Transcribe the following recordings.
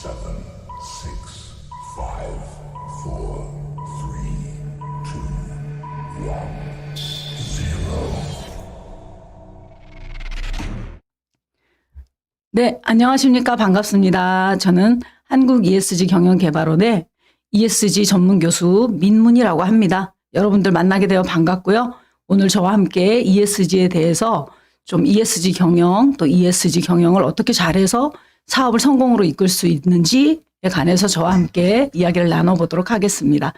seven, six, five, four, three, two, one, zero. 네, 안녕하십니까. 반갑습니다. 저는 한국 ESG 경영개발원의 ESG 전문 교수 민문이라고 합니다. 여러분들 만나게 되어 반갑고요. 오늘 저와 함께 ESG에 대해서 좀 ESG 경영 또 ESG 경영을 어떻게 잘해서 사업을 성공으로 이끌 수 있는지에 관해서 저와 함께 이야기를 나눠보도록 하겠습니다.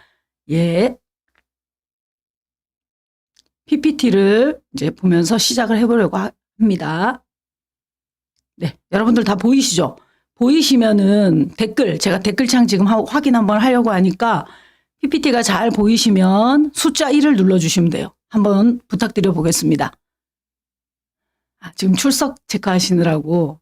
예. PPT를 이제 보면서 시작을 해보려고 합니다. 네, 여러분들 다 보이시죠? 보이시면은 댓글, 제가 댓글창 지금 확인 한번 하려고 하니까 PPT가 잘 보이시면 숫자 1을 눌러주시면 돼요. 한번 부탁드려 보겠습니다. 지금 출석 체크하시느라고.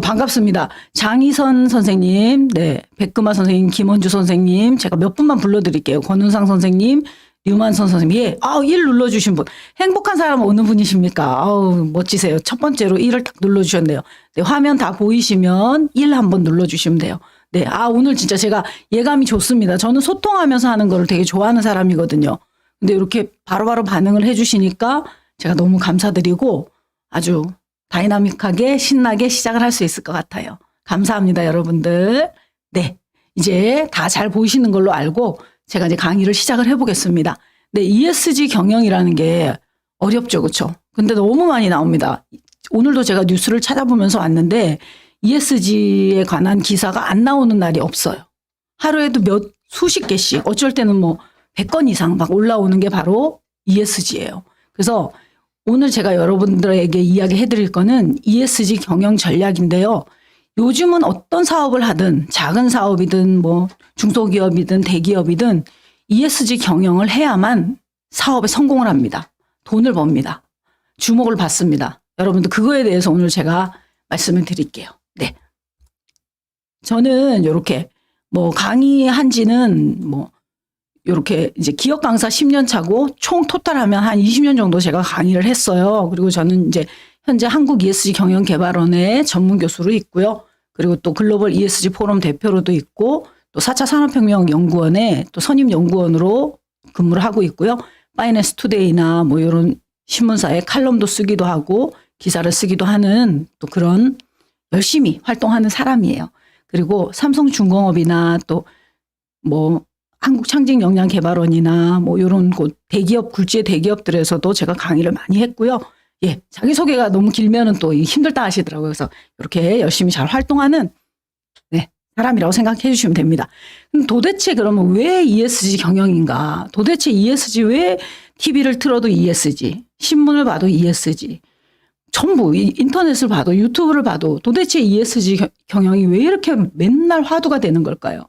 반갑습니다. 장희선 선생님, 네, 백금아 선생님, 김원주 선생님, 제가 몇 분만 불러드릴게요. 권은상 선생님, 류만선 선생님, 예, 1 눌러주신 분. 행복한 사람은 어느 분이십니까? 멋지세요. 첫 번째로 1을 딱 눌러주셨네요. 네, 화면 다 보이시면 1 한번 눌러주시면 돼요. 네, 오늘 진짜 제가 예감이 좋습니다. 저는 소통하면서 하는 거를 되게 좋아하는 사람이거든요. 근데 이렇게 바로바로 반응을 해주시니까 제가 너무 감사드리고 아주 다이나믹하게 신나게 시작을 할 수 있을 것 같아요. 감사합니다, 여러분들. 네, 이제 다 잘 보이시는 걸로 알고 제가 이제 강의를 시작을 해보겠습니다. 네, ESG 경영이라는 게 어렵죠, 그렇죠? 근데 너무 많이 나옵니다. 오늘도 제가 뉴스를 찾아보면서 왔는데 ESG에 관한 기사가 안 나오는 날이 없어요. 하루에도 수십 개씩, 어쩔 때는 뭐 100건 이상 막 올라오는 게 바로 ESG예요. 그래서 오늘 제가 여러분들에게 이야기해 드릴 거는 ESG 경영 전략인데요. 요즘은 어떤 사업을 하든 작은 사업이든 뭐 중소기업이든 대기업이든 ESG 경영을 해야만 사업에 성공을 합니다. 돈을 법니다. 주목을 받습니다. 여러분들 그거에 대해서 오늘 제가 말씀을 드릴게요. 네. 저는 이렇게 뭐 강의한 지는 뭐 이렇게 이제 기업 강사 10년 차고 총 토탈하면 한 20년 정도 제가 강의를 했어요. 그리고 저는 이제 현재 한국 ESG 경영개발원의 전문 교수로 있고요. 그리고 또 글로벌 ESG 포럼 대표로도 있고 또 4차 산업혁명 연구원의 또 선임 연구원으로 근무를 하고 있고요. 파이낸스 투데이나 뭐 이런 신문사에 칼럼도 쓰기도 하고 기사를 쓰기도 하는 또 그런 열심히 활동하는 사람이에요. 그리고 삼성중공업이나 또 뭐 한국창직역량개발원이나 뭐 이런 곳 대기업 굴지의 대기업들에서도 제가 강의를 많이 했고요. 예, 자기소개가 너무 길면은 또 힘들다 하시더라고요. 그래서 이렇게 열심히 잘 활동하는 사람이라고 생각해 주시면 됩니다. 그럼 도대체 그러면 왜 ESG 경영인가? 도대체 ESG 왜 TV를 틀어도 ESG, 신문을 봐도 ESG, 전부 인터넷을 봐도 유튜브를 봐도 도대체 ESG 경영이 왜 이렇게 맨날 화두가 되는 걸까요?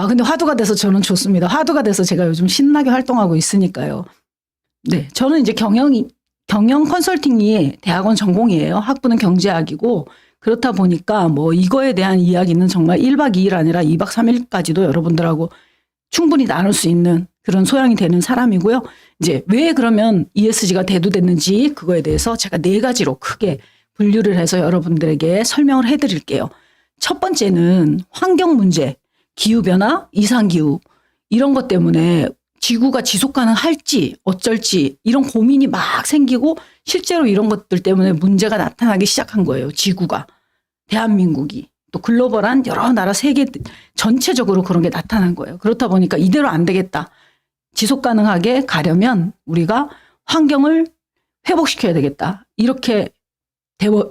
근데 화두가 돼서 저는 좋습니다. 화두가 돼서 제가 요즘 신나게 활동하고 있으니까요. 네, 저는 이제 경영 컨설팅이 대학원 전공이에요. 학부는 경제학이고 그렇다 보니까 뭐 이거에 대한 이야기는 정말 1박 2일 아니라 2박 3일까지도 여러분들하고 충분히 나눌 수 있는 그런 소양이 되는 사람이고요. 이제 왜 그러면 ESG가 대두됐는지 그거에 대해서 제가 4가지로 크게 분류를 해서 여러분들에게 설명을 해드릴게요. 첫 번째는 환경 문제, 기후변화, 이상기후 이런 것 때문에 지구가 지속 가능할지 어쩔지 이런 고민이 막 생기고 실제로 이런 것들 때문에 문제가 나타나기 시작한 거예요. 지구가. 대한민국이. 또 글로벌한 여러 나라 세계 전체적으로 그런 게 나타난 거예요. 그렇다 보니까 이대로 안 되겠다. 지속 가능하게 가려면 우리가 환경을 회복시켜야 되겠다. 이렇게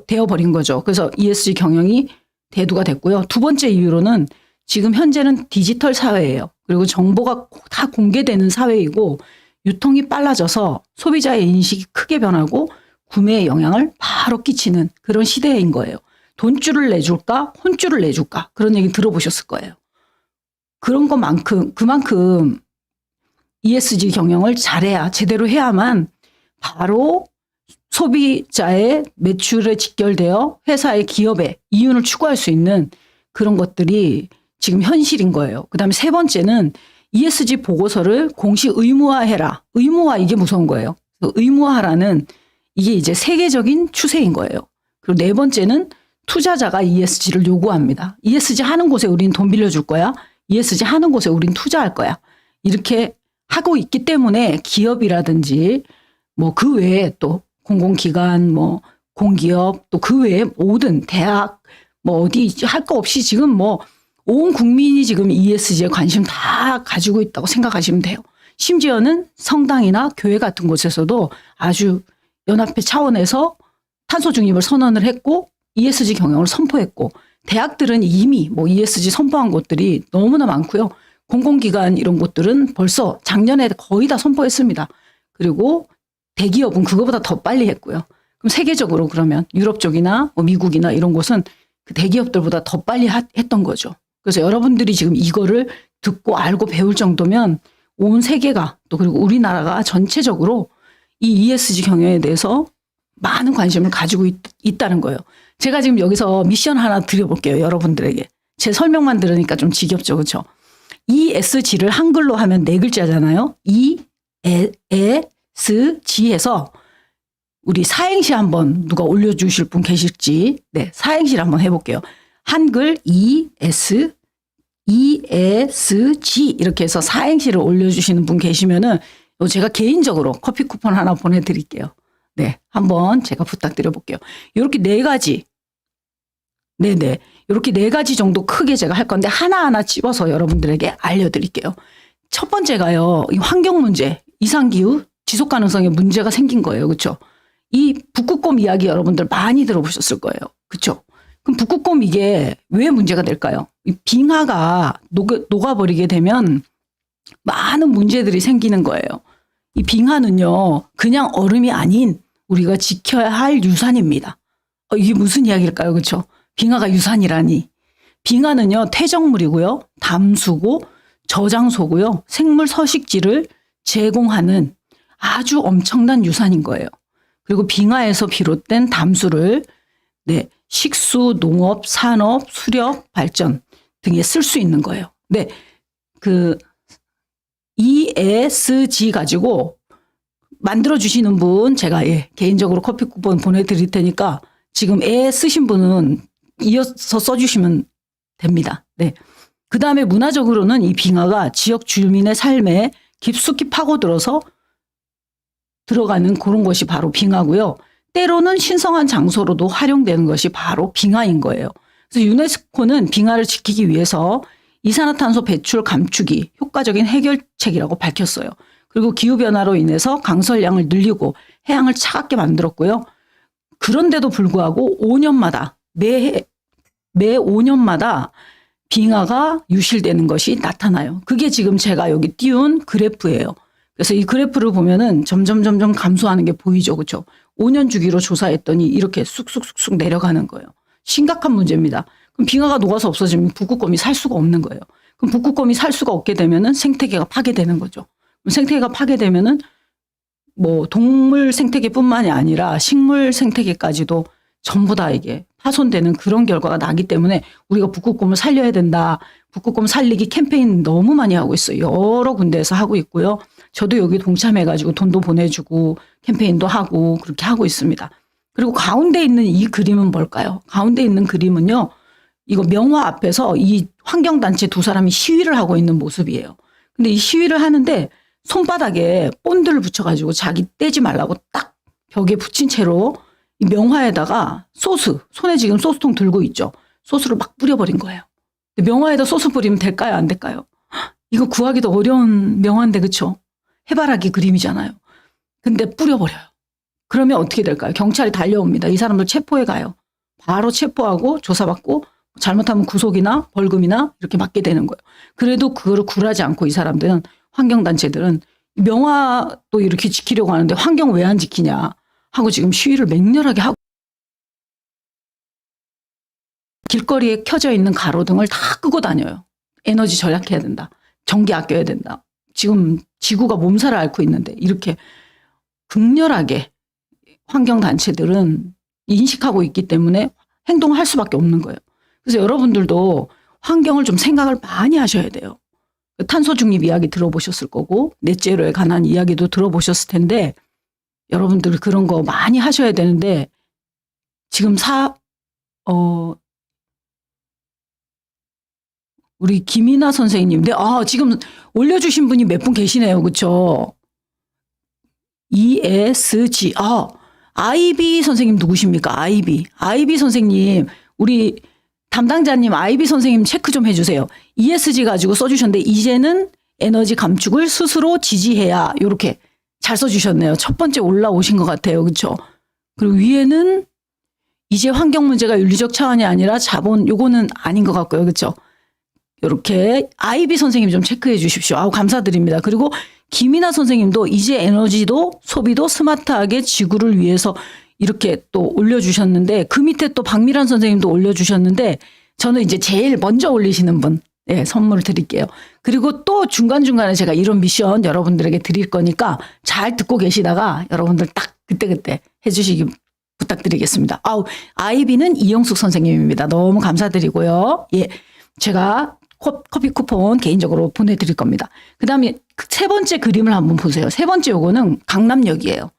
되어버린 거죠. 그래서 ESG 경영이 대두가 됐고요. 두 번째 이유로는 지금 현재는 디지털 사회예요. 그리고 정보가 다 공개되는 사회이고 유통이 빨라져서 소비자의 인식이 크게 변하고 구매에 영향을 바로 끼치는 그런 시대인 거예요. 돈줄을 내줄까 혼줄을 내줄까 그런 얘기 들어보셨을 거예요. 그런 그만큼 ESG 경영을 잘해야 제대로 해야만 바로 소비자의 매출에 직결되어 회사의 기업의 이윤을 추구할 수 있는 그런 것들이 지금 현실인 거예요. 그다음에 세 번째는 ESG 보고서를 공식 의무화해라. 의무화 이게 무서운 거예요. 의무화하라는 이게 이제 세계적인 추세인 거예요. 그리고 네 번째는 투자자가 ESG를 요구합니다. ESG 하는 곳에 우린 돈 빌려줄 거야. ESG 하는 곳에 우린 투자할 거야. 이렇게 하고 있기 때문에 기업이라든지 뭐 그 외에 또 공공기관, 뭐 공기업 또 그 외에 모든 대학 뭐 어디 할 거 없이 지금 뭐 온 국민이 지금 ESG에 관심 다 가지고 있다고 생각하시면 돼요. 심지어는 성당이나 교회 같은 곳에서도 아주 연합회 차원에서 탄소 중립을 선언을 했고 ESG 경영을 선포했고 대학들은 이미 뭐 ESG 선포한 곳들이 너무나 많고요. 공공기관 이런 곳들은 벌써 작년에 거의 다 선포했습니다. 그리고 대기업은 그거보다 더 빨리 했고요. 그럼 세계적으로 그러면 유럽 쪽이나 뭐 미국이나 이런 곳은 그 대기업들보다 더 빨리 했던 거죠. 그래서 여러분들이 지금 이거를 듣고 알고 배울 정도면 온 세계가 또 그리고 우리나라가 전체적으로 이 ESG 경영에 대해서 많은 관심을 가지고 있다는 거예요. 제가 지금 여기서 미션 하나 드려볼게요. 여러분들에게. 제 설명만 들으니까 좀 지겹죠. 그렇죠? ESG를 한글로 하면 네 글자잖아요. ESG에서 우리 사행시 한번 누가 올려주실 분 계실지. 네, 사행시를 한번 해볼게요. 한글 ESG 이렇게 해서 사행시를 올려주시는 분 계시면은 제가 개인적으로 커피 쿠폰 하나 보내드릴게요. 네, 한번 제가 부탁드려볼게요. 이렇게 네 가지. 네네. 이렇게 네 가지 정도 크게 제가 할 건데 하나하나 찝어서 여러분들에게 알려드릴게요. 첫 번째가요. 이 환경 문제, 이상기후, 지속가능성에 문제가 생긴 거예요. 그렇죠? 이 북극곰 이야기 여러분들 많이 들어보셨을 거예요. 그렇죠? 그럼 북극곰 이게 왜 문제가 될까요? 이 빙하가 녹아버리게 되면 많은 문제들이 생기는 거예요. 이 빙하는요. 그냥 얼음이 아닌 우리가 지켜야 할 유산입니다. 이게 무슨 이야기일까요? 그렇죠? 빙하가 유산이라니. 빙하는요. 퇴적물이고요. 담수고 저장소고요. 생물 서식지를 제공하는 아주 엄청난 유산인 거예요. 그리고 빙하에서 비롯된 담수를 식수, 농업, 산업, 수력, 발전 등에 쓸 수 있는 거예요. 네, 그 ESG 가지고 만들어 주시는 분 제가 개인적으로 커피 쿠폰 보내드릴 테니까 지금 쓰신 분은 이어서 써주시면 됩니다. 네. 그 다음에 문화적으로는 이 빙하가 지역 주민의 삶에 깊숙이 파고들어서 들어가는 그런 것이 바로 빙하고요. 때로는 신성한 장소로도 활용되는 것이 바로 빙하인 거예요. 그래서 유네스코는 빙하를 지키기 위해서 이산화탄소 배출 감축이 효과적인 해결책이라고 밝혔어요. 그리고 기후변화로 인해서 강설량을 늘리고 해양을 차갑게 만들었고요. 그런데도 불구하고 5년마다 매 5년마다 빙하가 유실되는 것이 나타나요. 그게 지금 제가 여기 띄운 그래프예요. 그래서 이 그래프를 보면은 점점 감소하는 게 보이죠. 그렇죠? 5년 주기로 조사했더니 이렇게 쑥쑥 내려가는 거예요. 심각한 문제입니다. 그럼 빙하가 녹아서 없어지면 북극곰이 살 수가 없는 거예요. 그럼 북극곰이 살 수가 없게 되면은 생태계가 파괴되는 거죠. 그럼 생태계가 파괴되면은 뭐 동물 생태계뿐만이 아니라 식물 생태계까지도 전부 다 이게 파손되는 그런 결과가 나기 때문에 우리가 북극곰을 살려야 된다. 북극곰 살리기 캠페인 너무 많이 하고 있어요. 여러 군데에서 하고 있고요. 저도 여기 동참해가지고 돈도 보내주고 캠페인도 하고 그렇게 하고 있습니다. 그리고 가운데 있는 이 그림은 뭘까요? 가운데 있는 그림은요. 이거 명화 앞에서 이 환경단체 두 사람이 시위를 하고 있는 모습이에요. 근데 이 시위를 하는데 손바닥에 본드를 붙여가지고 자기 떼지 말라고 딱 벽에 붙인 채로 이 명화에다가 소스, 손에 지금 소스통 들고 있죠. 소스를 막 뿌려버린 거예요. 명화에다 소스 뿌리면 될까요? 안 될까요? 이거 구하기도 어려운 명화인데 그렇죠? 해바라기 그림이잖아요. 근데 뿌려버려요. 그러면 어떻게 될까요? 경찰이 달려옵니다. 이 사람들 체포해 가요. 바로 체포하고 조사받고 잘못하면 구속이나 벌금이나 이렇게 맞게 되는 거예요. 그래도 그거를 굴하지 않고 이 사람들은 환경단체들은 명화도 이렇게 지키려고 하는데 환경 왜 안 지키냐 하고 지금 시위를 맹렬하게 하고 길거리에 켜져 있는 가로등을 다 끄고 다녀요. 에너지 절약해야 된다. 전기 아껴야 된다. 지금 지구가 몸살을 앓고 있는데 이렇게 극렬하게 환경단체들은 인식하고 있기 때문에 행동을 할 수밖에 없는 거예요. 그래서 여러분들도 환경을 좀 생각을 많이 하셔야 돼요. 탄소 중립 이야기 들어보셨을 거고 넷제로에 관한 이야기도 들어보셨을 텐데 여러분들 그런 거 많이 하셔야 되는데 지금 우리 김이나 선생님. 네, 지금 올려주신 분이 몇 분 계시네요. 그쵸? ESG. IB 선생님 누구십니까? IB 선생님. 우리 담당자님 IB 선생님 체크 좀 해주세요. ESG 가지고 써주셨는데 이제는 에너지 감축을 스스로 지지해야 이렇게 잘 써주셨네요. 첫 번째 올라오신 것 같아요. 그렇죠? 그리고 위에는 이제 환경 문제가 윤리적 차원이 아니라 자본 요거는 아닌 것 같고요. 그렇죠? 이렇게 IB 선생님 좀 체크해 주십시오. 감사드립니다. 그리고 김이나 선생님도 이제 에너지도 소비도 스마트하게 지구를 위해서 이렇게 또 올려주셨는데 그 밑에 또 박미란 선생님도 올려주셨는데 저는 이제 제일 먼저 올리시는 분 선물을 드릴게요. 그리고 또 중간중간에 제가 이런 미션 여러분들에게 드릴 거니까 잘 듣고 계시다가 여러분들 딱 그때그때 해주시기 부탁드리겠습니다. IB는 이영숙 선생님입니다. 너무 감사드리고요. 제가 커피 쿠폰 개인적으로 보내드릴 겁니다. 그 다음에 세 번째 그림을 한번 보세요. 세 번째 요거는 강남역이에요.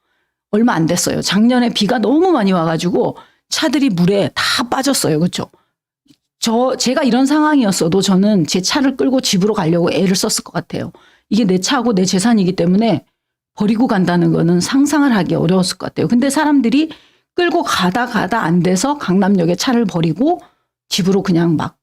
얼마 안 됐어요. 작년에 비가 너무 많이 와가지고 차들이 물에 다 빠졌어요. 그렇죠? 제가 이런 상황이었어도 저는 제 차를 끌고 집으로 가려고 애를 썼을 것 같아요. 이게 내 차고 내 재산이기 때문에 버리고 간다는 거는 상상을 하기 어려웠을 것 같아요. 근데 사람들이 끌고 가다 안 돼서 강남역에 차를 버리고 집으로 그냥 막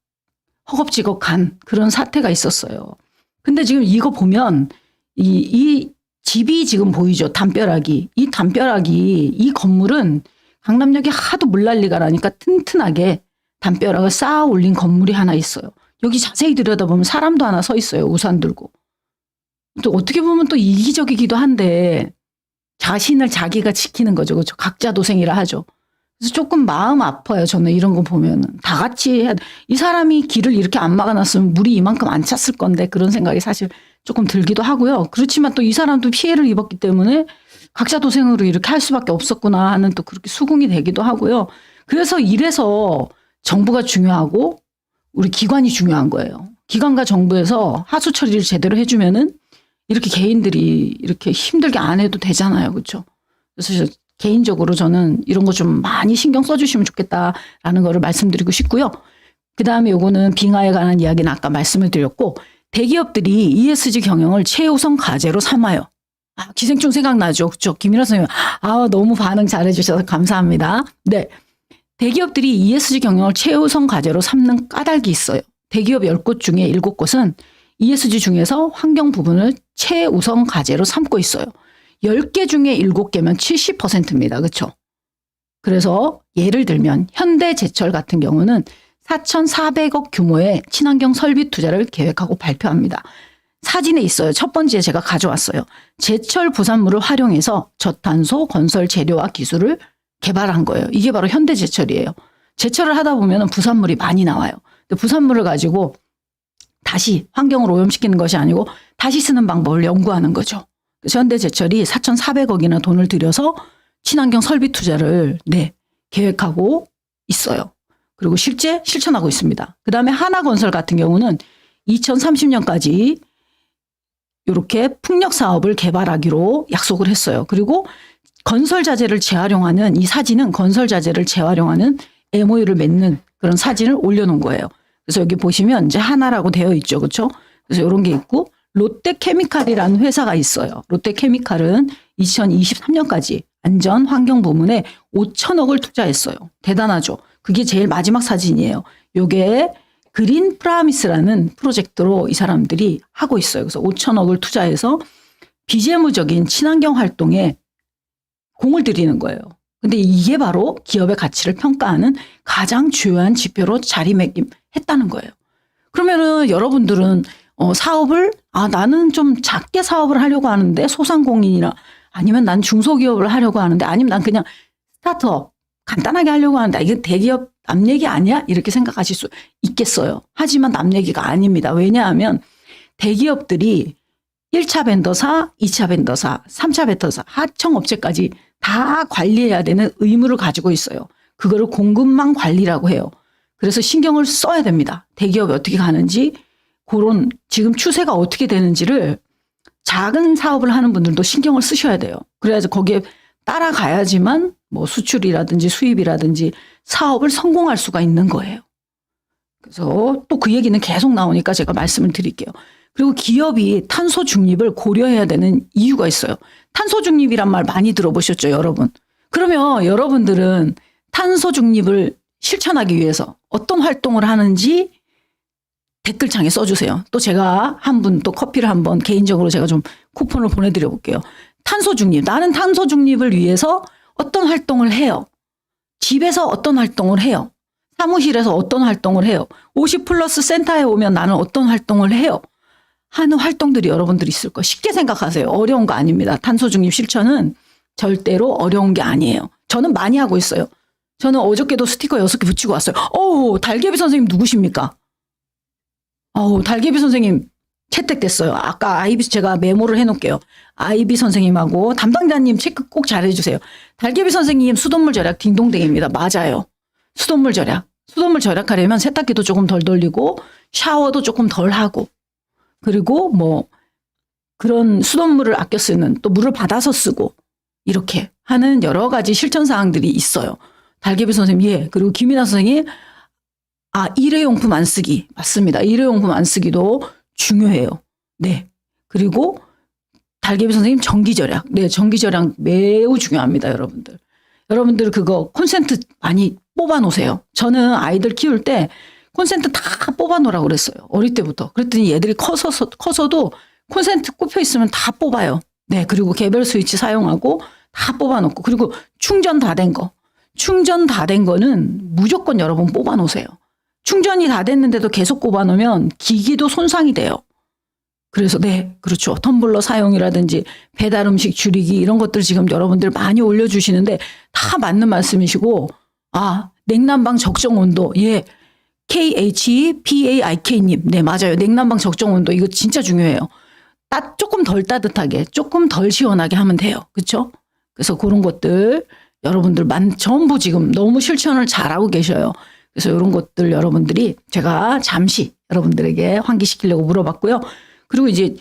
허겁지겁 간 그런 사태가 있었어요. 근데 지금 이거 보면 이 집이 지금 보이죠. 담벼락이. 이 담벼락이 이 건물은 강남역에 하도 물난리가 나니까 튼튼하게 담벼락을 쌓아 올린 건물이 하나 있어요. 여기 자세히 들여다보면 사람도 하나 서 있어요. 우산 들고. 또 어떻게 보면 또 이기적이기도 한데 자신을 자기가 지키는 거죠. 그렇죠? 각자 도생이라 하죠. 그래서 조금 마음 아파요. 저는 이런 거 보면은. 다 같이 이 사람이 길을 이렇게 안 막아놨으면 물이 이만큼 안 찼을 건데 그런 생각이 사실 조금 들기도 하고요. 그렇지만 또 이 사람도 피해를 입었기 때문에 각자 도생으로 이렇게 할 수밖에 없었구나 하는 또 그렇게 수긍이 되기도 하고요. 그래서 이래서 정부가 중요하고 우리 기관이 중요한 거예요. 기관과 정부에서 하수 처리를 제대로 해주면은 이렇게 개인들이 이렇게 힘들게 안 해도 되잖아요. 그렇죠? 그래서 개인적으로 저는 이런 거 좀 많이 신경 써주시면 좋겠다라는 거를 말씀드리고 싶고요. 그다음에 요거는 빙하에 관한 이야기는 아까 말씀을 드렸고 대기업들이 ESG 경영을 최우선 과제로 삼아요. 기생충 생각나죠? 그렇죠? 김일아 선생님. 너무 반응 잘해 주셔서 감사합니다. 네. 대기업들이 ESG 경영을 최우선 과제로 삼는 까닭이 있어요. 대기업 10곳 중에 7곳은 ESG 중에서 환경 부분을 최우선 과제로 삼고 있어요. 10개 중에 7개면 70%입니다. 그렇죠? 그래서 예를 들면 현대제철 같은 경우는 4,400억 규모의 친환경 설비 투자를 계획하고 발표합니다. 사진에 있어요. 첫 번째 제가 가져왔어요. 제철 부산물을 활용해서 저탄소 건설 재료와 기술을 개발한 거예요. 이게 바로 현대제철이에요. 제철을 하다 보면 부산물이 많이 나와요. 근데 부산물을 가지고 다시 환경을 오염시키는 것이 아니고 다시 쓰는 방법을 연구하는 거죠. 그래서 현대제철이 4,400억이나 돈을 들여서 친환경 설비 투자를 계획하고 있어요. 그리고 실제 실천하고 있습니다. 그다음에 하나건설 같은 경우는 2030년까지 이렇게 풍력 사업을 개발하기로 약속을 했어요. 그리고 건설 자재를 재활용하는 이 사진은 건설 자재를 재활용하는 MOU를 맺는 그런 사진을 올려놓은 거예요. 그래서 여기 보시면 이제 하나라고 되어 있죠. 그렇죠? 그래서 이런 게 있고 롯데케미칼이라는 회사가 있어요. 롯데케미칼은 2023년까지 안전 환경 부문에 5천억을 투자했어요. 대단하죠. 그게 제일 마지막 사진이에요. 요게 그린 프라미스라는 프로젝트로 이 사람들이 하고 있어요. 그래서 5천억을 투자해서 비재무적인 친환경 활동에 공을 들이는 거예요. 근데 이게 바로 기업의 가치를 평가하는 가장 주요한 지표로 자리매김했다는 거예요. 그러면은 여러분들은 사업을 나는 좀 작게 사업을 하려고 하는데 소상공인이나 아니면 난 중소기업을 하려고 하는데 아니면 난 그냥 스타트업 간단하게 하려고 하는데 이게 대기업 남 얘기 아니야? 이렇게 생각하실 수 있겠어요. 하지만 남 얘기가 아닙니다. 왜냐하면 대기업들이 1차 벤더사, 2차 벤더사, 3차 벤더사, 하청업체까지 다 관리해야 되는 의무를 가지고 있어요. 그거를 공급망 관리라고 해요. 그래서 신경을 써야 됩니다. 대기업이 어떻게 가는지 그런 지금 추세가 어떻게 되는지를 작은 사업을 하는 분들도 신경을 쓰셔야 돼요. 그래야지 거기에 따라가야지만 뭐 수출이라든지 수입이라든지 사업을 성공할 수가 있는 거예요. 그래서 또 그 얘기는 계속 나오니까 제가 말씀을 드릴게요. 그리고 기업이 탄소 중립을 고려해야 되는 이유가 있어요. 탄소 중립이란 말 많이 들어보셨죠, 여러분? 그러면 여러분들은 탄소 중립을 실천하기 위해서 어떤 활동을 하는지 댓글창에 써주세요. 또 제가 한 분 또 커피를 한번 개인적으로 제가 좀 쿠폰을 보내드려 볼게요. 탄소 중립. 나는 탄소 중립을 위해서 어떤 활동을 해요. 집에서 어떤 활동을 해요. 사무실에서 어떤 활동을 해요. 50 플러스 센터에 오면 나는 어떤 활동을 해요. 하는 활동들이 여러분들이 있을 거예요. 쉽게 생각하세요. 어려운 거 아닙니다. 탄소 중립 실천은 절대로 어려운 게 아니에요. 저는 많이 하고 있어요. 저는 어저께도 스티커 6개 붙이고 왔어요. 달개비 선생님 누구십니까? 달개비 선생님 채택됐어요. 아까 아이비 제가 메모를 해놓을게요. 아이비 선생님하고 담당자님 체크 꼭 잘해주세요. 달개비 선생님 수돗물 절약 딩동댕입니다. 맞아요. 수돗물 절약. 수돗물 절약하려면 세탁기도 조금 덜 돌리고 샤워도 조금 덜 하고 그리고 뭐 그런 수돗물을 아껴 쓰는 또 물을 받아서 쓰고 이렇게 하는 여러 가지 실천 사항들이 있어요. 달개비 선생님 예. 그리고 김이나 선생님 일회용품 안 쓰기. 맞습니다. 일회용품 안 쓰기도 중요해요. 네. 그리고 달개비 선생님 전기절약. 네. 전기절약 매우 중요합니다. 여러분들. 여러분들 그거 콘센트 많이 뽑아 놓으세요. 저는 아이들 키울 때 콘센트 다 뽑아 놓으라고 그랬어요. 어릴 때부터. 그랬더니 얘들이 커서도 콘센트 꼽혀 있으면 다 뽑아요. 네. 그리고 개별 스위치 사용하고 다 뽑아 놓고 그리고 충전 다 된 거. 충전 다 된 거는 무조건 여러분 뽑아 놓으세요. 충전이 다 됐는데도 계속 꼽아 놓으면 기기도 손상이 돼요. 그래서 네, 그렇죠. 텀블러 사용이라든지 배달 음식 줄이기 이런 것들 지금 여러분들 많이 올려주시는데 다 맞는 말씀이시고 냉난방 적정 온도 예, KHPAIK님 네 맞아요. 냉난방 적정 온도 이거 진짜 중요해요. 조금 덜 따뜻하게 조금 덜 시원하게 하면 돼요. 그렇죠? 그래서 그런 것들 여러분들 전부 지금 너무 실천을 잘하고 계셔요. 그래서 이런 것들 여러분들이 제가 잠시 여러분들에게 환기시키려고 물어봤고요. 그리고 이제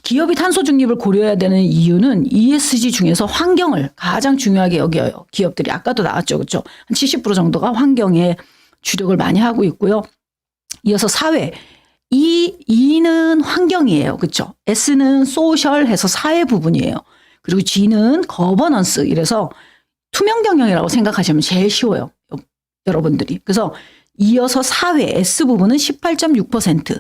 기업이 탄소 중립을 고려해야 되는 이유는 ESG 중에서 환경을 가장 중요하게 여겨요. 기업들이 아까도 나왔죠. 그렇죠? 한 70% 정도가 환경에 주력을 많이 하고 있고요. 이어서 사회. E는 환경이에요. 그렇죠? S는 소셜 해서 사회 부분이에요. 그리고 G는 거버넌스 이래서 투명 경영이라고 생각하시면 제일 쉬워요. 여러분들이. 그래서 이어서 사회 S 부분은 18.6%,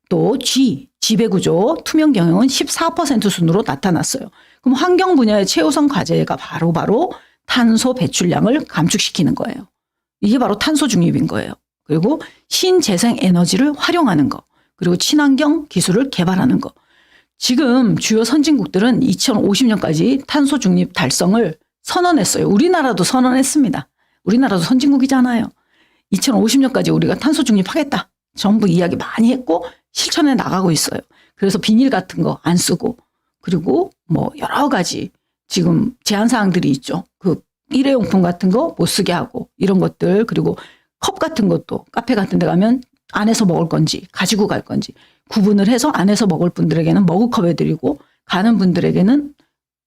또 G, 지배구조, 투명 경영은 14% 순으로 나타났어요. 그럼 환경 분야의 최우선 과제가 바로 탄소 배출량을 감축시키는 거예요. 이게 바로 탄소 중립인 거예요. 그리고 신재생 에너지를 활용하는 거, 그리고 친환경 기술을 개발하는 거. 지금 주요 선진국들은 2050년까지 탄소 중립 달성을 선언했어요. 우리나라도 선언했습니다. 우리나라도 선진국이잖아요. 2050년까지 우리가 탄소 중립하겠다. 전부 이야기 많이 했고 실천해 나가고 있어요. 그래서 비닐 같은 거 안 쓰고 그리고 뭐 여러 가지 지금 제한 사항들이 있죠. 그 일회용품 같은 거 못 쓰게 하고 이런 것들 그리고 컵 같은 것도 카페 같은 데 가면 안에서 먹을 건지 가지고 갈 건지 구분을 해서 안에서 먹을 분들에게는 머그컵에 드리고 가는 분들에게는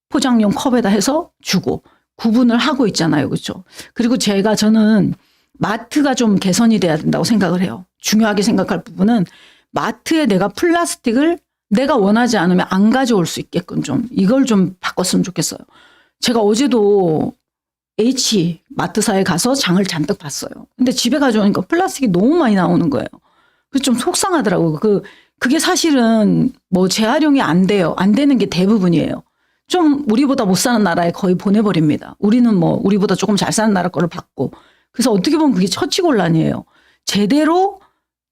포장용 컵에다 해서 주고 구분을 하고 있잖아요. 그렇죠? 그리고 저는 마트가 좀 개선이 돼야 된다고 생각을 해요. 중요하게 생각할 부분은 마트에 내가 플라스틱을 내가 원하지 않으면 안 가져올 수 있게끔 좀 이걸 좀 바꿨으면 좋겠어요. 제가 어제도 마트사에 가서 장을 잔뜩 봤어요. 근데 집에 가져오니까 플라스틱이 너무 많이 나오는 거예요. 그래서 좀 속상하더라고요. 그게 사실은 뭐 재활용이 안 돼요. 안 되는 게 대부분이에요. 좀 우리보다 못 사는 나라에 거의 보내버립니다. 우리는 뭐 우리보다 조금 잘 사는 나라 거를 받고. 그래서 어떻게 보면 그게 처치곤란이에요. 제대로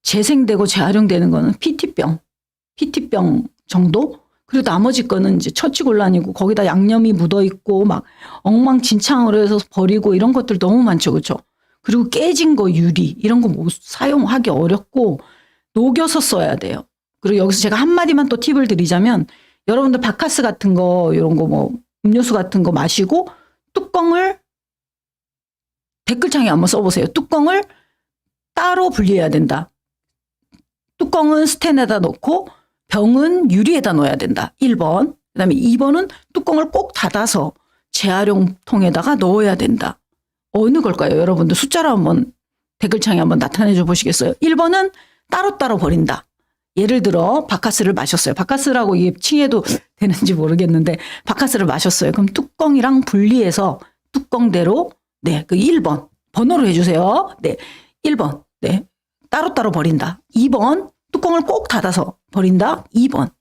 재생되고 재활용되는 거는 PT병 정도? 그리고 나머지 거는 이제 처치곤란이고 거기다 양념이 묻어 있고 막 엉망진창으로 해서 버리고 이런 것들 너무 많죠. 그렇죠? 그리고 깨진 거 유리 이런 거 못 사용하기 어렵고 녹여서 써야 돼요. 그리고 여기서 제가 한마디만 또 팁을 드리자면 여러분들 바카스 같은 거 이런 거 뭐 음료수 같은 거 마시고 뚜껑을 댓글창에 한번 써보세요. 뚜껑을 따로 분리해야 된다. 뚜껑은 스텐에다 넣고 병은 유리에다 넣어야 된다. 1번. 그다음에 2번은 뚜껑을 꼭 닫아서 재활용통에다가 넣어야 된다. 어느 걸까요? 여러분들 숫자로 한번 댓글창에 한번 나타내 줘 보시겠어요? 1번은 따로따로 버린다. 예를 들어 바카스를 마셨어요. 바카스라고 이게 칭해도 되는지 모르겠는데 바카스를 마셨어요. 그럼 뚜껑이랑 분리해서 뚜껑대로 그 1번 번호로 해주세요. 1번 따로따로 버린다. 2번 뚜껑을 꼭 닫아서 버린다. 2번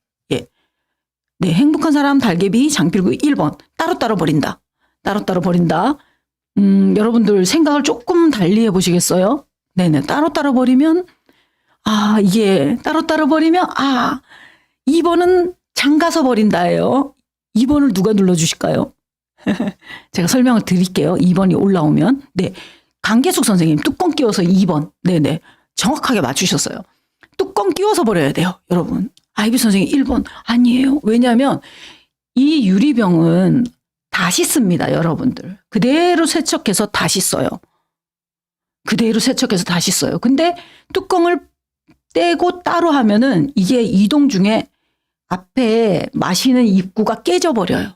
행복한 사람 달개비 장필구 1번 따로따로 버린다. 따로따로 버린다. 여러분들 생각을 조금 달리 해보시겠어요? 따로따로 버리면 이게 따로따로 버리면 2번은 장가서 버린다예요. 2번을 누가 눌러주실까요? 제가 설명을 드릴게요. 2번이 올라오면. 강계숙 선생님 뚜껑 끼워서 2번. 정확하게 맞추셨어요. 뚜껑 끼워서 버려야 돼요. 여러분. 아이비 선생님 1번 아니에요. 왜냐하면 이 유리병은 다시 씁니다. 여러분들. 그대로 세척해서 다시 써요. 그대로 세척해서 다시 써요. 근데 뚜껑을 떼고 따로 하면은 이게 이동 중에 앞에 마시는 입구가 깨져버려요.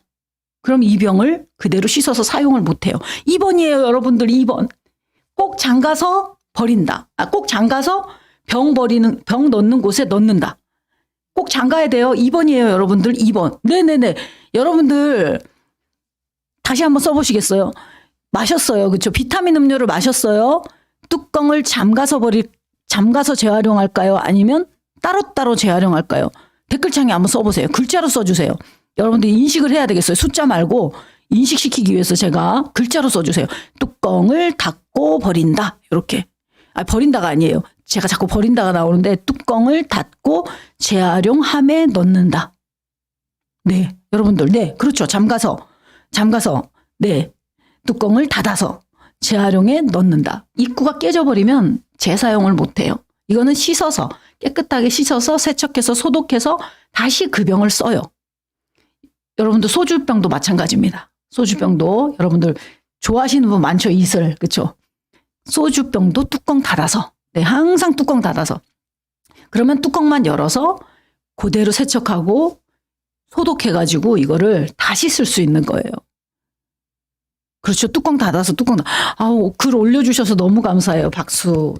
그럼 이 병을 그대로 씻어서 사용을 못해요. 2번이에요. 여러분들 2번. 꼭 잠가서 버린다. 꼭 잠가서 병 넣는 곳에 넣는다. 꼭 잠가야 돼요. 2번이에요. 여러분들 2번. 여러분들 다시 한번 써보시겠어요? 마셨어요. 그렇죠? 비타민 음료를 마셨어요. 뚜껑을 잠가서 재활용할까요? 아니면 따로따로 재활용할까요? 댓글창에 한번 써보세요. 글자로 써주세요. 여러분들 인식을 해야 되겠어요. 숫자 말고 인식시키기 위해서 제가 글자로 써주세요. 뚜껑을 닫고 버린다. 이렇게. 버린다가 아니에요. 제가 자꾸 버린다가 나오는데 뚜껑을 닫고 재활용함에 넣는다. 여러분들 그렇죠. 잠가서 뚜껑을 닫아서 재활용에 넣는다. 입구가 깨져버리면 재사용을 못해요. 이거는 씻어서 깨끗하게 씻어서 세척해서 소독해서 다시 그 병을 써요. 여러분들 소주병도 마찬가지입니다. 소주병도 여러분들 좋아하시는 분 많죠. 이슬 그렇죠. 소주병도 뚜껑 닫아서 항상 뚜껑 닫아서 그러면 뚜껑만 열어서 그대로 세척하고 소독해가지고 이거를 다시 쓸 수 있는 거예요. 그렇죠. 뚜껑 닫아서 글 올려주셔서 너무 감사해요. 박수.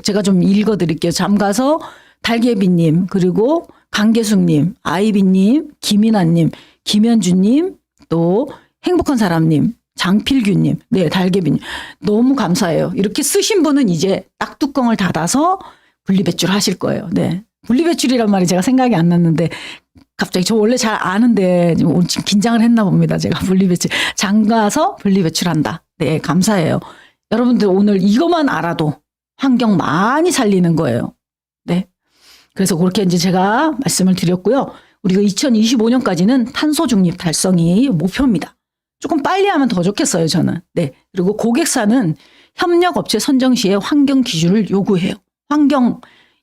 제가 좀 읽어드릴게요. 잠가서 달개비님, 그리고 강계숙님, 아이비님, 김이나님, 김현주님, 또 행복한 사람님, 장필규님, 달개비님. 너무 감사해요. 이렇게 쓰신 분은 이제 딱 뚜껑을 닫아서 분리배출 하실 거예요. 분리배출이란 말이 제가 생각이 안 났는데 갑자기 저 원래 잘 아는데 오늘 지금 긴장을 했나 봅니다. 제가 분리배출. 잠가서 분리배출한다. 감사해요. 여러분들 오늘 이것만 알아도 환경 많이 살리는 거예요. 그래서 그렇게 이제 제가 말씀을 드렸고요. 우리가 2025년까지는 탄소 중립 달성이 목표입니다. 조금 빨리 하면 더 좋겠어요, 저는. 그리고 고객사는 협력업체 선정 시에 환경 기준을 요구해요.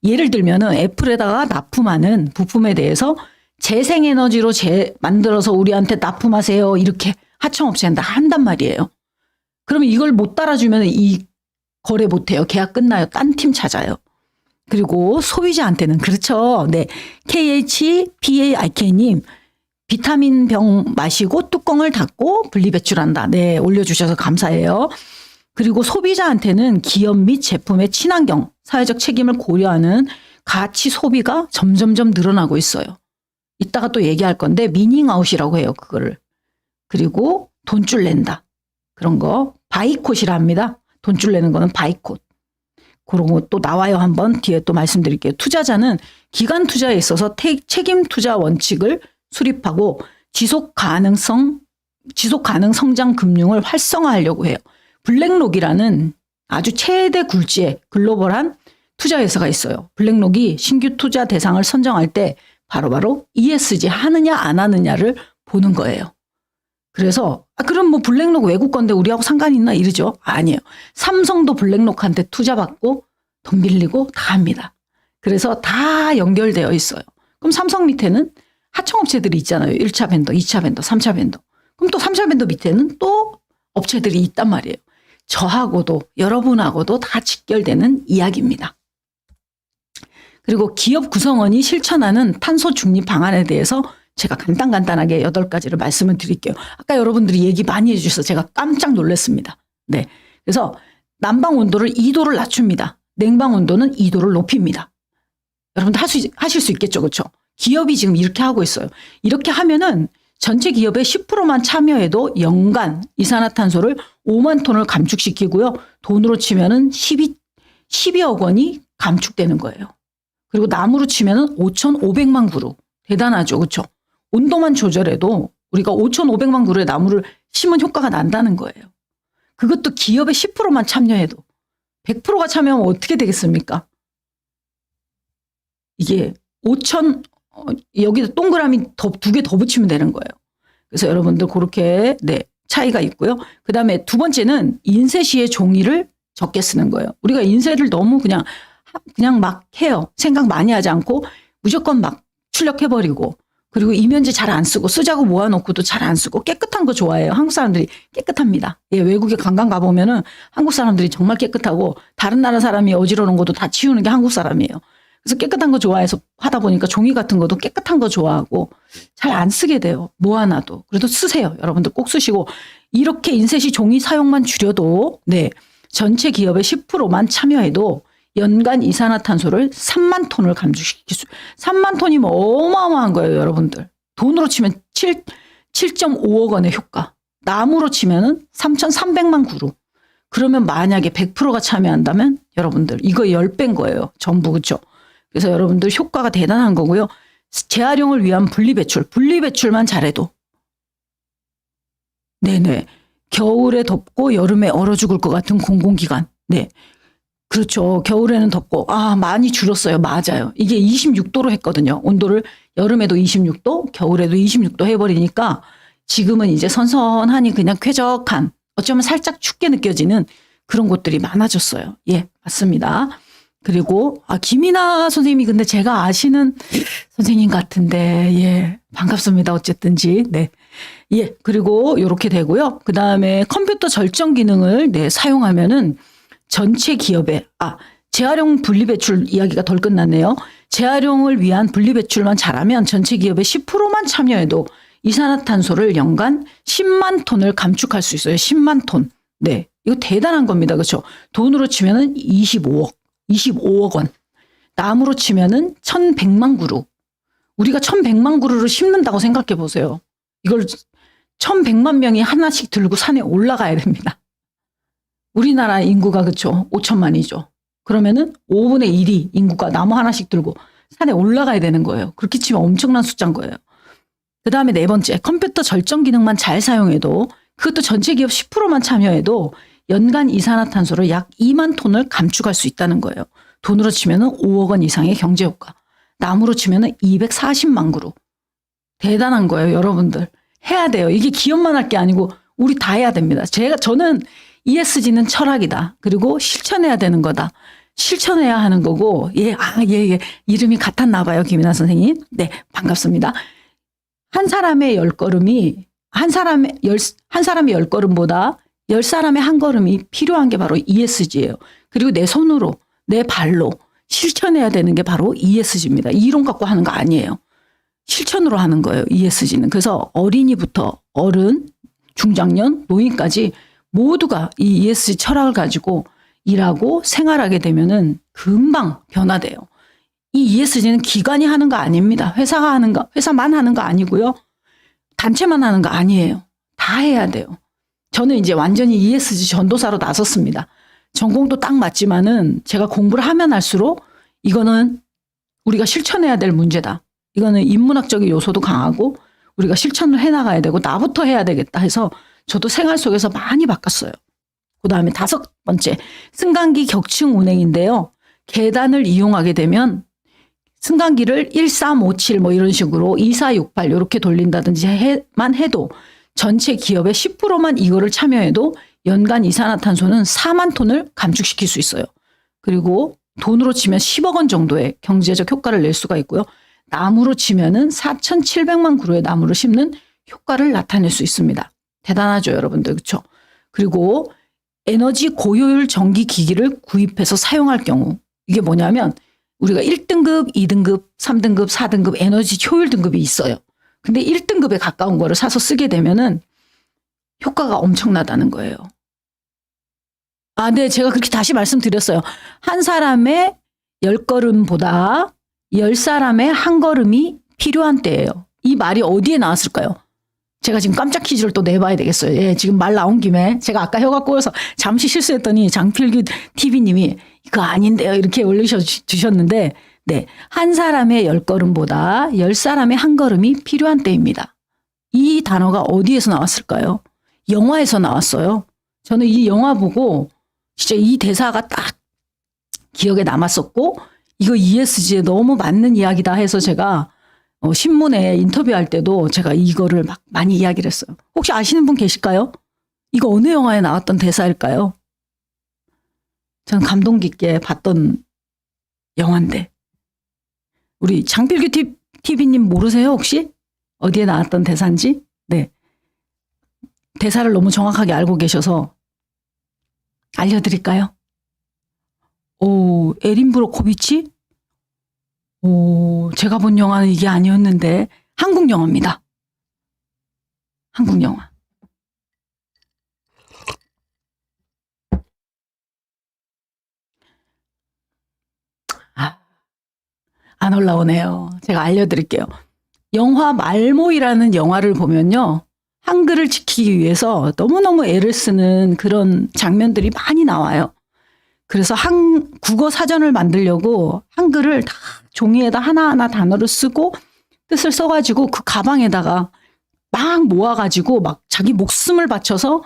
예를 들면은 애플에다가 납품하는 부품에 대해서 재생에너지로 만들어서 우리한테 납품하세요. 이렇게 하청업체한테 한단 말이에요. 그러면 이걸 못 따라주면 이 거래 못해요. 계약 끝나요. 딴 팀 찾아요. 그리고 소비자한테는 그렇죠. KHPAIK님 비타민 병 마시고 뚜껑을 닫고 분리배출한다. 올려주셔서 감사해요. 그리고 소비자한테는 기업 및 제품의 친환경, 사회적 책임을 고려하는 가치 소비가 점점점 늘어나고 있어요. 이따가 또 얘기할 건데 미닝아웃이라고 해요. 그거를. 그리고 돈줄 낸다. 그런 거 바이콧이라 합니다. 돈줄 내는 거는 바이콧. 그런 거 또 나와요. 한번 뒤에 또 말씀드릴게요. 투자자는 기간 투자에 있어서 책임 투자 원칙을 수립하고 지속 가능 성장 금융을 활성화하려고 해요. 블랙록이라는 아주 최대 굴지의 글로벌한 투자 회사가 있어요. 블랙록이 신규 투자 대상을 선정할 때 바로바로 ESG 하느냐 안 하느냐를 보는 거예요. 그래서 그럼 뭐 블랙록 외국 건데 우리하고 상관이 있나 이러죠. 아니에요. 삼성도 블랙록한테 투자받고 돈 빌리고 다 합니다. 그래서 다 연결되어 있어요. 그럼 삼성 밑에는 하청업체들이 있잖아요. 1차 벤더, 2차 벤더, 3차 벤더. 그럼 또 3차 벤더 밑에는 또 업체들이 있단 말이에요. 저하고도 여러분하고도 다 직결되는 이야기입니다. 그리고 기업 구성원이 실천하는 탄소 중립 방안에 대해서 제가 간단하게 8가지를 말씀을 드릴게요. 아까 여러분들이 얘기 많이 해주셔서 제가 깜짝 놀랐습니다. 네. 그래서 난방 온도를 2도를 낮춥니다. 냉방 온도는 2도를 높입니다. 여러분들 하실 수 있겠죠. 그렇죠? 기업이 지금 이렇게 하고 있어요. 이렇게 하면은 전체 기업의 10%만 참여해도 연간 이산화탄소를 5만 톤을 감축시키고요. 돈으로 치면은 12억 원이 감축되는 거예요. 그리고 나무로 치면은 5,500만 그루. 대단하죠. 그렇죠? 온도만 조절해도 우리가 5,500만 그루의 나무를 심은 효과가 난다는 거예요. 그것도 기업의 10%만 참여해도 100%가 참여하면 어떻게 되겠습니까? 이게 5천 여기다 동그라미 2개 더 붙이면 되는 거예요. 그래서 여러분들 그렇게 차이가 있고요. 그다음에 두 번째는 인쇄시의 종이를 적게 쓰는 거예요. 우리가 인쇄를 너무 그냥 막 해요. 생각 많이 하지 않고 무조건 막 출력해버리고 그리고 이면지 잘 안 쓰고 쓰자고 모아놓고도 잘 안 쓰고 깨끗한 거 좋아해요. 한국 사람들이 깨끗합니다. 예, 외국에 관광 가보면은 한국 사람들이 정말 깨끗하고 다른 나라 사람이 어지러운 것도 다 치우는 게 한국 사람이에요. 그래서 깨끗한 거 좋아해서 하다 보니까 종이 같은 것도 깨끗한 거 좋아하고 잘 안 쓰게 돼요. 모아놔도. 그래도 쓰세요. 여러분들 꼭 쓰시고 이렇게 인쇄시 종이 사용만 줄여도 전체 기업의 10%만 참여해도 연간 이산화탄소를 3만 톤을 감축시킬 수 3만 톤이면 어마어마한 거예요. 여러분들. 돈으로 치면 7.5억 원의 효과. 나무로 치면은 3,300만 그루. 그러면 만약에 100%가 참여한다면 여러분들 이거 10배인 거예요. 전부. 그렇죠? 그래서 여러분들 효과가 대단한 거고요. 재활용을 위한 분리배출만 잘해도 겨울에 덥고 여름에 얼어 죽을 것 같은 공공기관. 그렇죠. 겨울에는 덥고 많이 줄었어요. 맞아요. 이게 26도로 했거든요. 온도를 여름에도 26도, 겨울에도 26도 해버리니까 지금은 이제 선선하니 그냥 쾌적한 어쩌면 살짝 춥게 느껴지는 그런 곳들이 많아졌어요. 예, 맞습니다. 그리고 김이나 선생님이 근데 제가 아시는 선생님 같은데 예, 반갑습니다. 어쨌든지 예, 그리고 이렇게 되고요. 그 다음에 컴퓨터 절전 기능을 사용하면은 전체 기업의 재활용 분리배출 이야기가 덜 끝났네요. 재활용을 위한 분리배출만 잘하면 전체 기업의 10%만 참여해도 이산화탄소를 연간 10만 톤을 감축할 수 있어요. 10만 톤. 이거 대단한 겁니다. 그렇죠? 돈으로 치면은 25억 원. 나무로 치면은 1,100만 그루. 우리가 1,100만 그루를 심는다고 생각해 보세요. 이걸 1,100만 명이 하나씩 들고 산에 올라가야 됩니다. 우리나라 인구가 그렇죠. 5천만이죠. 그러면은 5분의 1이 인구가 나무 하나씩 들고 산에 올라가야 되는 거예요. 그렇게 치면 엄청난 숫자인 거예요. 그 다음에 4번째, 컴퓨터 절전 기능만 잘 사용해도 그것도 전체 기업 10%만 참여해도 연간 이산화탄소를 약 2만 톤을 감축할 수 있다는 거예요. 돈으로 치면은 5억 원 이상의 경제 효과. 나무로 치면은 240만 그루. 대단한 거예요, 여러분들. 해야 돼요. 이게 기업만 할 게 아니고 우리 다 해야 됩니다. 저는 ESG는 철학이다. 그리고 실천해야 되는 거다. 실천해야 하는 거고, 예. 이름이 같았나 봐요, 김이나 선생님. 반갑습니다. 한 사람의 10걸음이, 한 사람의 10걸음보다 10사람의 한 걸음이 필요한 게 바로 ESG예요. 그리고 내 손으로, 내 발로 실천해야 되는 게 바로 ESG입니다. 이론 갖고 하는 거 아니에요. 실천으로 하는 거예요, ESG는. 그래서 어린이부터 어른, 중장년, 노인까지 모두가 이 ESG 철학을 가지고 일하고 생활하게 되면은 금방 변화돼요. 이 ESG는 기관이 하는 거 아닙니다. 회사만 하는 거 아니고요. 단체만 하는 거 아니에요. 다 해야 돼요. 저는 이제 완전히 ESG 전도사로 나섰습니다. 전공도 딱 맞지만은 제가 공부를 하면 할수록 이거는 우리가 실천해야 될 문제다. 이거는 인문학적인 요소도 강하고 우리가 실천을 해나가야 되고 나부터 해야 되겠다 해서 저도 생활 속에서 많이 바꿨어요. 그 다음에 5번째, 승강기 격층 운행인데요. 계단을 이용하게 되면 승강기를 1357 이런 식으로 2468 이렇게 돌린다든지만 해도 전체 기업의 10%만 이거를 참여해도 연간 이산화탄소는 4만 톤을 감축시킬 수 있어요. 그리고 돈으로 치면 10억 원 정도의 경제적 효과를 낼 수가 있고요. 나무로 치면은 4,700만 그루의 나무를 심는 효과를 나타낼 수 있습니다. 대단하죠, 여러분들. 그렇죠? 그리고 에너지 고효율 전기 기기를 구입해서 사용할 경우 이게 뭐냐면 우리가 1등급, 2등급, 3등급, 4등급 에너지 효율 등급이 있어요. 근데 1등급에 가까운 거를 사서 쓰게 되면은 효과가 엄청나다는 거예요. 아, 네. 제가 그렇게 다시 말씀드렸어요. 한 사람의 10걸음보다 10사람의 한 걸음이 필요한 때예요. 이 말이 어디에 나왔을까요? 제가 지금 깜짝 퀴즈를 또 내봐야 되겠어요. 예, 지금 말 나온 김에 제가 아까 혀가 꼬여서 잠시 실수했더니 장필규 TV님이 이거 아닌데요 이렇게 올리셔주셨는데 네, 한 사람의 10걸음보다 10사람의 한 걸음이 필요한 때입니다. 이 단어가 어디에서 나왔을까요? 영화에서 나왔어요. 저는 이 영화 보고 진짜 이 대사가 딱 기억에 남았었고 이거 ESG에 너무 맞는 이야기다 해서 제가 신문에 인터뷰할 때도 제가 이거를 막 많이 이야기를 했어요. 혹시 아시는 분 계실까요? 이거 어느 영화에 나왔던 대사일까요? 저는 감동 깊게 봤던 영화인데. 우리 장필규 TV님 모르세요 혹시? 어디에 나왔던 대사인지? 네. 대사를 너무 정확하게 알고 계셔서 알려드릴까요? 오, 에린 브로코비치? 오, 제가 본 영화는 이게 아니었는데 한국 영화입니다. 한국 영화. 아, 안 올라오네요. 제가 알려드릴게요. 영화 말모이라는 영화를 보면요. 한글을 지키기 위해서 너무너무 애를 쓰는 그런 장면들이 많이 나와요. 그래서 국어 사전을 만들려고 한글을 다 종이에다 하나하나 단어를 쓰고 뜻을 써가지고 그 가방에다가 막 모아가지고 막 자기 목숨을 바쳐서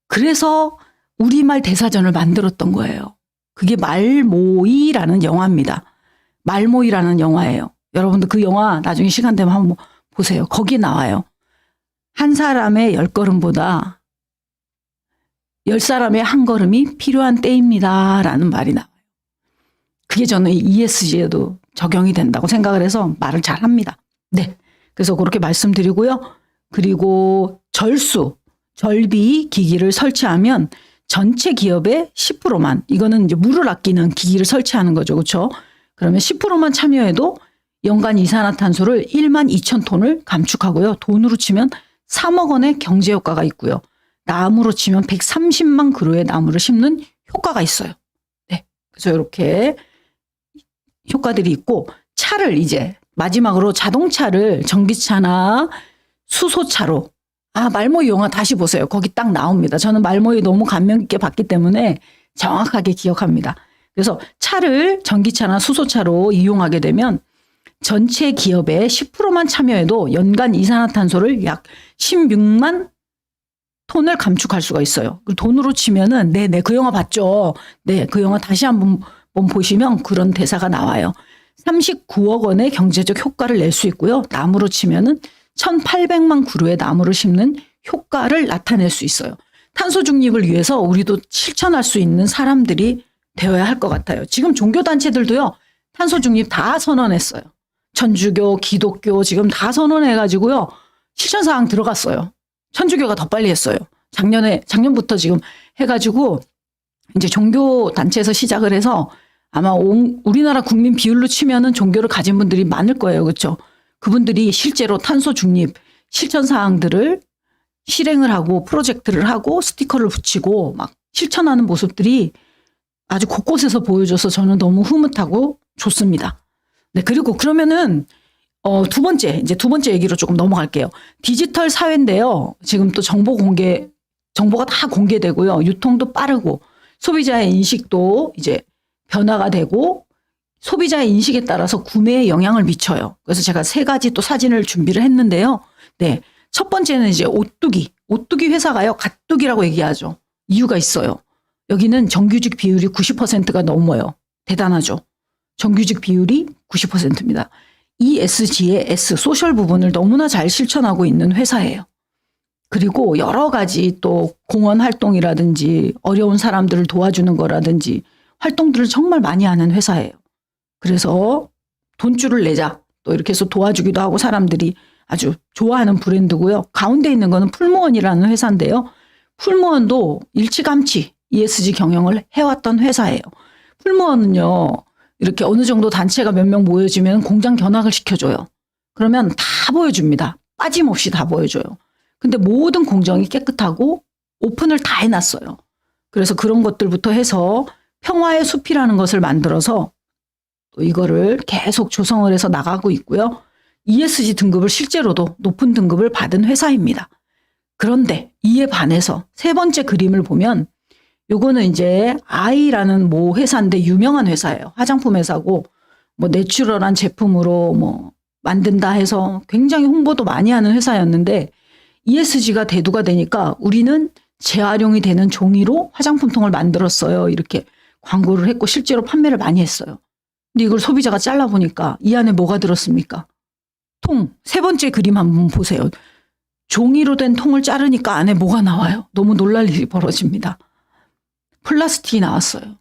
그래서 우리말 대사전을 만들었던 거예요. 그게 말모이라는 영화입니다. 말모이라는 영화예요. 여러분들 그 영화 나중에 시간 되면 한번 보세요. 거기 나와요. 한 사람의 10걸음보다 10사람의 한 걸음이 필요한 때입니다. 라는 말이 나와요. 그게 저는 ESG에도 적용이 된다고 생각을 해서 말을 잘 합니다. 네. 그래서 그렇게 말씀드리고요. 그리고 절비 기기를 설치하면 전체 기업의 10%만, 이거는 이제 물을 아끼는 기기를 설치하는 거죠. 그렇죠? 그러면 10%만 참여해도 연간 이산화탄소를 1만 2천 톤을 감축하고요. 돈으로 치면 3억 원의 경제 효과가 있고요. 나무로 치면 130만 그루의 나무를 심는 효과가 있어요. 네. 그래서 이렇게 효과들이 있고 차를 이제 마지막으로 자동차를 전기차나 수소차로 말모이 영화 다시 보세요. 거기 딱 나옵니다. 저는 말모이 너무 감명 깊게 봤기 때문에 정확하게 기억합니다. 그래서 차를 전기차나 수소차로 이용하게 되면 전체 기업의 10%만 참여해도 연간 이산화탄소를 약 16만 톤을 감축할 수가 있어요. 돈으로 치면은 네네 그 영화 봤죠. 네, 그 영화 다시 한번 보시면 그런 대사가 나와요. 39억 원의 경제적 효과를 낼 수 있고요. 나무로 치면은 1,800만 그루의 나무를 심는 효과를 나타낼 수 있어요. 탄소 중립을 위해서 우리도 실천할 수 있는 사람들이 되어야 할 것 같아요. 지금 종교단체들도요. 탄소 중립 다 선언했어요. 천주교, 기독교 지금 다 선언해가지고요. 실천사항 들어갔어요. 천주교가 더 빨리 했어요. 작년부터 지금 해가지고 이제 종교단체에서 시작을 해서 아마 우리나라 국민 비율로 치면은 종교를 가진 분들이 많을 거예요. 그렇죠? 그분들이 실제로 탄소 중립 실천사항들을 실행을 하고 프로젝트를 하고 스티커를 붙이고 막 실천하는 모습들이 아주 곳곳에서 보여줘서 저는 너무 흐뭇하고 좋습니다. 네, 그리고 그러면은 두 번째 얘기로 조금 넘어갈게요. 디지털 사회인데요. 지금 또 정보가 다 공개되고요. 유통도 빠르고 소비자의 인식도 이제 변화가 되고 소비자의 인식에 따라서 구매에 영향을 미쳐요. 그래서 제가 3가지 또 사진을 준비를 했는데요. 네. 첫 번째는 이제 오뚜기 회사가요. 갓뚜기라고 얘기하죠. 이유가 있어요. 여기는 정규직 비율이 90%가 넘어요. 대단하죠. 정규직 비율이 90%입니다. ESG의 S, 소셜 부분을 너무나 잘 실천하고 있는 회사예요. 그리고 여러 가지 또 공헌 활동이라든지 어려운 사람들을 도와주는 거라든지 활동들을 정말 많이 하는 회사예요. 그래서 돈줄을 내자 또 이렇게 해서 도와주기도 하고 사람들이 아주 좋아하는 브랜드고요. 가운데 있는 거는 풀무원이라는 회사인데요. 풀무원도 일찌감치 ESG 경영을 해왔던 회사예요. 풀무원은요. 이렇게 어느 정도 단체가 몇 명 모여지면 공장 견학을 시켜줘요. 그러면 다 보여줍니다. 빠짐없이 다 보여줘요. 근데 모든 공정이 깨끗하고 오픈을 다 해놨어요. 그래서 그런 것들부터 해서 평화의 숲이라는 것을 만들어서 또 이거를 계속 조성을 해서 나가고 있고요. ESG 등급을 실제로도 높은 등급을 받은 회사입니다. 그런데 이에 반해서 세 번째 그림을 보면 요거는 이제 아이라는 모 회사인데 유명한 회사예요. 화장품 회사고 뭐 내추럴한 제품으로 뭐 만든다 해서 굉장히 홍보도 많이 하는 회사였는데 ESG가 대두가 되니까 우리는 재활용이 되는 종이로 화장품통을 만들었어요. 이렇게 광고를 했고 실제로 판매를 많이 했어요. 근데 이걸 소비자가 잘라보니까 이 안에 뭐가 들었습니까? 통. 세 번째 그림 한번 보세요. 종이로 된 통을 자르니까 안에 뭐가 나와요? 너무 놀랄 일이 벌어집니다. 플라스틱이 나왔어요.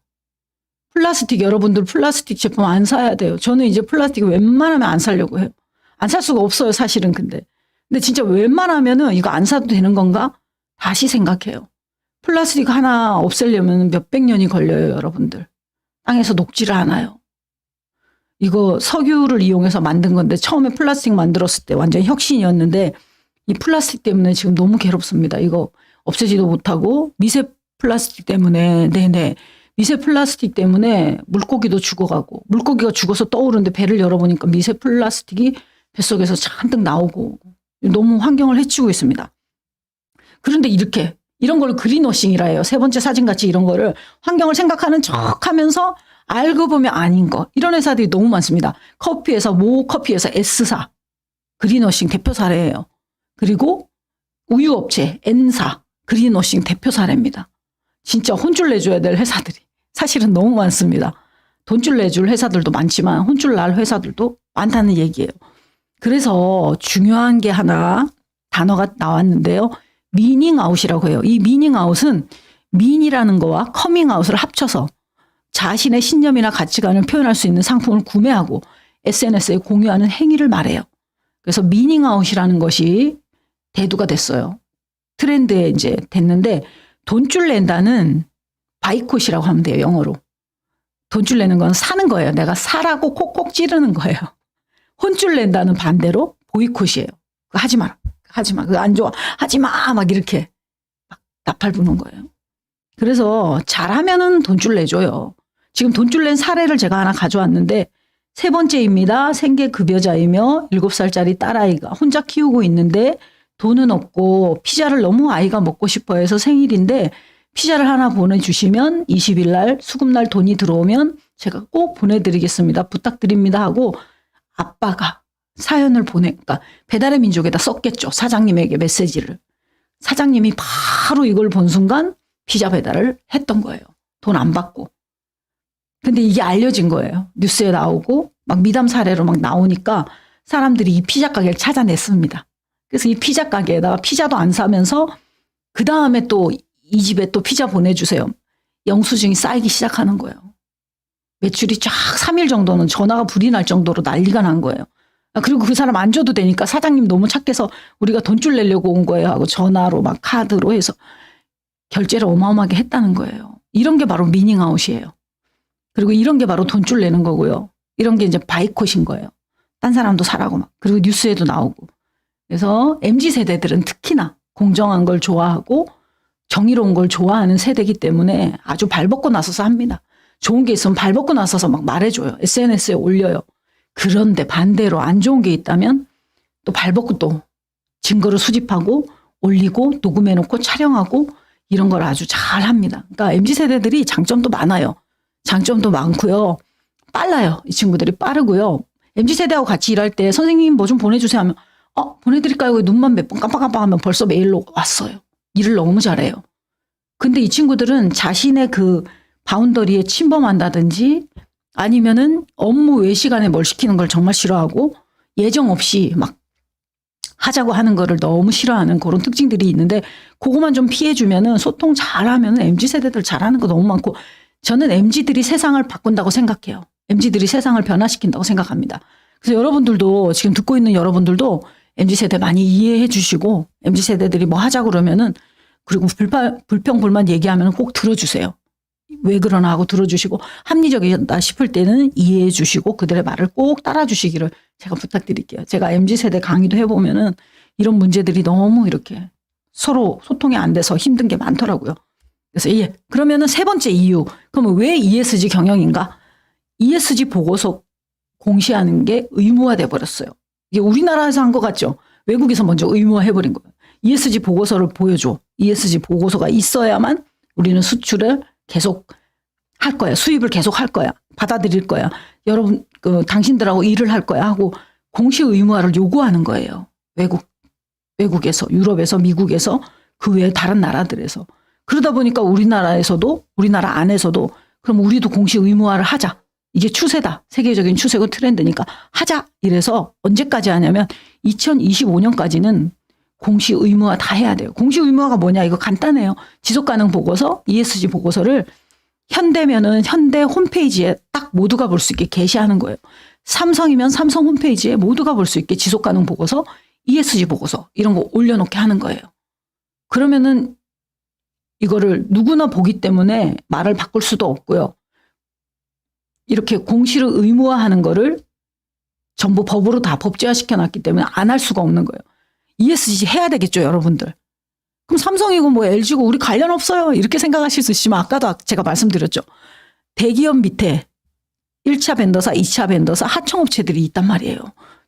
플라스틱, 여러분들 플라스틱 제품 안 사야 돼요. 저는 이제 플라스틱 웬만하면 안 사려고 해요. 안 살 수가 없어요, 사실은. 근데 진짜 웬만하면은 이거 안 사도 되는 건가? 다시 생각해요. 플라스틱 하나 없애려면 몇백 년이 걸려요, 여러분들. 땅에서 녹지를 않아요. 이거 석유를 이용해서 만든 건데 처음에 플라스틱 만들었을 때 완전 혁신이었는데 이 플라스틱 때문에 지금 너무 괴롭습니다. 이거 없애지도 못하고 미세 플라스틱 때문에 미세 플라스틱 때문에 물고기도 죽어가고 물고기가 죽어서 떠오르는데 배를 열어보니까 미세 플라스틱이 뱃속에서 잔뜩 나오고 너무 환경을 해치고 있습니다. 그런데 이런 걸 그린워싱이라 해요. 세 번째 사진같이 이런 거를 환경을 생각하는 척하면서 알고 보면 아닌 거. 이런 회사들이 너무 많습니다. 모 커피에서 S사 그린워싱 대표 사례예요. 그리고 우유업체 N사 그린워싱 대표 사례입니다. 진짜 혼쭐 내줘야 될 회사들이 사실은 너무 많습니다. 돈줄 내줄 회사들도 많지만 혼쭐 날 회사들도 많다는 얘기예요. 그래서 중요한 게 하나 단어가 나왔는데요. 미닝아웃이라고 해요. 이 미닝아웃은 민이라는 거와 커밍아웃을 합쳐서 자신의 신념이나 가치관을 표현할 수 있는 상품을 구매하고 SNS에 공유하는 행위를 말해요. 그래서 미닝아웃이라는 것이 대두가 됐어요. 트렌드에 이제 됐는데 돈줄 낸다는 바이콧이라고 하면 돼요. 영어로. 돈줄 내는 건 사는 거예요. 내가 사라고 콕콕 찌르는 거예요. 혼줄 낸다는 반대로 보이콧이에요. 그거 하지 마라. 하지 마. 그거 안 좋아. 하지 마. 막 이렇게 막 나팔 부는 거예요. 그래서 잘하면은 돈줄 내줘요. 지금 돈줄 낸 사례를 제가 하나 가져왔는데 세 번째입니다. 생계급여자이며 7살짜리 딸아이가 혼자 키우고 있는데 돈은 없고 피자를 너무 아이가 먹고 싶어 해서 생일인데 피자를 하나 보내주시면 20일 날 수급날 돈이 들어오면 제가 꼭 보내드리겠습니다. 부탁드립니다 하고 아빠가 사연을 그러니까 배달의 민족에다 썼겠죠. 사장님에게 메시지를. 사장님이 바로 이걸 본 순간 피자 배달을 했던 거예요. 돈 안 받고. 근데 이게 알려진 거예요. 뉴스에 나오고 막 미담 사례로 막 나오니까 사람들이 이 피자 가게를 찾아냈습니다. 그래서 이 피자 가게에다가 피자도 안 사면서 그 다음에 또 이 집에 또 피자 보내주세요. 영수증이 쌓이기 시작하는 거예요. 매출이 쫙 3일 정도는 전화가 불이 날 정도로 난리가 난 거예요. 그리고 그 사람 안 줘도 되니까 사장님 너무 착해서 우리가 돈줄 내려고 온 거예요 하고 전화로 막 카드로 해서 결제를 어마어마하게 했다는 거예요. 이런 게 바로 미닝아웃이에요. 그리고 이런 게 바로 돈줄 내는 거고요. 이런 게 이제 바이콧인 거예요. 딴 사람도 사라고 막. 그리고 뉴스에도 나오고. 그래서 MZ세대들은 특히나 공정한 걸 좋아하고 정의로운 걸 좋아하는 세대이기 때문에 아주 발벗고 나서서 합니다. 좋은 게 있으면 발벗고 나서서 막 말해줘요. SNS에 올려요. 그런데 반대로 안 좋은 게 있다면 또 발벗고 또 증거를 수집하고 올리고 녹음해놓고 촬영하고 이런 걸 아주 잘 합니다. 그러니까 MZ세대들이 장점도 많아요. 장점도 많고요. 빨라요. 이 친구들이 빠르고요. MZ세대하고 같이 일할 때 선생님 뭐 좀 보내주세요 하면 보내드릴까요? 눈만 몇 번 깜빡깜빡하면 벌써 메일로 왔어요. 일을 너무 잘해요. 근데 이 친구들은 자신의 그 바운더리에 침범한다든지 아니면은 업무 외 시간에 뭘 시키는 걸 정말 싫어하고 예정 없이 막 하자고 하는 거를 너무 싫어하는 그런 특징들이 있는데 그거만 좀 피해주면은 소통 잘하면은 MZ세대들 잘하는 거 너무 많고 저는 MZ들이 세상을 바꾼다고 생각해요. MZ들이 세상을 변화시킨다고 생각합니다. 그래서 여러분들도 지금 듣고 있는 여러분들도 MZ세대 많이 이해해 주시고 MZ세대들이 뭐 하자고 그러면은 그리고 불평 불만 얘기하면 꼭 들어주세요. 왜 그러나 하고 들어주시고 합리적이다 싶을 때는 이해해 주시고 그들의 말을 꼭 따라 주시기를 제가 부탁드릴게요. 제가 MZ세대 강의도 해보면은 이런 문제들이 너무 이렇게 서로 소통이 안 돼서 힘든 게 많더라고요. 그래서 그러면은 세 번째 이유. 그러면 왜 ESG 경영인가? ESG 보고서 공시하는 게 의무화돼 버렸어요. 이게 우리나라에서 한 것 같죠? 외국에서 먼저 의무화해버린 거예요. ESG 보고서를 보여줘. ESG 보고서가 있어야만 우리는 수출을 계속 할 거야. 수입을 계속 할 거야. 받아들일 거야. 여러분, 당신들하고 일을 할 거야 하고 공시 의무화를 요구하는 거예요. 외국에서, 유럽에서, 미국에서, 그 외에 다른 나라들에서. 그러다 보니까 우리나라에서도, 우리나라 안에서도 그럼 우리도 공시 의무화를 하자. 이게 추세다. 세계적인 추세고 트렌드니까 하자. 이래서 언제까지 하냐면 2025년까지는 공시 의무화 다 해야 돼요. 공시 의무화가 뭐냐? 이거 간단해요. 지속가능 보고서, ESG 보고서를 현대면은 현대 홈페이지에 딱 모두가 볼 수 있게 게시하는 거예요. 삼성이면 삼성 홈페이지에 모두가 볼 수 있게 지속가능 보고서, ESG 보고서 이런 거 올려놓게 하는 거예요. 그러면은 이거를 누구나 보기 때문에 말을 바꿀 수도 없고요. 이렇게 공시를 의무화하는 거를 전부 법으로 다 법제화시켜 놨기 때문에 안 할 수가 없는 거예요. ESG 해야 되겠죠, 여러분들. 그럼 삼성이고 뭐 LG고 우리 관련 없어요. 이렇게 생각하실 수 있지만 아까도 제가 말씀드렸죠. 대기업 밑에 1차 벤더사, 2차 벤더사, 하청업체들이 있단 말이에요.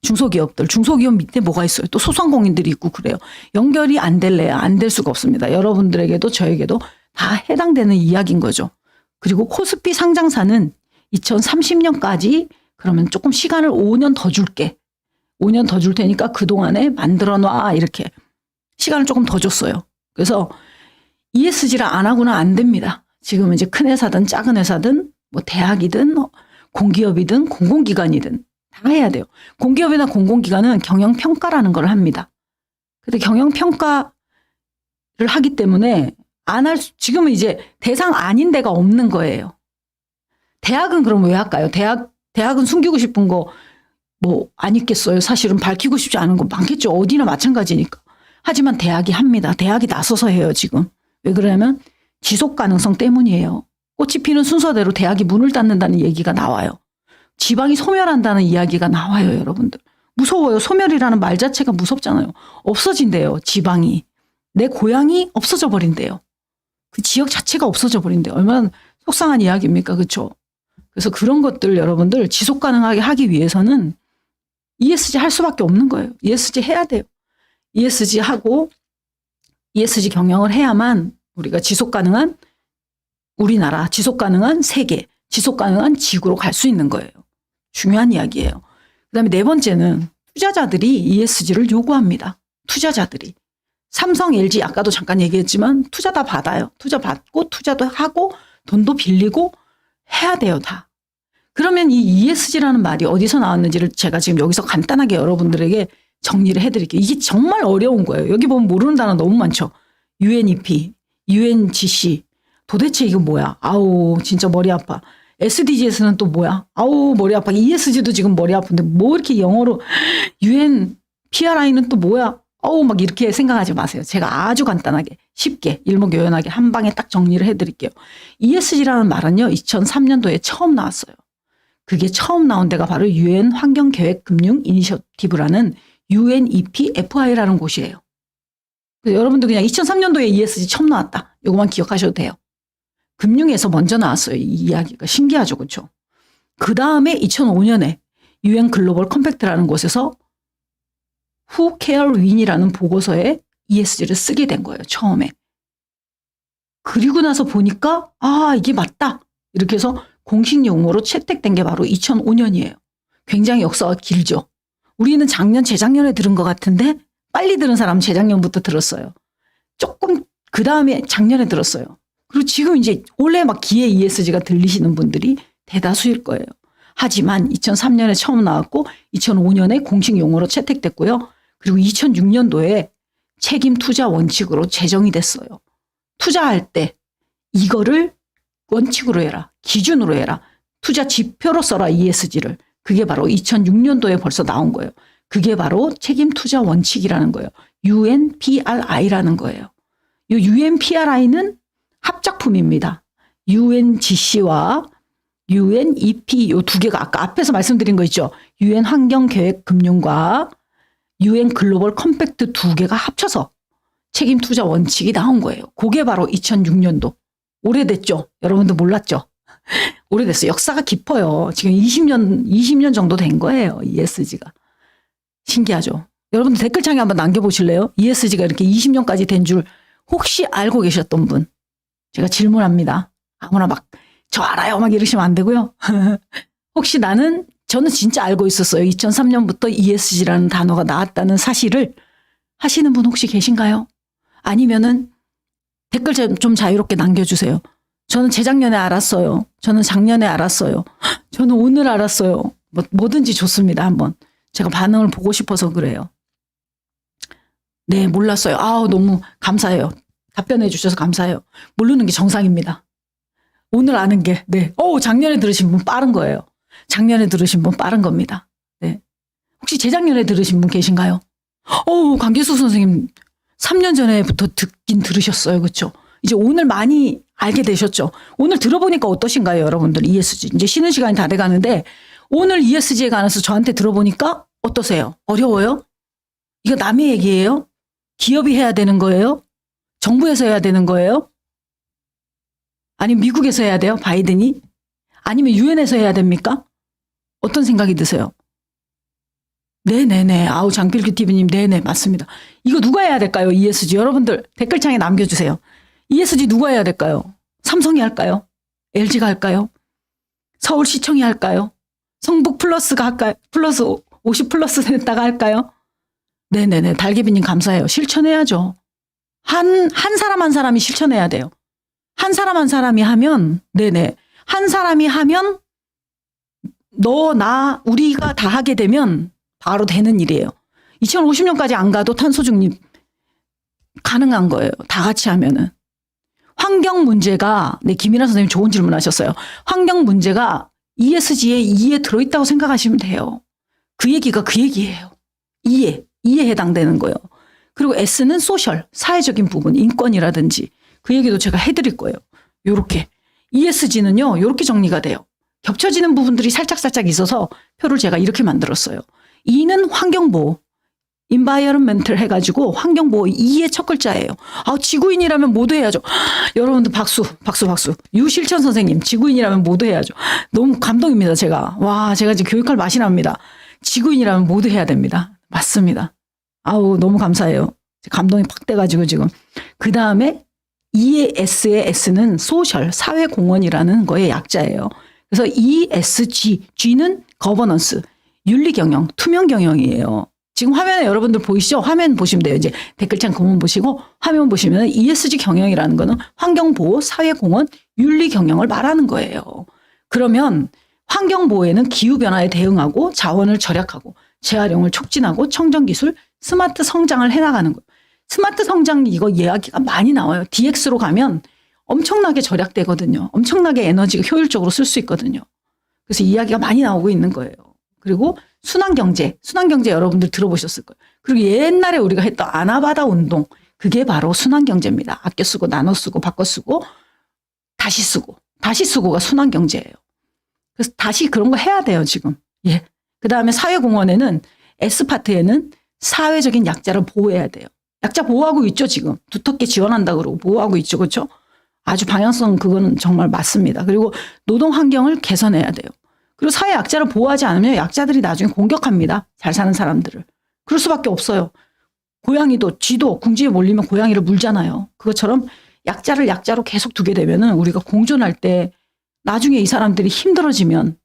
중소기업들, 중소기업 밑에 뭐가 있어요? 또 소상공인들이 있고 그래요. 연결이 안 될래야 안 될 수가 없습니다. 여러분들에게도 저에게도 다 해당되는 이야기인 거죠. 그리고 코스피 상장사는 2030년까지 그러면 조금 시간을 5년 더 줄게. 5년 더 줄 테니까 그동안에 만들어 놔. 이렇게 시간을 조금 더 줬어요. 그래서 ESG를 안 하고는 안 됩니다. 지금 이제 큰 회사든 작은 회사든 뭐 대학이든 공기업이든 공공기관이든 다 해야 돼요. 공기업이나 공공기관은 경영평가라는 걸 합니다. 근데 경영평가를 하기 때문에 지금은 이제 대상 아닌 데가 없는 거예요. 대학은 그럼 왜 할까요? 대학은 숨기고 싶은 거 뭐 안 있겠어요. 사실은 밝히고 싶지 않은 거 많겠죠. 어디나 마찬가지니까. 하지만 대학이 합니다. 대학이 나서서 해요, 지금. 왜 그러냐면 지속 가능성 때문이에요. 꽃이 피는 순서대로 대학이 문을 닫는다는 얘기가 나와요. 지방이 소멸한다는 이야기가 나와요, 여러분들. 무서워요. 소멸이라는 말 자체가 무섭잖아요. 없어진대요, 지방이. 내 고향이 없어져 버린대요. 그 지역 자체가 없어져 버린대요. 얼마나 속상한 이야기입니까? 그렇죠? 그래서 그런 것들 여러분들 지속 가능하게 하기 위해서는 ESG 할 수밖에 없는 거예요. ESG 해야 돼요. ESG 하고 ESG 경영을 해야만 우리가 지속 가능한 우리나라, 지속 가능한 세계, 지속 가능한 지구로 갈 수 있는 거예요. 중요한 이야기예요. 그다음에 네 번째는 투자자들이 ESG를 요구합니다. 투자자들이. 삼성, LG 아까도 잠깐 얘기했지만 투자 다 받아요. 투자 받고 투자도 하고 돈도 빌리고 해야 돼요, 다. 그러면 이 ESG라는 말이 어디서 나왔는지를 제가 지금 여기서 간단하게 여러분들에게 정리를 해드릴게요. 이게 정말 어려운 거예요. 여기 보면 모르는 단어 너무 많죠. UNEP, UNGC. 도대체 이거 뭐야? 아우, 진짜 머리 아파. SDGs는 또 뭐야? 아우, 머리 아파. ESG도 지금 머리 아픈데 뭐 이렇게 영어로 UNPRI는 또 뭐야? 아우, 막 이렇게 생각하지 마세요. 제가 아주 간단하게 쉽게 일목요연하게 한 방에 딱 정리를 해드릴게요. ESG라는 말은요. 2003년도에 처음 나왔어요. 그게 처음 나온 데가 바로 UN 환경계획금융 이니셔티브라는 UNEPFI라는 곳이에요. 여러분들 그냥 2003년도에 ESG 처음 나왔다. 요거만 기억하셔도 돼요. 금융에서 먼저 나왔어요. 이 이야기가. 신기하죠. 그렇죠? 그 다음에 2005년에 UN 글로벌 컴팩트라는 곳에서 Who Care Win이라는 보고서에 ESG를 쓰게 된 거예요. 처음에. 그리고 나서 보니까 이게 맞다. 이렇게 해서 공식 용어로 채택된 게 바로 2005년이에요. 굉장히 역사가 길죠. 우리는 작년, 재작년에 들은 것 같은데 빨리 들은 사람은 재작년부터 들었어요. 조금 그 다음에 작년에 들었어요. 그리고 지금 이제 원래 막 기회 ESG가 들리시는 분들이 대다수일 거예요. 하지만 2003년에 처음 나왔고 2005년에 공식 용어로 채택됐고요. 그리고 2006년도에 책임 투자 원칙으로 제정이 됐어요. 투자할 때 이거를 원칙으로 해라. 기준으로 해라. 투자 지표로 써라 ESG를. 그게 바로 2006년도에 벌써 나온 거예요. 그게 바로 책임 투자 원칙이라는 거예요. UNPRI라는 거예요. 이 UNPRI는 합작품입니다. UNGC와 UNEP 이 두 개가 아까 앞에서 말씀드린 거 있죠. UN 환경계획금융과 UN 글로벌 컴팩트 두 개가 합쳐서 책임 투자 원칙이 나온 거예요. 그게 바로 2006년도. 오래됐죠? 여러분도 몰랐죠? 오래됐어요. 역사가 깊어요. 지금 20년 정도 된 거예요. ESG가. 신기하죠? 여러분들 댓글창에 한번 남겨보실래요? ESG가 이렇게 20년까지 된 줄 혹시 알고 계셨던 분? 제가 질문합니다. 아무나 막 저 알아요 막 이러시면 안 되고요. 혹시 저는 진짜 알고 있었어요. 2003년부터 ESG라는 단어가 나왔다는 사실을 하시는 분 혹시 계신가요? 아니면은 댓글 좀 자유롭게 남겨주세요. 저는 재작년에 알았어요. 저는 작년에 알았어요. 저는 오늘 알았어요. 뭐든지 좋습니다. 한번. 제가 반응을 보고 싶어서 그래요. 네, 몰랐어요. 아우, 너무 감사해요. 답변해 주셔서 감사해요. 모르는 게 정상입니다. 오늘 아는 게, 네. 작년에 들으신 분 빠른 거예요. 작년에 들으신 분 빠른 겁니다. 네. 혹시 재작년에 들으신 분 계신가요? 강계수 선생님 3년 전에부터 듣긴 들으셨어요. 그렇죠? 이제 오늘 많이 알게 되셨죠? 오늘 들어보니까 어떠신가요, 여러분들? ESG. 이제 쉬는 시간이 다 돼가는데 오늘 ESG에 관해서 저한테 들어보니까 어떠세요? 어려워요? 이거 남의 얘기예요? 기업이 해야 되는 거예요? 정부에서 해야 되는 거예요? 아니면 미국에서 해야 돼요? 바이든이? 아니면 유엔에서 해야 됩니까? 어떤 생각이 드세요? 네네네. 아우, 장필규 TV님, 네네, 맞습니다. 이거 누가 해야 될까요? ESG. 여러분들 댓글창에 남겨주세요. ESG 누가 해야 될까요? 삼성이 할까요? LG가 할까요? 서울시청이 할까요? 성북 플러스가 할까요? 플러스 50 플러스 냈다가 할까요? 네네네. 달개비님 감사해요. 실천해야죠. 한 사람 한 사람이 실천해야 돼요. 한 사람 한 사람이 하면, 네네. 한 사람이 하면, 너, 나, 우리가 다 하게 되면 바로 되는 일이에요. 2050년까지 안 가도 탄소 중립 가능한 거예요. 다 같이 하면은. 환경 문제가, 네, 김이나 선생님 좋은 질문 하셨어요. 환경 문제가 ESG의 E에 들어있다고 생각하시면 돼요. 그 얘기가 그 얘기예요. E에 해당되는 거예요. 그리고 S는 소셜, 사회적인 부분, 인권이라든지 그 얘기도 제가 해드릴 거예요. 요렇게. ESG는요, 요렇게 정리가 돼요. 겹쳐지는 부분들이 살짝살짝 있어서 표를 제가 이렇게 만들었어요. E는 환경보호, environmental 해가지고 환경보호 E의 첫 글자예요. 지구인이라면 모두 해야죠. 여러분들 박수. 유실천 선생님, 지구인이라면 모두 해야죠. 너무 감동입니다, 제가. 와, 제가 지금 교육할 맛이 납니다. 지구인이라면 모두 해야 됩니다. 맞습니다. 너무 감사해요. 감동이 팍 돼가지고 지금. 그 다음에 E의 S의 S는 소셜, 사회공헌이라는 거의 약자예요. 그래서 ESG, G는 거버넌스, 윤리경영, 투명경영이에요. 지금 화면에 여러분들 보이시죠? 화면 보시면 돼요. 이제 댓글창 그만 보시고 화면 보시면 ESG 경영이라는 거는 환경보호, 사회공헌, 윤리경영을 말하는 거예요. 그러면 환경보호에는 기후변화에 대응하고 자원을 절약하고 재활용을 촉진하고 청정기술, 스마트 성장을 해나가는 거예요. 스마트 성장 이거 이야기가 많이 나와요. DX로 가면 엄청나게 절약되거든요. 엄청나게 에너지가 효율적으로 쓸 수 있거든요. 그래서 이야기가 많이 나오고 있는 거예요. 그리고 순환경제 여러분들 들어보셨을 거예요. 그리고 옛날에 우리가 했던 아나바다 운동, 그게 바로 순환경제입니다. 아껴 쓰고 나눠 쓰고 바꿔 쓰고 다시 쓰고가 순환경제예요. 그래서 다시 그런 거 해야 돼요, 지금. 예. 그 다음에 사회공헌에는 S파트에는 사회적인 약자를 보호해야 돼요. 약자 보호하고 있죠, 지금. 두텁게 지원한다 그러고 보호하고 있죠, 그렇죠? 아주 방향성 그거는 정말 맞습니다. 그리고 노동 환경을 개선해야 돼요. 그리고 사회 약자를 보호하지 않으면 약자들이 나중에 공격합니다. 잘 사는 사람들을. 그럴 수밖에 없어요. 고양이도 쥐도 궁지에 몰리면 고양이를 물잖아요. 그것처럼 약자를 약자로 계속 두게 되면은 우리가 공존할 때 나중에 이 사람들이 힘들어지면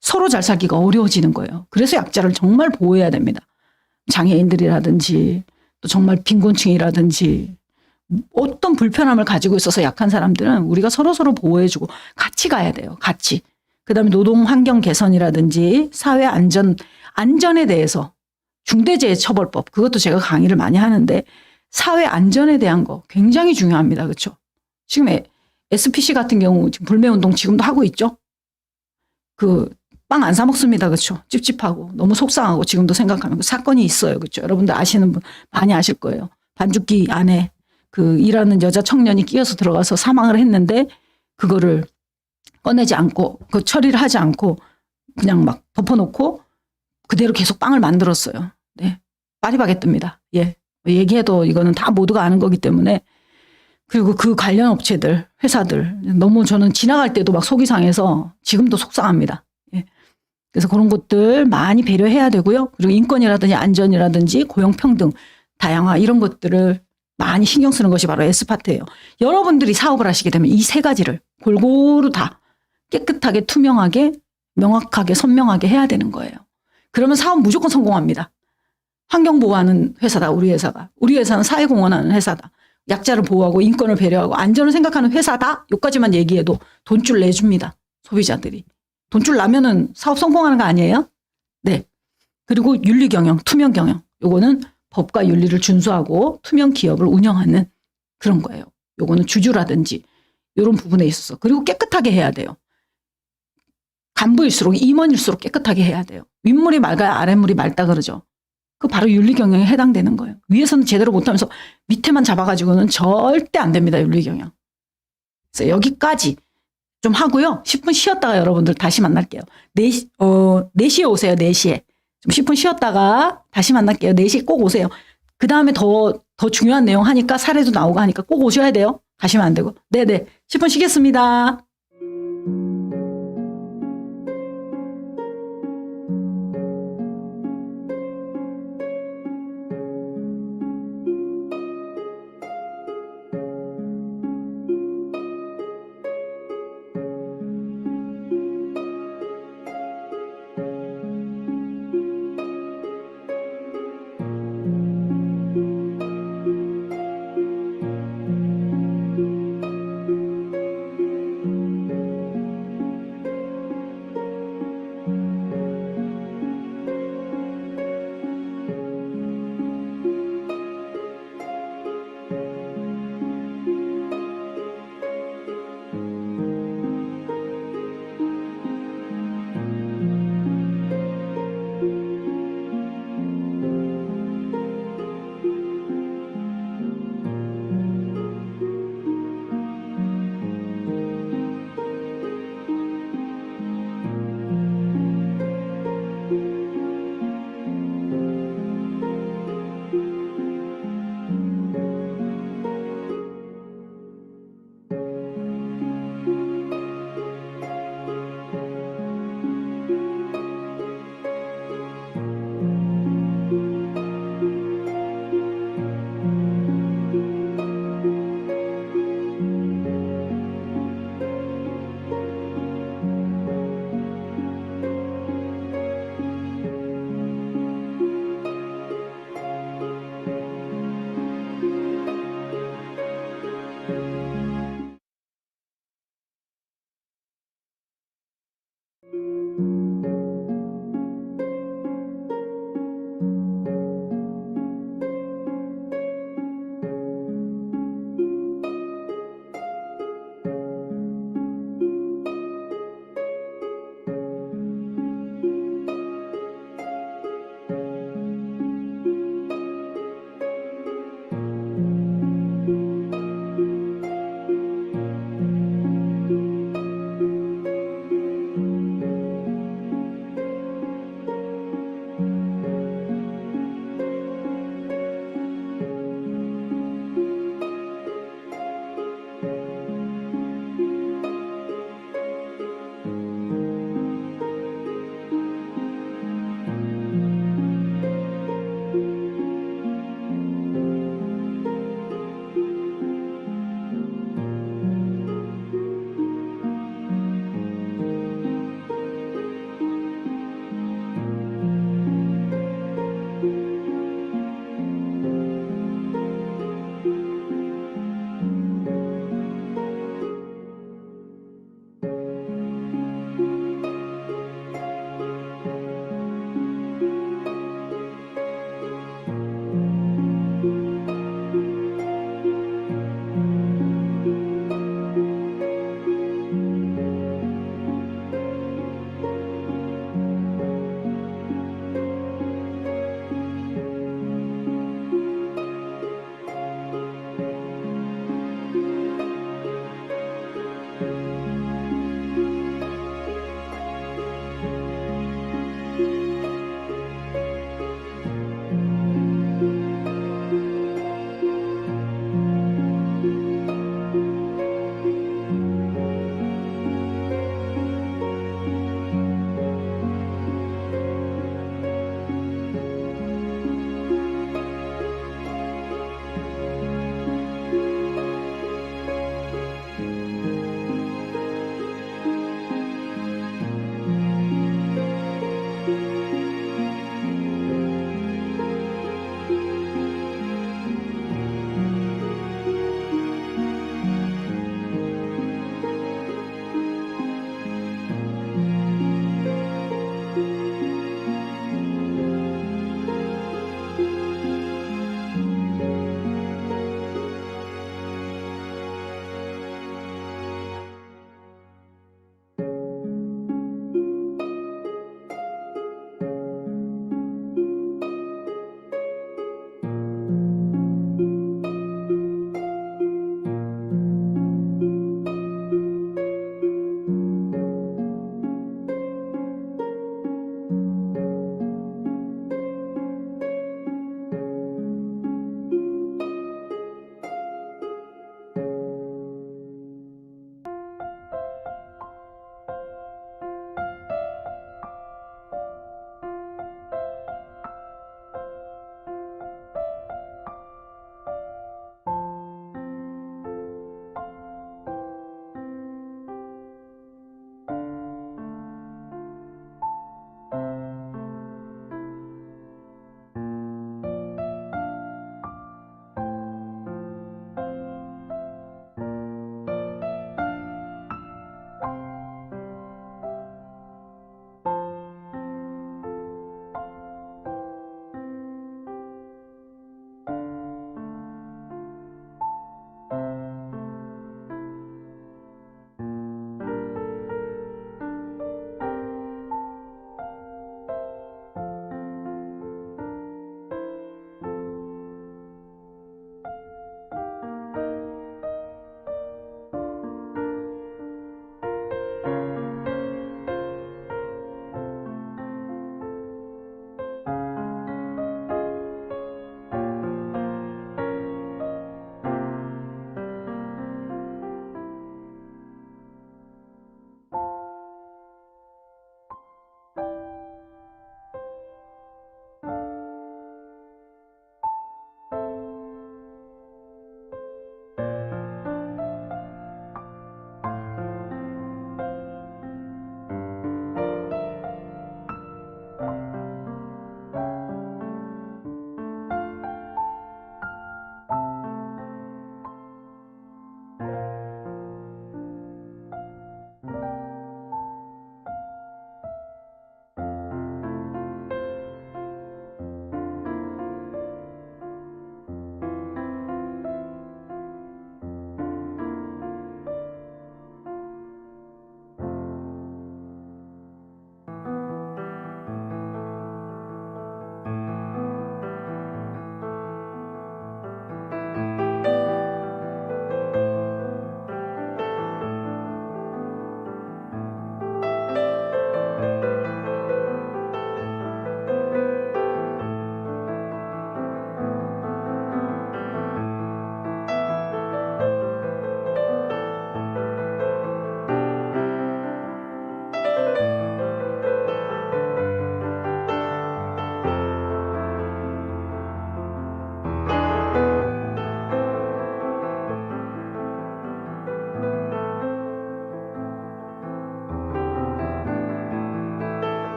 서로 잘 살기가 어려워지는 거예요. 그래서 약자를 정말 보호해야 됩니다. 장애인들이라든지 또 정말 빈곤층이라든지 어떤 불편함을 가지고 있어서 약한 사람들은 우리가 서로서로 보호해주고 같이 가야 돼요. 같이. 그다음에 노동 환경 개선이라든지 사회 안전에 대해서 중대재해처벌법, 그것도 제가 강의를 많이 하는데 사회 안전에 대한 거 굉장히 중요합니다. 그렇죠? 지금 SPC 같은 경우 지금 불매운동 지금도 하고 있죠? 빵 안 사 먹습니다. 그렇죠? 찝찝하고 너무 속상하고 지금도 생각하면 그 사건이 있어요. 그렇죠? 여러분들 아시는 분 많이 아실 거예요. 반죽기 안에 일하는 여자 청년이 끼어서 들어가서 사망을 했는데 그거를 꺼내지 않고 처리를 하지 않고 그냥 막 덮어놓고 그대로 계속 빵을 만들었어요. 네. 파리바게뜨입니다. 예. 얘기해도 이거는 다 모두가 아는 거기 때문에. 그리고 그 관련 업체들, 회사들 너무 저는 지나갈 때도 막 속이 상해서 지금도 속상합니다. 예. 그래서 그런 것들 많이 배려해야 되고요. 그리고 인권이라든지 안전이라든지 고용평등, 다양화 이런 것들을 많이 신경 쓰는 것이 바로 S파트예요. 여러분들이 사업을 하시게 되면 이 세 가지를 골고루 다 깨끗하게 투명하게 명확하게 선명하게 해야 되는 거예요. 그러면 사업 무조건 성공합니다. 환경 보호하는 회사다 우리 회사가. 우리 회사는 사회공헌하는 회사다. 약자를 보호하고 인권을 배려하고 안전을 생각하는 회사다. 여기까지만 얘기해도 돈줄 내줍니다. 소비자들이. 돈줄 나면은 사업 성공하는 거 아니에요? 네. 그리고 윤리경영, 투명경영. 요거는 법과 윤리를 준수하고 투명 기업을 운영하는 그런 거예요. 요거는 주주라든지 이런 부분에 있어서. 그리고 깨끗하게 해야 돼요. 간부일수록 임원일수록 깨끗하게 해야 돼요. 윗물이 맑아야 아랫물이 맑다 그러죠. 그 바로 윤리경영에 해당되는 거예요. 위에서는 제대로 못하면서 밑에만 잡아가지고는 절대 안 됩니다. 윤리경영. 그래서 여기까지 좀 하고요. 10분 쉬었다가 여러분들 다시 만날게요. 4시에 오세요. 4시에. 좀 10분 쉬었다가 다시 만날게요. 4시에 꼭 오세요. 그 다음에 더 중요한 내용 하니까 사례도 나오고 하니까 꼭 오셔야 돼요. 가시면 안 되고. 네네. 10분 쉬겠습니다.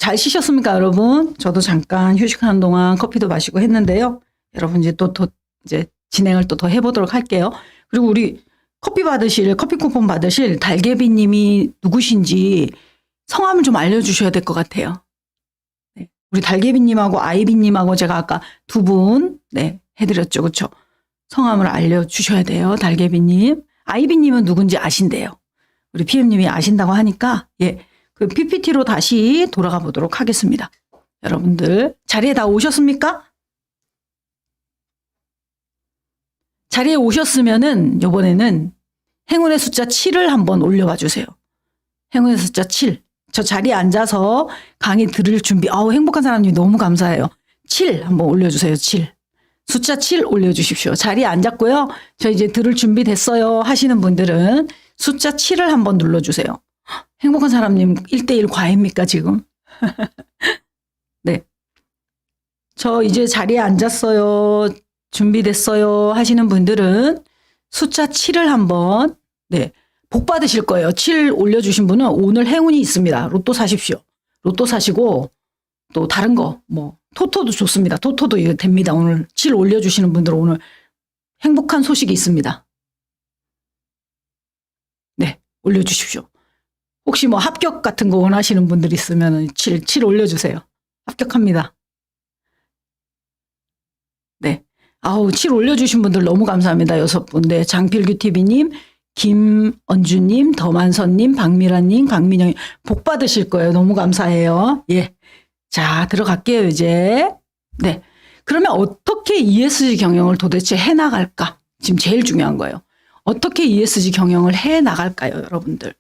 잘 쉬셨습니까, 여러분? 저도 잠깐 휴식하는 동안 커피도 마시고 했는데요. 여러분 이제 이제 진행을 또 더 해보도록 할게요. 그리고 우리 커피 쿠폰 받으실 달개비님이 누구신지 성함을 좀 알려주셔야 될 것 같아요. 네. 우리 달개비님하고 아이비님하고 제가 아까 두 분, 네, 해드렸죠. 그렇죠? 성함을 알려주셔야 돼요. 달개비님. 아이비님은 누군지 아신대요. 우리 PM님이 아신다고 하니까, 예, 그 PPT로 다시 돌아가 보도록 하겠습니다. 여러분들, 자리에 다 오셨습니까? 자리에 오셨으면은, 요번에는 행운의 숫자 7을 한번 올려봐 주세요. 행운의 숫자 7. 저 자리에 앉아서 강의 들을 준비, 행복한 사람님 너무 감사해요. 7 한번 올려주세요. 7. 숫자 7 올려주십시오. 자리에 앉았고요. 저 이제 들을 준비 됐어요 하시는 분들은 숫자 7을 한번 눌러주세요. 행복한 사람님 1대1 과외입니까 지금? 네. 저 이제 자리에 앉았어요. 준비됐어요 하시는 분들은 숫자 7을 한번, 네, 복 받으실 거예요. 7 올려주신 분은 오늘 행운이 있습니다. 로또 사십시오. 로또 사시고 또 다른 거 토토도 좋습니다. 토토도 이거 됩니다. 오늘 7 올려주시는 분들은 오늘 행복한 소식이 있습니다. 네, 올려주십시오. 혹시 합격 같은 거 원하시는 분들 있으면 7 올려주세요. 합격합니다. 네. 7 올려주신 분들 너무 감사합니다. 6분. 네, 장필규TV님, 김언주님, 더만선님, 박미라님, 강민영님 복 받으실 거예요. 너무 감사해요. 예. 자, 들어갈게요, 이제. 네. 그러면 어떻게 ESG 경영을 도대체 해 나갈까? 지금 제일 중요한 거예요. 어떻게 ESG 경영을 해 나갈까요, 여러분들?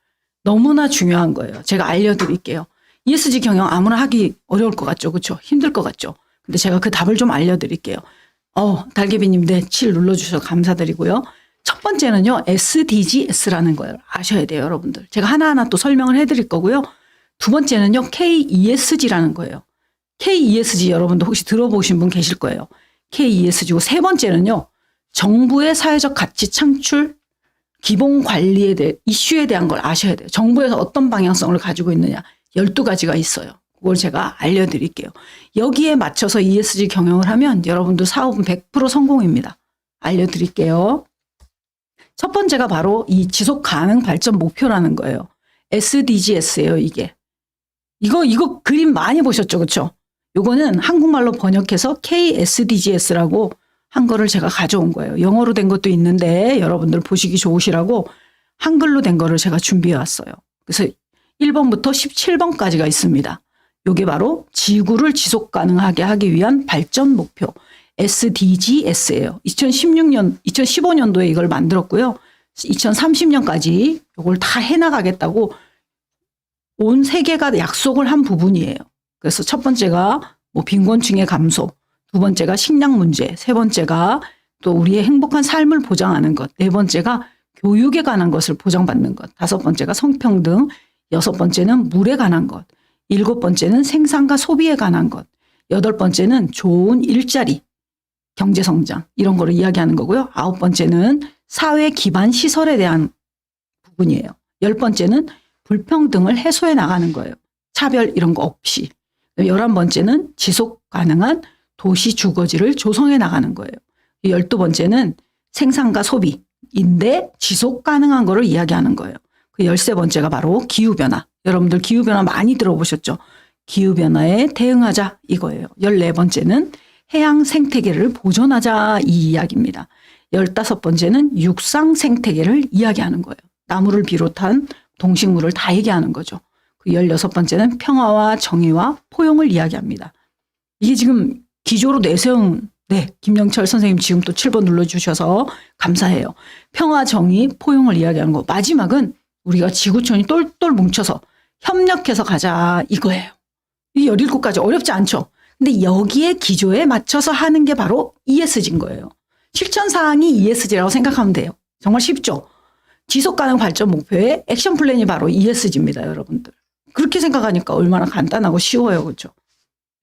너무나 중요한 거예요. 제가 알려드릴게요. ESG 경영 아무나 하기 어려울 것 같죠? 그렇죠? 힘들 것 같죠? 근데 제가 그 답을 좀 알려드릴게요. 달개비님, 네, 7 눌러주셔서 감사드리고요. 첫 번째는요, SDGs라는 걸 아셔야 돼요, 여러분들. 제가 하나하나 또 설명을 해드릴 거고요. 두 번째는요, KESG라는 거예요. KESG 여러분들 혹시 들어보신 분 계실 거예요. KESG고 세 번째는요, 정부의 사회적 가치 창출, 기본 관리에 대해 이슈에 대한 걸 아셔야 돼요. 정부에서 어떤 방향성을 가지고 있느냐 12가지가 있어요. 그걸 제가 알려드릴게요. 여기에 맞춰서 ESG 경영을 하면 여러분들 사업은 100% 성공입니다. 알려드릴게요. 첫 번째가 바로 이 지속 가능 발전 목표라는 거예요. SDGs예요, 이게. 이거 그림 많이 보셨죠, 그렇죠? 요거는 한국말로 번역해서 KSDGs라고 한 거를 제가 가져온 거예요. 영어로 된 것도 있는데 여러분들 보시기 좋으시라고 한글로 된 거를 제가 준비해 왔어요. 그래서 1번부터 17번까지가 있습니다. 요게 바로 지구를 지속 가능하게 하기 위한 발전 목표 SDGs예요. 2015년도에 이걸 만들었고요. 2030년까지 요걸 다 해나가겠다고 온 세계가 약속을 한 부분이에요. 그래서 첫 번째가 빈곤층의 감소, 두 번째가 식량 문제, 세 번째가 또 우리의 행복한 삶을 보장하는 것, 네 번째가 교육에 관한 것을 보장받는 것, 다섯 번째가 성평등, 여섯 번째는 물에 관한 것, 일곱 번째는 생산과 소비에 관한 것, 여덟 번째는 좋은 일자리, 경제성장 이런 거를 이야기하는 거고요. 아홉 번째는 사회 기반 시설에 대한 부분이에요. 열 번째는 불평등을 해소해 나가는 거예요. 차별 이런 거 없이. 11번째는 지속 가능한 도시 주거지를 조성해 나가는 거예요. 12번째는 생산과 소비인데 지속 가능한 거를 이야기하는 거예요. 그 13번째가 바로 기후변화. 여러분들 기후변화 많이 들어보셨죠? 기후변화에 대응하자 이거예요. 14번째는 해양 생태계를 보존하자 이 이야기입니다. 15번째는 육상 생태계를 이야기하는 거예요. 나무를 비롯한 동식물을 다 얘기하는 거죠. 그 16번째는 평화와 정의와 포용을 이야기합니다. 이게 지금 기조로 내세운, 네, 김영철 선생님 지금 또 7번 눌러주셔서 감사해요. 평화, 정의, 포용을 이야기하는 거. 마지막은 우리가 지구촌이 똘똘 뭉쳐서 협력해서 가자 이거예요. 이 17가지 어렵지 않죠? 근데 여기에 기조에 맞춰서 하는 게 바로 ESG인 거예요. 실천사항이 ESG라고 생각하면 돼요. 정말 쉽죠? 지속가능 발전 목표의 액션 플랜이 바로 ESG입니다, 여러분들. 그렇게 생각하니까 얼마나 간단하고 쉬워요, 그렇죠?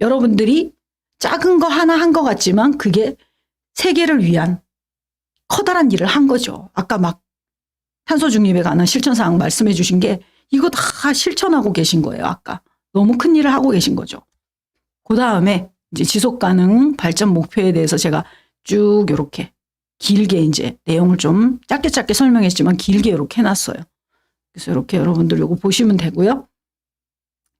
여러분들이 작은 거 하나 한 것 같지만 그게 세계를 위한 커다란 일을 한 거죠. 아까 막 탄소 중립에 관한 실천사항 말씀해 주신 게 이거 다 실천하고 계신 거예요, 아까. 너무 큰 일을 하고 계신 거죠. 그 다음에 이제 지속 가능 발전 목표에 대해서 제가 쭉 이렇게 길게 이제 내용을 좀 짧게 설명했지만 길게 이렇게 해놨어요. 그래서 이렇게 여러분들 이거 보시면 되고요.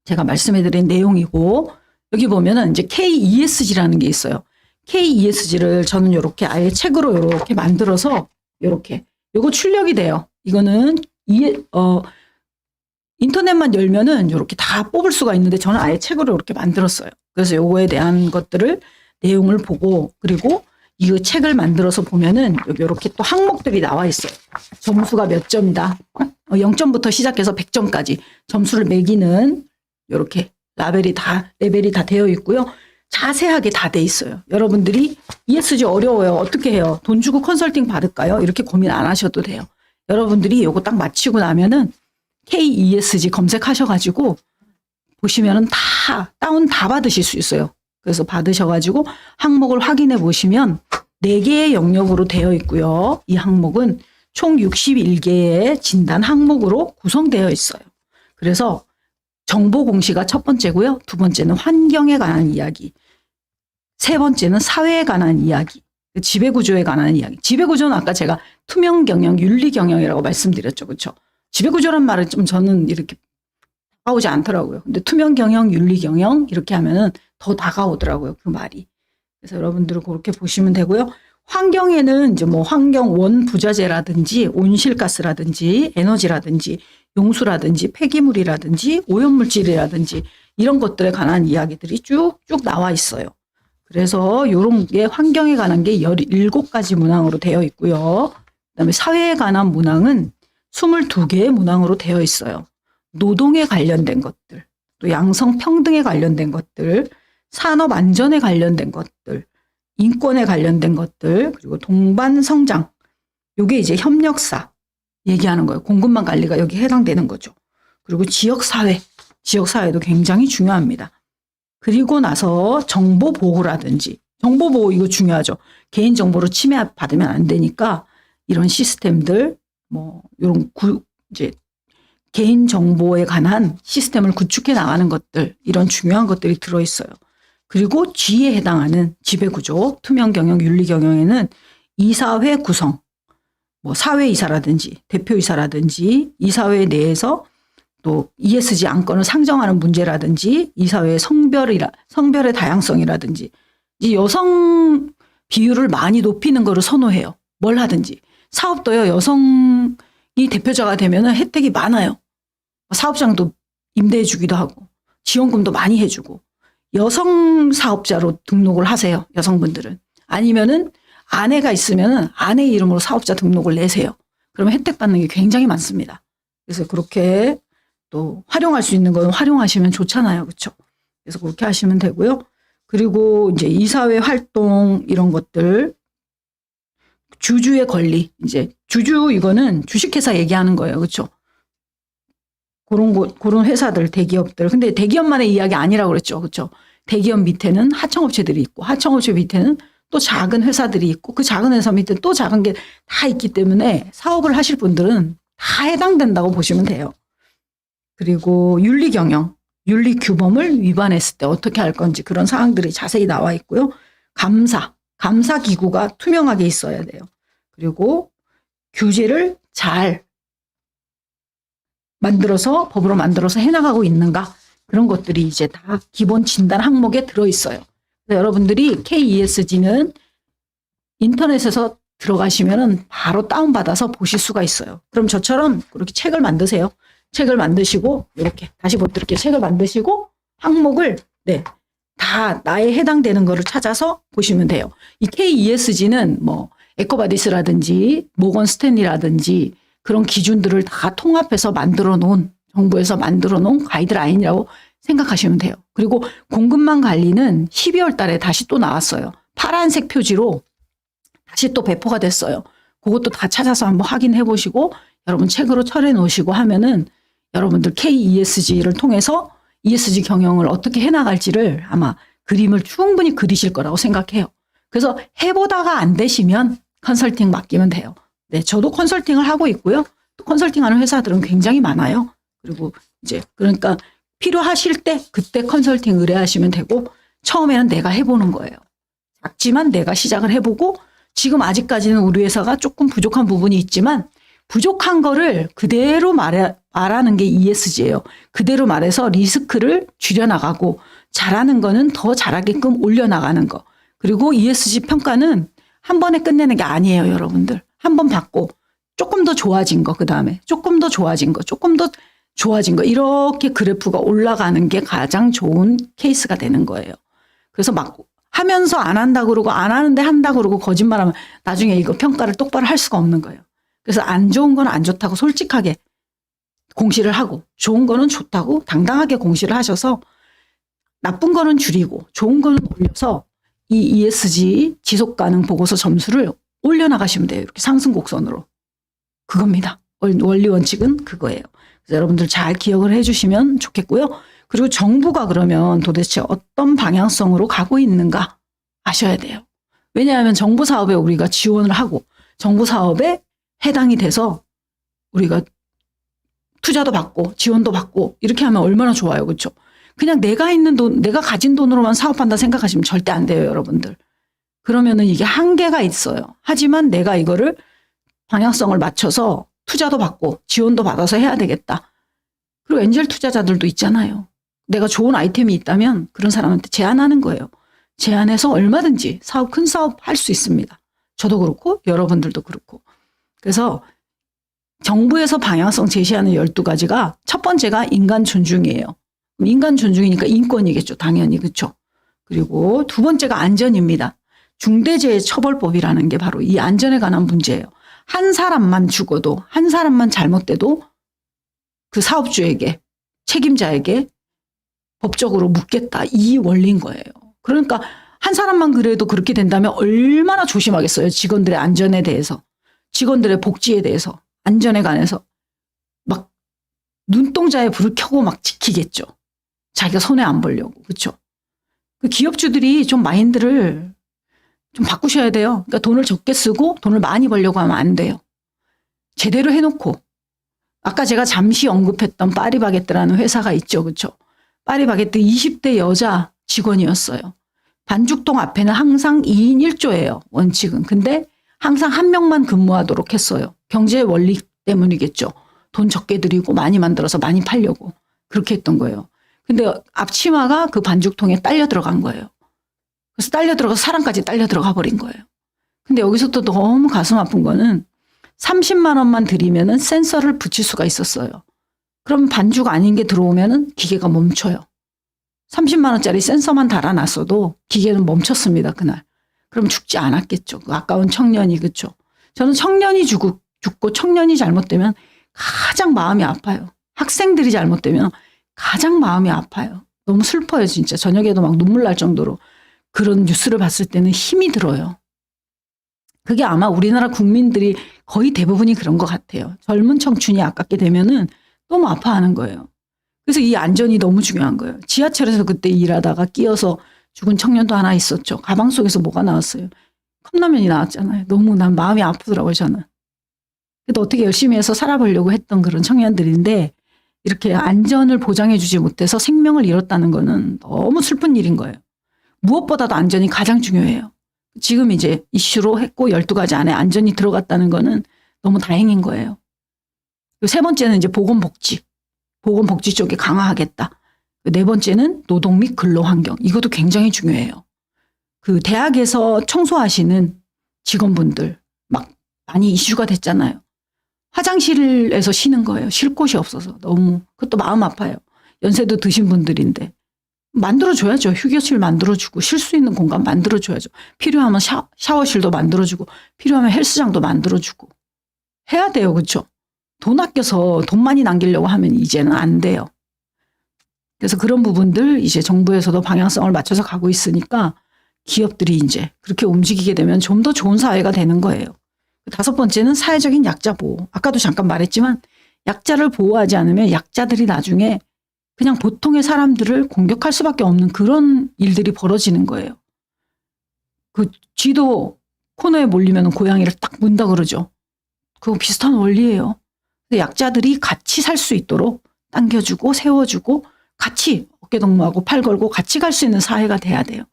제가 말씀해드린 내용이고 여기 보면은 이제 KESG라는 게 있어요. KESG를 저는 이렇게 아예 책으로 이렇게 만들어서 이렇게 요거 출력이 돼요. 이거는 인터넷만 열면은 이렇게 다 뽑을 수가 있는데 저는 아예 책으로 이렇게 만들었어요. 그래서 요거에 대한 것들을 내용을 보고 그리고 이 책을 만들어서 보면은 여기 이렇게 또 항목들이 나와 있어요. 점수가 몇 점이다. 0점부터 시작해서 100점까지 점수를 매기는 이렇게 레벨이 다 되어 있고요. 자세하게 다 돼 있어요. 여러분들이 ESG 어려워요. 어떻게 해요? 돈 주고 컨설팅 받을까요? 이렇게 고민 안 하셔도 돼요. 여러분들이 요거 딱 마치고 나면은 KESG 검색하셔가지고 보시면은 다 다운 다 받으실 수 있어요. 그래서 받으셔가지고 항목을 확인해 보시면 4개의 영역으로 되어 있고요. 이 항목은 총 61개의 진단 항목으로 구성되어 있어요. 그래서 정보 공시가 첫 번째고요. 두 번째는 환경에 관한 이야기. 세 번째는 사회에 관한 이야기. 지배구조에 관한 이야기. 지배구조는 아까 제가 투명 경영, 윤리 경영이라고 말씀드렸죠. 그렇죠? 지배구조란 말은 좀 저는 이렇게 다가오지 않더라고요. 근데 투명 경영, 윤리 경영 이렇게 하면은 더 다가오더라고요. 그 말이. 그래서 여러분들은 그렇게 보시면 되고요. 환경에는 이제 뭐 환경 원부자재라든지 온실가스라든지 에너지라든지 용수라든지 폐기물이라든지 오염물질이라든지 이런 것들에 관한 이야기들이 쭉쭉 나와 있어요. 그래서 이런 게 환경에 관한 게 17가지 문항으로 되어 있고요. 그다음에 사회에 관한 문항은 22개의 문항으로 되어 있어요. 노동에 관련된 것들, 또 양성평등에 관련된 것들, 산업안전에 관련된 것들, 인권에 관련된 것들, 그리고 동반성장, 요게 이제 협력사 얘기하는 거예요. 공급망 관리가 여기 해당되는 거죠. 그리고 지역사회, 지역사회도 굉장히 중요합니다. 그리고 나서 정보보호라든지, 정보보호 이거 중요하죠. 개인정보로 침해받으면 안 되니까 이런 시스템들, 뭐, 이런 이제 개인정보에 관한 시스템을 구축해 나가는 것들, 이런 중요한 것들이 들어있어요. 그리고 G에 해당하는 지배구조, 투명경영, 윤리경영에는 이사회 구성, 뭐 사회이사라든지 대표이사라든지 이사회 내에서 또 ESG 안건을 상정하는 문제라든지 이사회의 성별의 다양성이라든지 여성 비율을 많이 높이는 거를 선호해요. 뭘 하든지. 사업도요, 여성이 대표자가 되면 혜택이 많아요. 사업장도 임대해 주기도 하고 지원금도 많이 해주고 여성 사업자로 등록을 하세요. 여성분들은. 아니면은 아내가 있으면은 아내 이름으로 사업자 등록을 내세요. 그러면 혜택 받는 게 굉장히 많습니다. 그래서 그렇게 또 활용할 수 있는 건 활용하시면 좋잖아요. 그렇죠? 그래서 그렇게 하시면 되고요. 그리고 이제 이사회 활동 이런 것들 주주의 권리 이제 주주 이거는 주식회사 얘기하는 거예요. 그렇죠? 그런 회사들 대기업들 근데 대기업만의 이야기 아니라고 그랬죠. 그렇죠? 대기업 밑에는 하청업체들이 있고 하청업체 밑에는 또 작은 회사들이 있고 그 작은 회사 밑에 또 작은 게 다 있기 때문에 사업을 하실 분들은 다 해당된다고 보시면 돼요. 그리고 윤리경영, 윤리규범을 위반했을 때 어떻게 할 건지 그런 사항들이 자세히 나와 있고요. 감사기구가 투명하게 있어야 돼요. 그리고 규제를 잘 만들어서 법으로 만들어서 해나가고 있는가 그런 것들이 이제 다 기본 진단 항목에 들어있어요. 여러분들이 KESG는 인터넷에서 들어가시면은 바로 다운받아서 보실 수가 있어요. 그럼 저처럼 그렇게 책을 만드세요. 책을 만드시고 이렇게 다시 못 들을게요. 책을 만드시고 항목을 다 나에 해당되는 거를 찾아서 보시면 돼요. 이 KESG는 뭐 에코바디스라든지 모건 스탠리라든지 그런 기준들을 다 통합해서 만들어 놓은 정부에서 만들어 놓은 가이드라인이라고 생각하시면 돼요. 그리고 공급망 관리는 12월 달에 다시 또 나왔어요. 파란색 표지로 다시 또 배포가 됐어요. 그것도 다 찾아서 한번 확인해 보시고 여러분 책으로 철해 놓으시고 하면은 여러분들 KESG를 통해서 ESG 경영을 어떻게 해나갈지를 아마 그림을 충분히 그리실 거라고 생각해요. 그래서 해보다가 안 되시면 컨설팅 맡기면 돼요. 네, 저도 컨설팅을 하고 있고요. 또 컨설팅하는 회사들은 굉장히 많아요. 그리고 이제 그러니까 필요하실 때 그때 컨설팅 의뢰하시면 되고 처음에는 내가 해보는 거예요. 작지만 내가 시작을 해보고 지금 아직까지는 우리 회사가 조금 부족한 부분이 있지만 부족한 거를 그대로 말하는 게 ESG예요. 그대로 말해서 리스크를 줄여나가고 잘하는 거는 더 잘하게끔 올려나가는 거. 그리고 ESG 평가는 한 번에 끝내는 게 아니에요, 여러분들. 한 번 받고 조금 더 좋아진 거, 그 다음에 조금 더 좋아진 거, 조금 더 좋아진 거. 이렇게 그래프가 올라가는 게 가장 좋은 케이스가 되는 거예요. 그래서 막 하면서 안 한다 그러고 안 하는데 한다 그러고 거짓말하면 나중에 이거 평가를 똑바로 할 수가 없는 거예요. 그래서 안 좋은 건 안 좋다고 솔직하게 공시를 하고 좋은 거는 좋다고 당당하게 공시를 하셔서 나쁜 거는 줄이고 좋은 거는 올려서 이 ESG 지속가능 보고서 점수를 올려나가시면 돼요. 이렇게 상승 곡선으로. 그겁니다. 원리 원칙은 그거예요. 그래서 여러분들 잘 기억을 해 주시면 좋겠고요. 그리고 정부가 그러면 도대체 어떤 방향성으로 가고 있는가 아셔야 돼요. 왜냐하면 정부 사업에 우리가 지원을 하고 정부 사업에 해당이 돼서 우리가 투자도 받고 지원도 받고 이렇게 하면 얼마나 좋아요. 그렇죠? 그냥 내가 있는 돈, 내가 가진 돈으로만 사업한다 생각하시면 절대 안 돼요, 여러분들. 그러면은 이게 한계가 있어요. 하지만 내가 이거를 방향성을 맞춰서 투자도 받고 지원도 받아서 해야 되겠다. 그리고 엔젤 투자자들도 있잖아요. 내가 좋은 아이템이 있다면 그런 사람한테 제안하는 거예요. 제안해서 얼마든지 사업, 큰 사업 할 수 있습니다. 저도 그렇고 여러분들도 그렇고. 그래서 정부에서 방향성 제시하는 12가지가 첫 번째가 인간 존중이에요. 인간 존중이니까 인권이겠죠. 당연히. 그렇죠. 그리고 두 번째가 안전입니다. 중대재해처벌법이라는 게 바로 이 안전에 관한 문제예요. 한 사람만 죽어도 한 사람만 잘못돼도 그 사업주에게 책임자에게 법적으로 묻겠다. 이 원리인 거예요. 그러니까 한 사람만 그래도 그렇게 된다면 얼마나 조심하겠어요. 직원들의 안전에 대해서. 직원들의 복지에 대해서. 안전에 관해서. 막 눈동자에 불을 켜고 막 지키겠죠. 자기가 손해 안 보려고. 그렇죠? 그 기업주들이 좀 마인드를 좀 바꾸셔야 돼요. 그러니까 돈을 적게 쓰고 돈을 많이 벌려고 하면 안 돼요. 제대로 해놓고. 아까 제가 잠시 언급했던 파리바게뜨라는 회사가 있죠. 그렇죠? 파리바게뜨 20대 여자 직원이었어요. 반죽통 앞에는 항상 2인 1조예요. 원칙은. 근데 항상 한 명만 근무하도록 했어요. 경제 원리 때문이겠죠. 돈 적게 들이고 많이 만들어서 많이 팔려고. 그렇게 했던 거예요. 근데 앞치마가 그 반죽통에 딸려 들어간 거예요. 그래서 딸려 들어가서 사람까지 딸려 들어가 버린 거예요. 근데 여기서 또 너무 가슴 아픈 거는 30만 원만 들이면은 센서를 붙일 수가 있었어요. 그럼 반죽 아닌 게 들어오면은 기계가 멈춰요. 30만 원짜리 센서만 달아놨어도 기계는 멈췄습니다, 그날. 그럼 죽지 않았겠죠. 그 아까운 청년이. 그렇죠. 저는 청년이 죽고 청년이 잘못되면 가장 마음이 아파요. 학생들이 잘못되면 가장 마음이 아파요. 너무 슬퍼요, 진짜. 저녁에도 막 눈물 날 정도로 그런 뉴스를 봤을 때는 힘이 들어요. 그게 아마 우리나라 국민들이 거의 대부분이 그런 것 같아요. 젊은 청춘이 아깝게 되면은 너무 아파하는 거예요. 그래서 이 안전이 너무 중요한 거예요. 지하철에서 그때 일하다가 끼어서 죽은 청년도 하나 있었죠. 가방 속에서 뭐가 나왔어요. 컵라면이 나왔잖아요. 너무 난 마음이 아프더라고요, 저는. 그래도 어떻게 열심히 해서 살아보려고 했던 그런 청년들인데 이렇게 안전을 보장해 주지 못해서 생명을 잃었다는 거는 너무 슬픈 일인 거예요. 무엇보다도 안전이 가장 중요해요. 지금 이제 이슈로 했고 12가지 안에 안전이 들어갔다는 거는 너무 다행인 거예요. 세 번째는 이제 보건복지. 보건복지 쪽에 강화하겠다. 네 번째는 노동 및 근로환경. 이것도 굉장히 중요해요. 그 대학에서 청소하시는 직원분들 막 많이 이슈가 됐잖아요. 화장실에서 쉬는 거예요. 쉴 곳이 없어서 너무. 그것도 마음 아파요. 연세도 드신 분들인데. 만들어줘야죠. 휴게실 만들어주고 쉴 수 있는 공간 만들어줘야죠. 필요하면 샤워실도 만들어주고 필요하면 헬스장도 만들어주고 해야 돼요. 그렇죠? 돈 아껴서 돈 많이 남기려고 하면 이제는 안 돼요. 그래서 그런 부분들 이제 정부에서도 방향성을 맞춰서 가고 있으니까 기업들이 이제 그렇게 움직이게 되면 좀 더 좋은 사회가 되는 거예요. 다섯 번째는 사회적인 약자 보호. 아까도 잠깐 말했지만 약자를 보호하지 않으면 약자들이 나중에 그냥 보통의 사람들을 공격할 수밖에 없는 그런 일들이 벌어지는 거예요. 그 쥐도 코너에 몰리면 고양이를 딱 문다 그러죠. 그거 비슷한 원리예요. 약자들이 같이 살 수 있도록 당겨주고 세워주고 같이 어깨동무하고 팔 걸고 같이 갈 수 있는 사회가 돼야 돼요.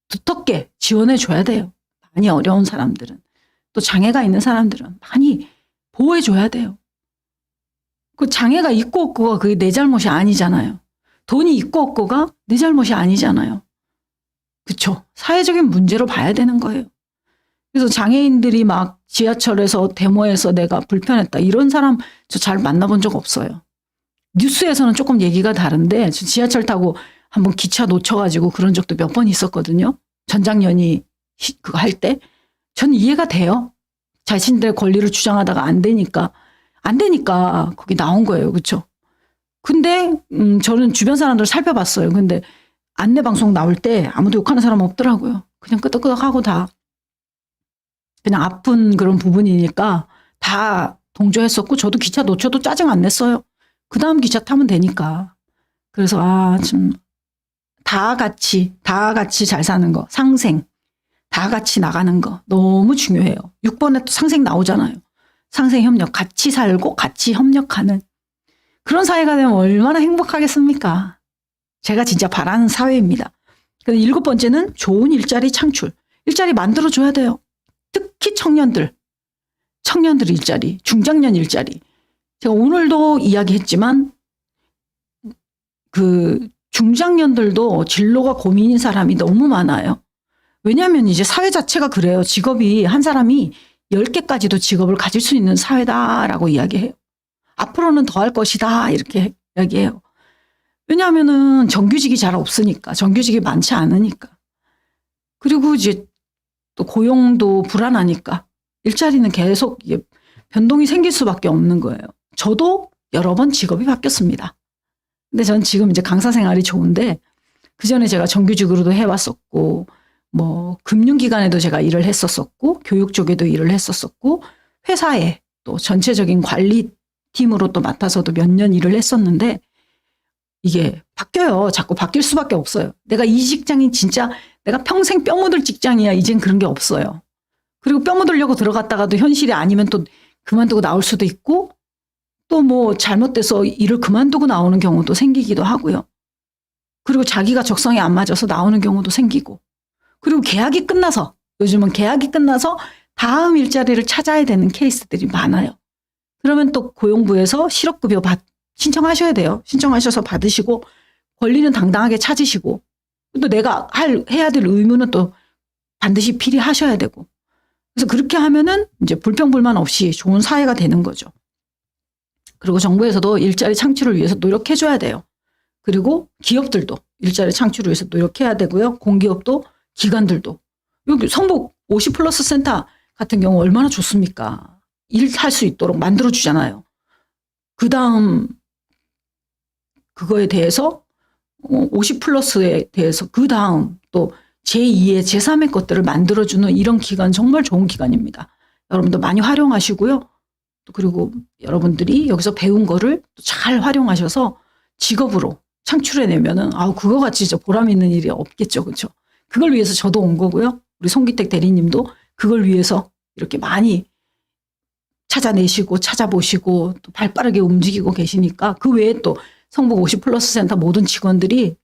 두텁게 지원해 줘야 돼요. 많이 어려운 사람들은. 또 장애가 있는 사람들은 많이 보호해 줘야 돼요. 그 장애가 있고 없고가 그게 내 잘못이 아니잖아요. 돈이 있고 없고가 내 잘못이 아니잖아요. 그렇죠? 사회적인 문제로 봐야 되는 거예요. 그래서 장애인들이 막 지하철에서 데모해서 내가 불편했다 이런 사람 저 잘 만나본 적 없어요. 뉴스에서는 조금 얘기가 다른데 저 지하철 타고 한번 기차 놓쳐가지고 그런 적도 몇 번 있었거든요. 전장년이 그거 할 때. 전 이해가 돼요. 자신들의 권리를 주장하다가 안 되니까 거기 나온 거예요. 그렇죠? 근데 저는 주변 사람들 살펴봤어요. 근데 안내 방송 나올 때 아무도 욕하는 사람 없더라고요. 그냥 끄덕끄덕하고 다 그냥 아픈 그런 부분이니까 다 동조했었고 저도 기차 놓쳐도 짜증 안 냈어요. 그 다음 기차 타면 되니까. 그래서 좀 다 같이 잘 사는 거, 상생, 다 같이 나가는 거 너무 중요해요. 6번에 또 상생 나오잖아요. 상생 협력, 같이 살고 같이 협력하는 그런 사회가 되면 얼마나 행복하겠습니까? 제가 진짜 바라는 사회입니다. 7번째는 좋은 일자리 창출. 일자리 만들어줘야 돼요. 특히 청년들 일자리, 중장년 일자리. 제가 오늘도 이야기했지만 그 중장년들도 진로가 고민인 사람이 너무 많아요. 왜냐하면 이제 사회 자체가 그래요. 직업이 한 사람이 10개까지도 직업을 가질 수 있는 사회다라고 이야기해요. 앞으로는 더 할 것이다 이렇게 이야기해요. 왜냐하면은 정규직이 잘 없으니까, 정규직이 많지 않으니까. 그리고 이제 또 고용도 불안하니까 일자리는 계속 변동이 생길 수밖에 없는 거예요. 저도 여러 번 직업이 바뀌었습니다. 근데 전 지금 이제 강사 생활이 좋은데 그전에 제가 정규직으로도 해왔었고 뭐 금융기관에도 제가 일을 했었었고 교육 쪽에도 일을 했었었고 회사에 또 전체적인 관리팀으로 또 맡아서도 몇 년 일을 했었는데 이게 바뀌어요. 자꾸 바뀔 수밖에 없어요. 내가 이 직장이 진짜 내가 평생 뼈 묻을 직장이야. 이젠 그런 게 없어요. 그리고 뼈 묻으려고 들어갔다가도 현실이 아니면 또 그만두고 나올 수도 있고 또 뭐 잘못돼서 일을 그만두고 나오는 경우도 생기기도 하고요. 그리고 자기가 적성에 안 맞아서 나오는 경우도 생기고 그리고 계약이 끝나서 요즘은 계약이 끝나서 다음 일자리를 찾아야 되는 케이스들이 많아요. 그러면 또 고용부에서 실업급여 신청하셔야 돼요. 신청하셔서 받으시고 권리는 당당하게 찾으시고 또 내가 해야 될 의무는 또 반드시 필히하셔야 되고 그래서 그렇게 하면은 이제 불평불만 없이 좋은 사회가 되는 거죠. 그리고 정부에서도 일자리 창출을 위해서 노력해줘야 돼요. 그리고 기업들도 일자리 창출을 위해서 노력해야 되고요. 공기업도 기관들도. 여기 성북 50플러스 센터 같은 경우 얼마나 좋습니까? 일할 수 있도록 만들어주잖아요. 그 다음 그거에 대해서 50플러스에 대해서 그 다음 또 제2의 제3의 것들을 만들어주는 이런 기관 정말 좋은 기관입니다. 여러분도 많이 활용하시고요. 그리고 여러분들이 여기서 배운 거를 잘 활용하셔서 직업으로 창출해내면은 그거 같이 진짜 보람 있는 일이 없겠죠. 그렇죠? 그걸 위해서 저도 온 거고요. 우리 송기택 대리님도 그걸 위해서 이렇게 많이 찾아내시고 찾아보시고 또 발빠르게 움직이고 계시니까 그 외에 또 성북 50플러스 센터 모든 직원들이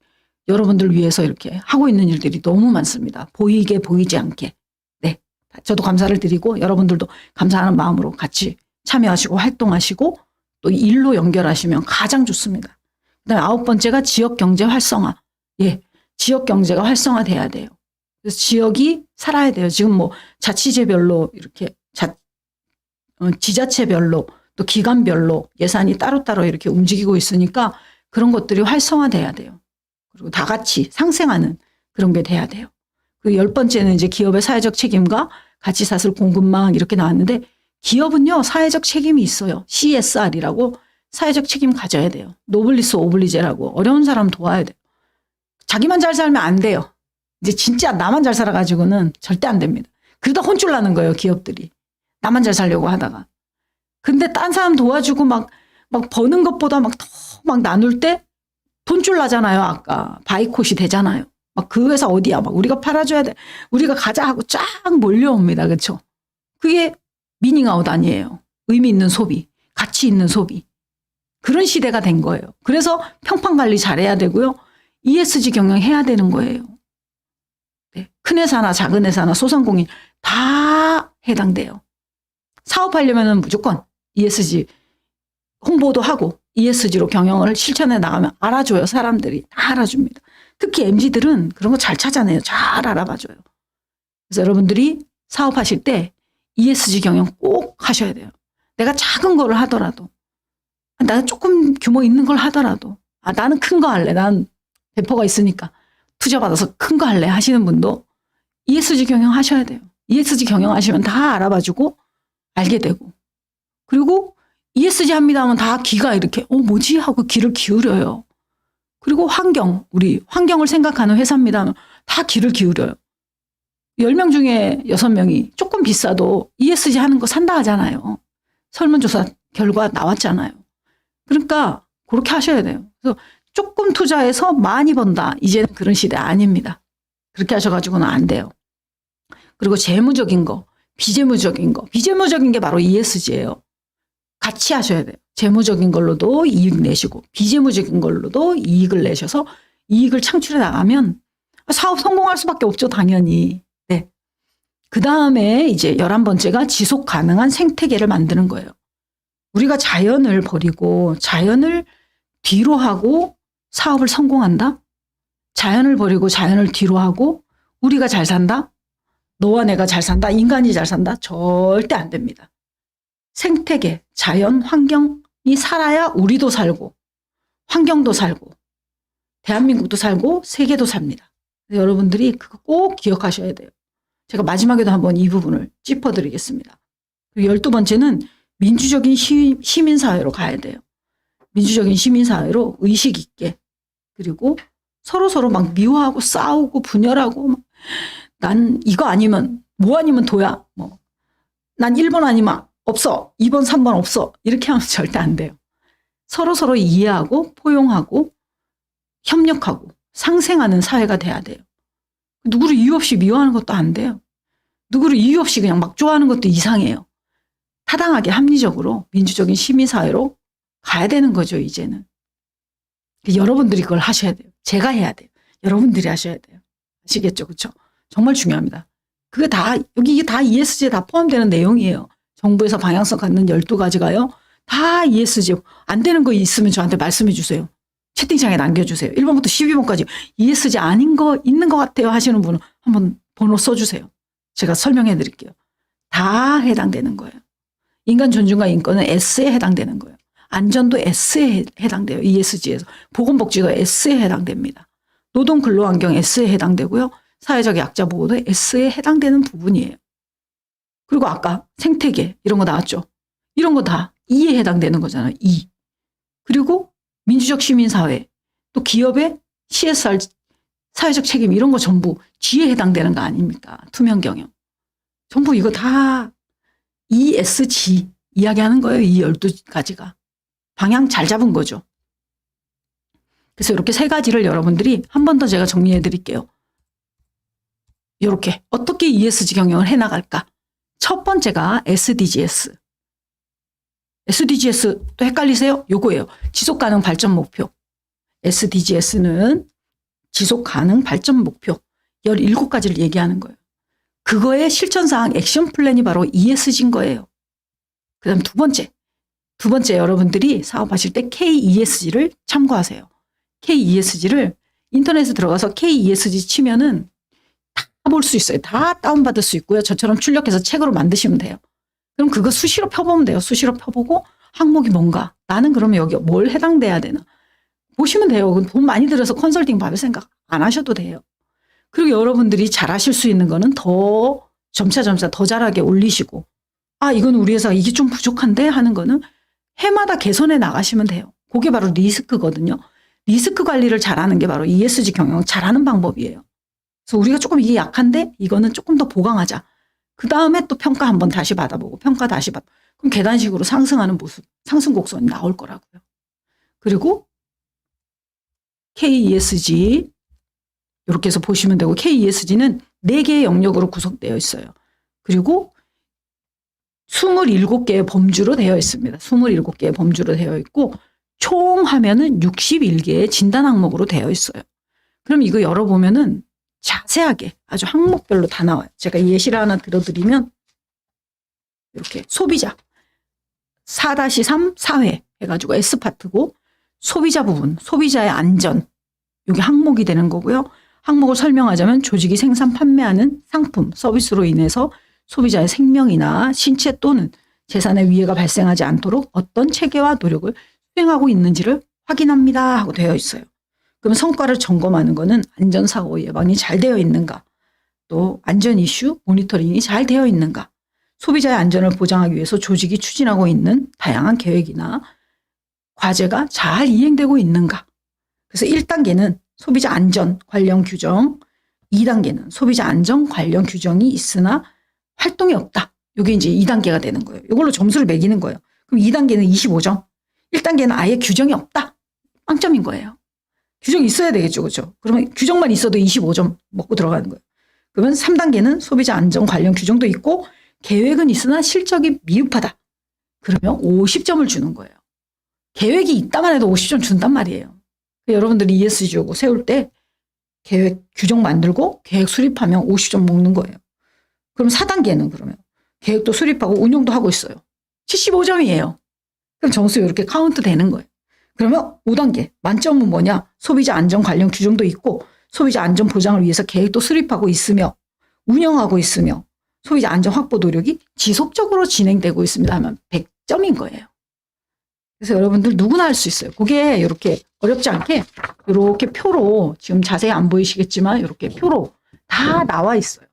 여러분들 위해서 이렇게 하고 있는 일들이 너무 많습니다. 보이게 보이지 않게. 네, 저도 감사를 드리고 여러분들도 감사하는 마음으로 같이 참여하시고 활동하시고 또 일로 연결하시면 가장 좋습니다. 그다음에 9번째가 지역경제 활성화. 예, 지역경제가 활성화돼야 돼요. 그래서 지역이 살아야 돼요. 지금 뭐 자치제별로 이렇게 지자체별로 또 기관별로 예산이 따로따로 이렇게 움직이고 있으니까 그런 것들이 활성화돼야 돼요. 그리고 다 같이 상생하는 그런 게 돼야 돼요. 그 10번째는 이제 기업의 사회적 책임과 가치사슬 공급망 이렇게 나왔는데 기업은요 사회적 책임이 있어요. CSR이라고 사회적 책임 가져야 돼요. 노블리스 오블리제라고 어려운 사람 도와야 돼요. 자기만 잘 살면 안 돼요. 이제 진짜 나만 잘 살아가지고는 절대 안 됩니다. 그러다 혼쭐 나는 거예요 기업들이. 나만 잘 살려고 하다가. 근데 딴 사람 도와주고 막 버는 것보다 더 나눌 때 돈줄 나잖아요. 아까 바이콧이 되잖아요. 막 그 회사 어디야? 막 우리가 팔아줘야 돼. 우리가 가자 하고 쫙 몰려옵니다. 그렇죠? 그게 미닝아웃 아니에요. 의미 있는 소비, 가치 있는 소비. 그런 시대가 된 거예요. 그래서 평판 관리 잘해야 되고요. ESG 경영해야 되는 거예요. 네. 큰 회사나 작은 회사나 소상공인 다 해당돼요. 사업하려면 무조건 ESG 홍보도 하고 ESG로 경영을 실천해 나가면 알아줘요. 사람들이 다 알아줍니다. 특히 MZ들은 그런 거 잘 찾아내요. 잘 알아봐줘요. 그래서 여러분들이 사업하실 때 ESG 경영 꼭 하셔야 돼요. 내가 작은 거를 하더라도, 나는 조금 규모 있는 걸 하더라도, 나는 큰 거 할래. 난 배포가 있으니까 투자 받아서 큰 거 할래 하시는 분도 ESG 경영 하셔야 돼요. ESG 경영하시면 다 알아봐주고 알게 되고, 그리고 ESG 합니다 하면 다 귀가 이렇게 뭐지 하고 귀를 기울여요. 그리고 우리 환경을 생각하는 회사입니다 하면 다 귀를 기울여요. 10명 중에 6명이 조금 비싸도 ESG 하는 거 산다 하잖아요. 설문조사 결과 나왔잖아요. 그러니까 그렇게 하셔야 돼요. 그래서 조금 투자해서 많이 번다. 이제는 그런 시대 아닙니다. 그렇게 하셔가지고는 안 돼요. 그리고 재무적인 거, 비재무적인 게 바로 ESG예요. 같이 하셔야 돼요. 재무적인 걸로도 이익 내시고 비재무적인 걸로도 이익을 내셔서 이익을 창출해 나가면 사업 성공할 수밖에 없죠. 당연히. 네. 그 다음에 이제 11번째가 지속 가능한 생태계를 만드는 거예요. 우리가 자연을 버리고 자연을 뒤로 하고 사업을 성공한다? 자연을 버리고 자연을 뒤로 하고 우리가 잘 산다? 너와 내가 잘 산다? 인간이 잘 산다? 절대 안 됩니다. 생태계, 자연, 환경이 살아야 우리도 살고 환경도 살고 대한민국도 살고 세계도 삽니다. 여러분들이 그거 꼭 기억하셔야 돼요. 제가 마지막에도 한번 이 부분을 짚어드리겠습니다. 그리고 12번째는 민주적인 시민사회로 가야 돼요. 민주적인 시민사회로 의식 있게, 그리고 서로 막 미워하고 싸우고 분열하고 난 이거 아니면 뭐 아니면 도야, 난 1번 아니면 없어, 2번 3번 없어, 이렇게 하면 절대 안 돼요. 서로 이해하고 포용하고 협력하고 상생하는 사회가 돼야 돼요. 누구를 이유 없이 미워하는 것도 안 돼요. 누구를 이유 없이 그냥 막 좋아하는 것도 이상해요. 타당하게 합리적으로 민주적인 시민사회로 가야 되는 거죠, 이제는. 여러분들이 그걸 하셔야 돼요. 제가 해야 돼요. 여러분들이 하셔야 돼요. 아시겠죠? 그렇죠? 정말 중요합니다. 그게 다, 이게 다 ESG에 다 포함되는 내용이에요. 정부에서 방향성 갖는 12가지가요. 다 ESG. 안 되는 거 있으면 저한테 말씀해 주세요. 채팅창에 남겨주세요. 1번부터 12번까지 ESG 아닌 거 있는 것 같아요 하시는 분은 한번 번호 써주세요. 제가 설명해 드릴게요. 다 해당되는 거예요. 인간 존중과 인권은 S에 해당되는 거예요. 안전도 S에 해당돼요. ESG에서. 보건복지도 S에 해당됩니다. 노동 근로환경 S에 해당되고요. 사회적 약자 보호도 S에 해당되는 부분이에요. 그리고 아까 생태계 이런 거 나왔죠. 이런 거 다 E에 해당되는 거잖아요. E. 그리고 민주적 시민사회, 또 기업의 CSR, 사회적 책임 이런 거 전부 G에 해당되는 거 아닙니까? 투명 경영. 전부 이거 다 ESG 이야기하는 거예요. 이 12가지가. 방향 잘 잡은 거죠. 그래서 이렇게 3가지를 여러분들이 한 번 더 제가 정리해 드릴게요. 이렇게 어떻게 ESG 경영을 해나갈까? 첫 번째가 SDGs. SDGs 또 헷갈리세요? 요거예요. 지속가능 발전 목표. SDGs는 지속가능 발전 목표 17가지를 얘기하는 거예요. 그거의 실천사항 액션 플랜이 바로 ESG인 거예요. 그 다음 두 번째 여러분들이 사업하실 때 KESG를 참고하세요. KESG를 인터넷에 들어가서 KESG 치면은 다 볼 수 있어요. 다 다운받을 수 있고요. 저처럼 출력해서 책으로 만드시면 돼요. 그럼 그거 수시로 펴보면 돼요. 수시로 펴보고 항목이 뭔가. 나는 그러면 여기 뭘 해당돼야 되나. 보시면 돼요. 돈 많이 들여서 컨설팅 받을 생각 안 하셔도 돼요. 그리고 여러분들이 잘하실 수 있는 거는 더 점차 더 잘하게 올리시고 이건 우리 회사 이게 좀 부족한데 하는 거는 해마다 개선해 나가시면 돼요. 그게 바로 리스크거든요. 리스크 관리를 잘하는 게 바로 ESG 경영 잘하는 방법이에요. 그래서 우리가 조금 이게 약한데 이거는 조금 더 보강하자. 그 다음에 또 평가 한번 다시 받아보고 평가 다시 받고 그럼 계단식으로 상승하는 모습, 상승 곡선이 나올 거라고요. 그리고 KESG 이렇게 해서 보시면 되고 KESG는 4개의 영역으로 구성되어 있어요. 그리고 27개의 범주로 되어 있습니다. 27개의 범주로 되어 있고 총 하면은 61개의 진단 항목으로 되어 있어요. 그럼 이거 열어보면은 자세하게 아주 항목별로 다 나와요. 제가 예시를 하나 들어드리면 이렇게 소비자 4-3 사회 해가지고 S파트고 소비자 부분, 소비자의 안전 이게 항목이 되는 거고요. 항목을 설명하자면 조직이 생산 판매하는 상품, 서비스로 인해서 소비자의 생명이나 신체 또는 재산의 위해가 발생하지 않도록 어떤 체계와 노력을 수행하고 있는지를 확인합니다 하고 되어 있어요. 그럼 성과를 점검하는 거는 안전사고 예방이 잘 되어 있는가, 또 안전 이슈 모니터링이 잘 되어 있는가, 소비자의 안전을 보장하기 위해서 조직이 추진하고 있는 다양한 계획이나 과제가 잘 이행되고 있는가. 그래서 1단계는 소비자 안전 관련 규정, 2단계는 소비자 안전 관련 규정이 있으나 활동이 없다. 이게 이제 2단계가 되는 거예요. 이걸로 점수를 매기는 거예요. 그럼 2단계는 25점, 1단계는 아예 규정이 없다. 빵점인 거예요. 규정이 있어야 되겠죠. 그렇죠? 그러면 규정만 있어도 25점 먹고 들어가는 거예요. 그러면 3단계는 소비자 안전 관련 규정도 있고 계획은 있으나 실적이 미흡하다. 그러면 50점을 주는 거예요. 계획이 있다만 해도 50점 준단 말이에요. 여러분들이 ESG 요구 세울 때 계획 규정 만들고 계획 수립하면 50점 먹는 거예요. 그럼 4단계는 그러면 계획도 수립하고 운영도 하고 있어요. 75점이에요. 그럼 점수 이렇게 카운트 되는 거예요. 그러면 5단계 만점은 뭐냐? 소비자 안전 관련 규정도 있고 소비자 안전 보장을 위해서 계획도 수립하고 있으며 운영하고 있으며 소비자 안전 확보 노력이 지속적으로 진행되고 있습니다 하면 100점인 거예요. 그래서 여러분들 누구나 할 수 있어요. 그게 이렇게 어렵지 않게 이렇게 표로 지금 자세히 안 보이시겠지만 이렇게 표로 다 나와 있어요.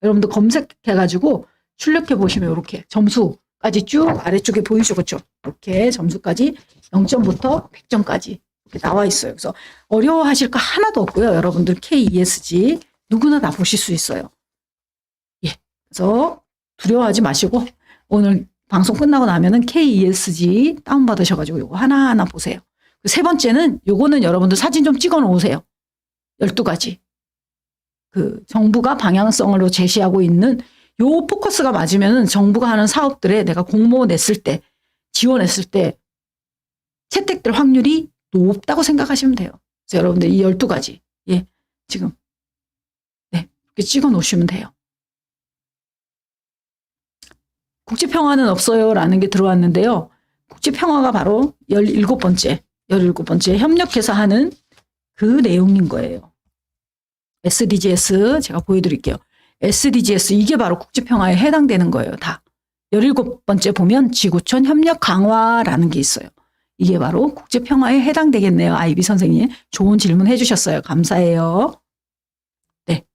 여러분들 검색해가지고 출력해 보시면 이렇게 점수까지 쭉 아래쪽에 보이죠. 그렇죠? 이렇게 점수까지 0점부터 100점까지 이렇게 나와 있어요. 그래서 어려워하실 거 하나도 없고요. 여러분들 KESG 누구나 다 보실 수 있어요. 예. 그래서 두려워하지 마시고 오늘 방송 끝나고 나면은 KESG 다운받으셔가지고 요거 하나하나 보세요. 세 번째는 요거는 여러분들 사진 좀 찍어 놓으세요. 12가지. 그 정부가 방향성으로 제시하고 있는 요 포커스가 맞으면은 정부가 하는 사업들에 내가 공모 냈을 때, 지원했을 때 채택될 확률이 높다고 생각하시면 돼요. 그래서 여러분들 이 12가지. 예. 지금. 네. 이렇게 찍어 놓으시면 돼요. 국제평화는 없어요 라는 게 들어왔는데요. 국제평화가 바로 17번째 협력해서 하는 그 내용인 거예요. SDGs 제가 보여드릴게요. SDGs 이게 바로 국제평화에 해당되는 거예요. 다. 17번째 보면 지구촌 협력 강화라는 게 있어요. 이게 바로 국제평화에 해당되겠네요. 아이비 선생님 좋은 질문 해주셨어요. 감사해요. 네,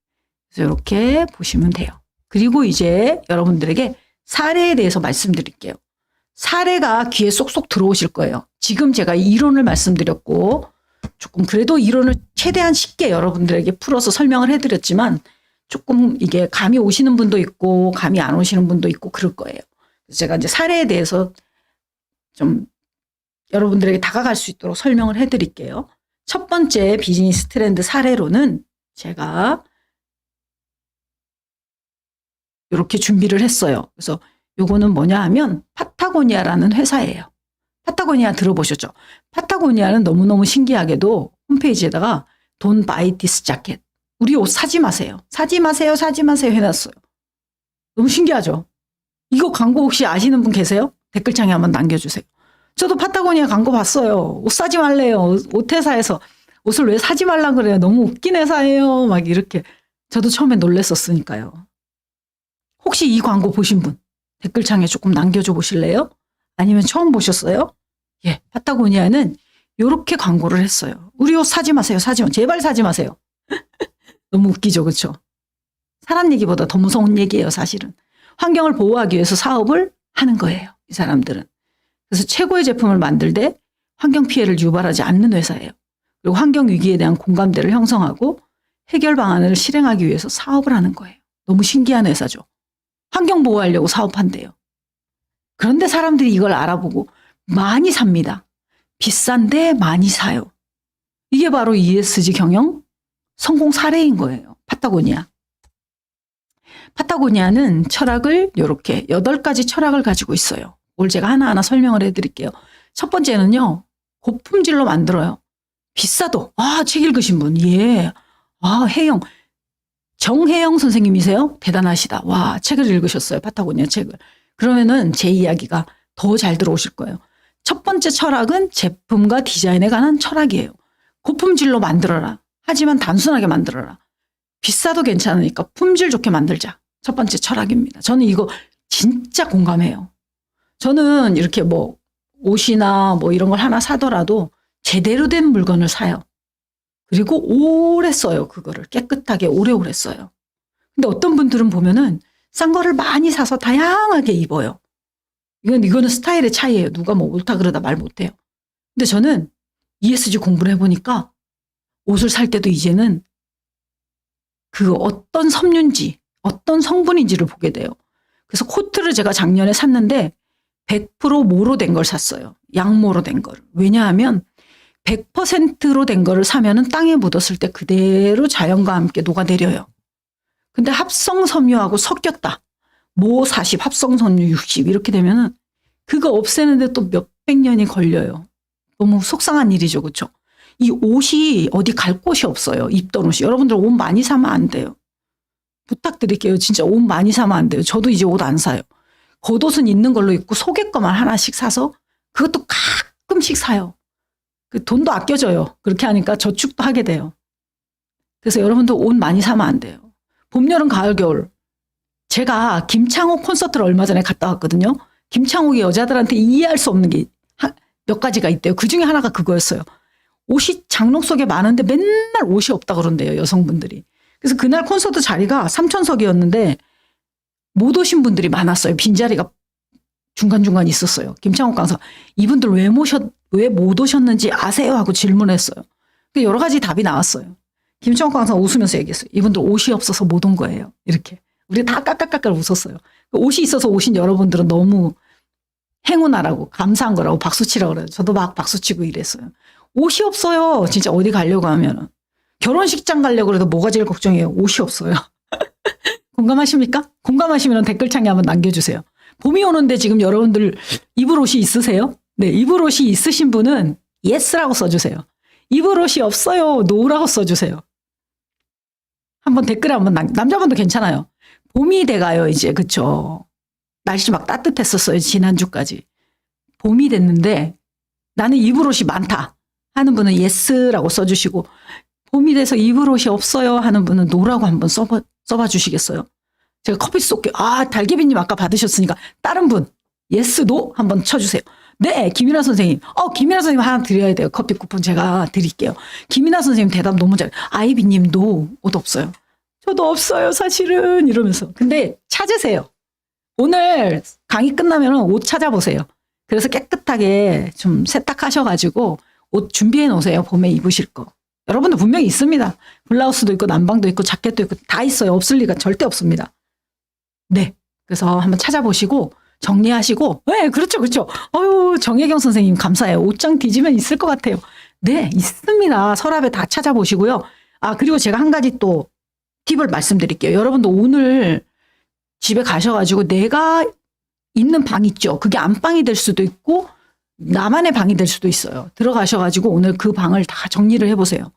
그래서 이렇게 보시면 돼요. 그리고 이제 여러분들에게 사례에 대해서 말씀드릴게요. 사례가 귀에 쏙쏙 들어오실 거예요. 지금 제가 이론을 말씀드렸고 조금 그래도 이론을 최대한 쉽게 여러분들에게 풀어서 설명을 해드렸지만 조금 이게 감이 오시는 분도 있고 감이 안 오시는 분도 있고 그럴 거예요. 그래서 제가 이제 사례에 대해서 좀 여러분들에게 다가갈 수 있도록 설명을 해드릴게요. 첫 번째 비즈니스 트렌드 사례로는 제가 이렇게 준비를 했어요. 그래서 요거는 뭐냐 하면 파타고니아라는 회사예요. 파타고니아 들어보셨죠? 파타고니아는 너무너무 신기하게도 홈페이지에다가 Don't buy this jacket. 우리 옷 사지 마세요. 사지 마세요. 사지 마세요 해놨어요. 너무 신기하죠? 이거 광고 혹시 아시는 분 계세요? 댓글창에 한번 남겨주세요. 저도 파타고니아 광고 봤어요. 옷 사지 말래요. 옷회사에서 옷을 왜 사지 말라 그래요. 너무 웃긴 회사예요. 막 이렇게. 저도 처음에 놀랬었으니까요. 혹시 이 광고 보신 분 댓글창에 조금 남겨줘 보실래요? 아니면 처음 보셨어요? 예, 파타고니아는 이렇게 광고를 했어요. 우리 옷 사지 마세요. 사지 마. 제발 사지 마세요. 너무 웃기죠. 그렇죠? 사람 얘기보다 더 무서운 얘기예요. 사실은. 환경을 보호하기 위해서 사업을 하는 거예요. 이 사람들은. 그래서 최고의 제품을 만들 때 환경 피해를 유발하지 않는 회사예요. 그리고 환경 위기에 대한 공감대를 형성하고 해결 방안을 실행하기 위해서 사업을 하는 거예요. 너무 신기한 회사죠. 환경 보호하려고 사업한대요. 그런데 사람들이 이걸 알아보고 많이 삽니다. 비싼데 많이 사요. 이게 바로 ESG 경영 성공 사례인 거예요. 파타고니아. 파타고니아는 철학을 이렇게 8가지 철학을 가지고 있어요. 오늘 제가 하나하나 설명을 해드릴게요. 첫 번째는요. 고품질로 만들어요. 비싸도. 아, 책 읽으신 분. 예. 아, 혜영. 정혜영 선생님이세요? 대단하시다. 와, 책을 읽으셨어요. 파타고니아 책을. 그러면은 제 이야기가 더 잘 들어오실 거예요. 첫 번째 철학은 제품과 디자인에 관한 철학이에요. 고품질로 만들어라. 하지만 단순하게 만들어라. 비싸도 괜찮으니까 품질 좋게 만들자. 첫 번째 철학입니다. 저는 이거 진짜 공감해요. 저는 이렇게 뭐 옷이나 뭐 이런 걸 하나 사더라도 제대로 된 물건을 사요. 그리고 오래 써요. 그거를 깨끗하게 오래오래 써요. 근데 어떤 분들은 보면은 싼 거를 많이 사서 다양하게 입어요. 이거는 스타일의 차이예요. 누가 뭐 옳다 그러다 말 못해요. 근데 저는 ESG 공부를 해보니까 옷을 살 때도 이제는 그 어떤 섬유인지 어떤 성분인지를 보게 돼요. 그래서 코트를 제가 작년에 샀는데 100% 모로 된 걸 샀어요. 양모로 된 걸. 왜냐하면 100%로 된 거를 사면은 땅에 묻었을 때 그대로 자연과 함께 녹아내려요. 근데 합성 섬유하고 섞였다. 모 40, 합성 섬유 60 이렇게 되면은 그거 없애는데 또 몇백 년이 걸려요. 너무 속상한 일이죠. 그렇죠? 이 옷이 어디 갈 곳이 없어요. 입던 옷이. 여러분들 옷 많이 사면 안 돼요. 부탁드릴게요. 진짜 옷 많이 사면 안 돼요. 저도 이제 옷 안 사요. 겉옷은 있는 걸로 입고 속의 것만 하나씩 사서 그것도 가끔씩 사요. 그 돈도 아껴져요. 그렇게 하니까 저축도 하게 돼요. 그래서 여러분도 옷 많이 사면 안 돼요. 봄, 여름, 가을, 겨울. 제가 김창옥 콘서트를 얼마 전에 갔다 왔거든요. 김창옥이 여자들한테 이해할 수 없는 게 몇 가지가 있대요. 그 중에 하나가 그거였어요. 옷이 장롱 속에 많은데 맨날 옷이 없다 그런대요. 여성분들이. 그래서 그날 콘서트 자리가 3천석이었는데 못 오신 분들이 많았어요. 빈자리가 중간중간 있었어요. 김창옥 강사. 이분들 왜 못 오셨는지 아세요? 하고 질문했어요. 여러 가지 답이 나왔어요. 김창옥 강사 웃으면서 얘기했어요. 이분들 옷이 없어서 못 온 거예요. 이렇게. 우리 다 까까까까 웃었어요. 옷이 있어서 오신 여러분들은 너무 행운하라고 감사한 거라고 박수치라고 그래요. 저도 막 박수치고 이랬어요. 옷이 없어요. 진짜 어디 가려고 하면은. 결혼식장 가려고 해도 뭐가 제일 걱정이에요? 옷이 없어요. 공감하십니까? 공감하시면 댓글창에 한번 남겨주세요. 봄이 오는데 지금 여러분들 입을 옷이 있으세요? 네, 입을 옷이 있으신 분은 yes라고 써주세요. 입을 옷이 없어요. no라고 써주세요. 한번 댓글에 한번 남자분도 괜찮아요. 봄이 돼가요 이제. 그쵸? 날씨 막 따뜻했었어요. 지난주까지. 봄이 됐는데 나는 입을 옷이 많다 하는 분은 yes라고 써주시고 봄이 돼서 입을 옷이 없어요 하는 분은 no라고 한번 써봐 주시겠어요? 제가 커피 쏠게요. 아, 달개비님 아까 받으셨으니까 다른 분 yes, no 한번 쳐주세요. 네, 김이나 선생님. 김이나 선생님 하나 드려야 돼요. 커피 쿠폰 제가 드릴게요. 김이나 선생님 대답 너무 잘. 아이비님 no 옷 없어요. 저도 없어요 사실은 이러면서. 근데 찾으세요. 오늘 강의 끝나면 옷 찾아보세요. 그래서 깨끗하게 좀 세탁하셔가지고 옷 준비해 놓으세요. 봄에 입으실 거. 여러분들 분명히 있습니다. 블라우스도 있고 남방도 있고 자켓도 있고 다 있어요. 없을 리가 절대 없습니다. 네. 그래서 한번 찾아보시고 정리하시고. 네, 그렇죠. 그렇죠. 정혜경 선생님 감사해요. 옷장 뒤지면 있을 것 같아요. 네, 있습니다. 서랍에 다 찾아보시고요. 아, 그리고 제가 한 가지 또 팁을 말씀드릴게요. 여러분도 오늘 집에 가셔가지고 내가 있는 방 있죠. 그게 안방이 될 수도 있고 나만의 방이 될 수도 있어요. 들어가셔가지고 오늘 그 방을 다 정리를 해보세요.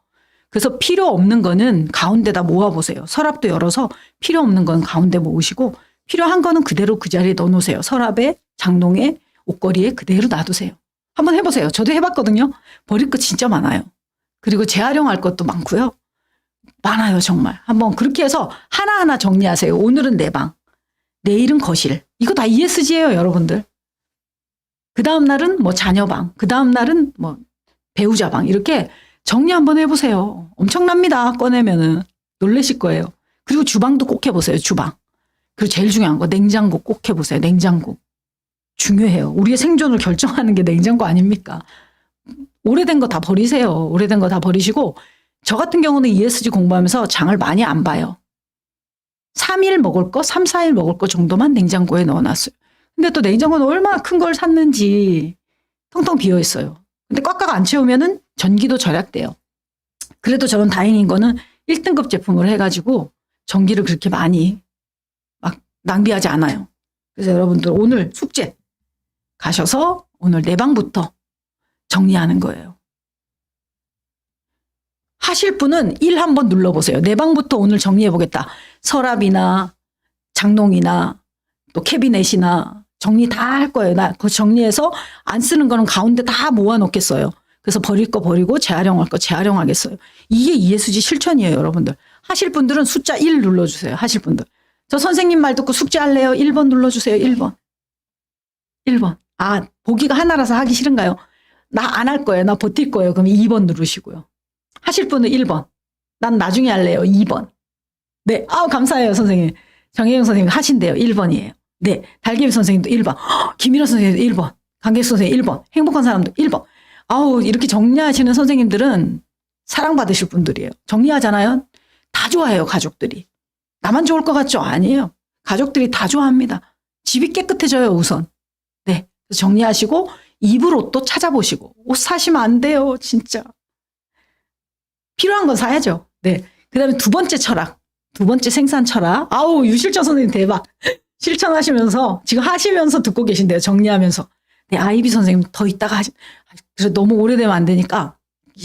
그래서 필요 없는 거는 가운데다 모아보세요. 서랍도 열어서 필요 없는 건 가운데 모으시고 필요한 거는 그대로 그 자리에 넣어놓으세요. 서랍에, 장롱에, 옷걸이에 그대로 놔두세요. 한번 해보세요. 저도 해봤거든요. 버릴 거 진짜 많아요. 그리고 재활용할 것도 많고요. 많아요 정말. 한번 그렇게 해서 하나하나 정리하세요. 오늘은 내 방, 내일은 거실. 이거 다 ESG예요 여러분들. 그 다음 날은 뭐 자녀방, 그 다음 날은 뭐 배우자 방. 이렇게 정리 한번 해보세요. 엄청납니다. 꺼내면은 놀라실 거예요. 그리고 주방도 꼭 해보세요. 주방. 그리고 제일 중요한 거 냉장고 꼭 해보세요. 냉장고. 중요해요. 우리의 생존을 결정하는 게 냉장고 아닙니까? 오래된 거 다 버리세요. 오래된 거 다 버리시고 저 같은 경우는 ESG 공부하면서 장을 많이 안 봐요. 3일 먹을 거, 3, 4일 먹을 거 정도만 냉장고에 넣어놨어요. 근데 또 냉장고는 얼마나 큰 걸 샀는지 텅텅 비어 있어요. 근데 꽉꽉 안 채우면은 전기도 절약돼요. 그래도 저는 다행인 거는 1등급 제품을 해가지고 전기를 그렇게 많이 막 낭비하지 않아요. 그래서 여러분들 오늘 숙제 가셔서 오늘 내 방부터 정리하는 거예요. 하실 분은 1 한번 눌러보세요. 내 방부터 오늘 정리해보겠다. 서랍이나 장롱이나 또 캐비넷이나 정리 다 할 거예요. 나 그거 정리해서 안 쓰는 거는 가운데 다 모아놓겠어요. 그래서 버릴 거 버리고 재활용할 거 재활용하겠어요. 이게 ESG 실천이에요, 여러분들. 하실 분들은 숫자 1 눌러주세요. 하실 분들. 저 선생님 말 듣고 숙제할래요? 1번 눌러주세요. 1번. 1번. 아, 보기가 하나라서 하기 싫은가요? 나 안 할 거예요. 나 버틸 거예요. 그럼 2번 누르시고요. 하실 분은 1번. 난 나중에 할래요. 2번. 네. 아우, 감사해요, 선생님. 정혜영 선생님 하신대요. 1번이에요. 네. 달개비 선생님도 1번. 김일호 선생님도 1번. 강계수 선생님 1번. 행복한 사람도 1번. 아우, 이렇게 정리하시는 선생님들은 사랑받으실 분들이에요. 정리하잖아요. 다 좋아해요, 가족들이. 나만 좋을 것 같죠? 아니에요. 가족들이 다 좋아합니다. 집이 깨끗해져요, 우선. 네. 그래서 정리하시고 입을 옷도 찾아보시고 옷 사시면 안 돼요, 진짜. 필요한 건 사야죠. 네. 그 다음에 두 번째 철학. 두 번째 생산 철학. 아우, 유실천 선생님 대박. 실천하시면서, 지금 하시면서 듣고 계신데요. 정리하면서. 네, 아이비 선생님 더 이따가 그래서 너무 오래되면 안 되니까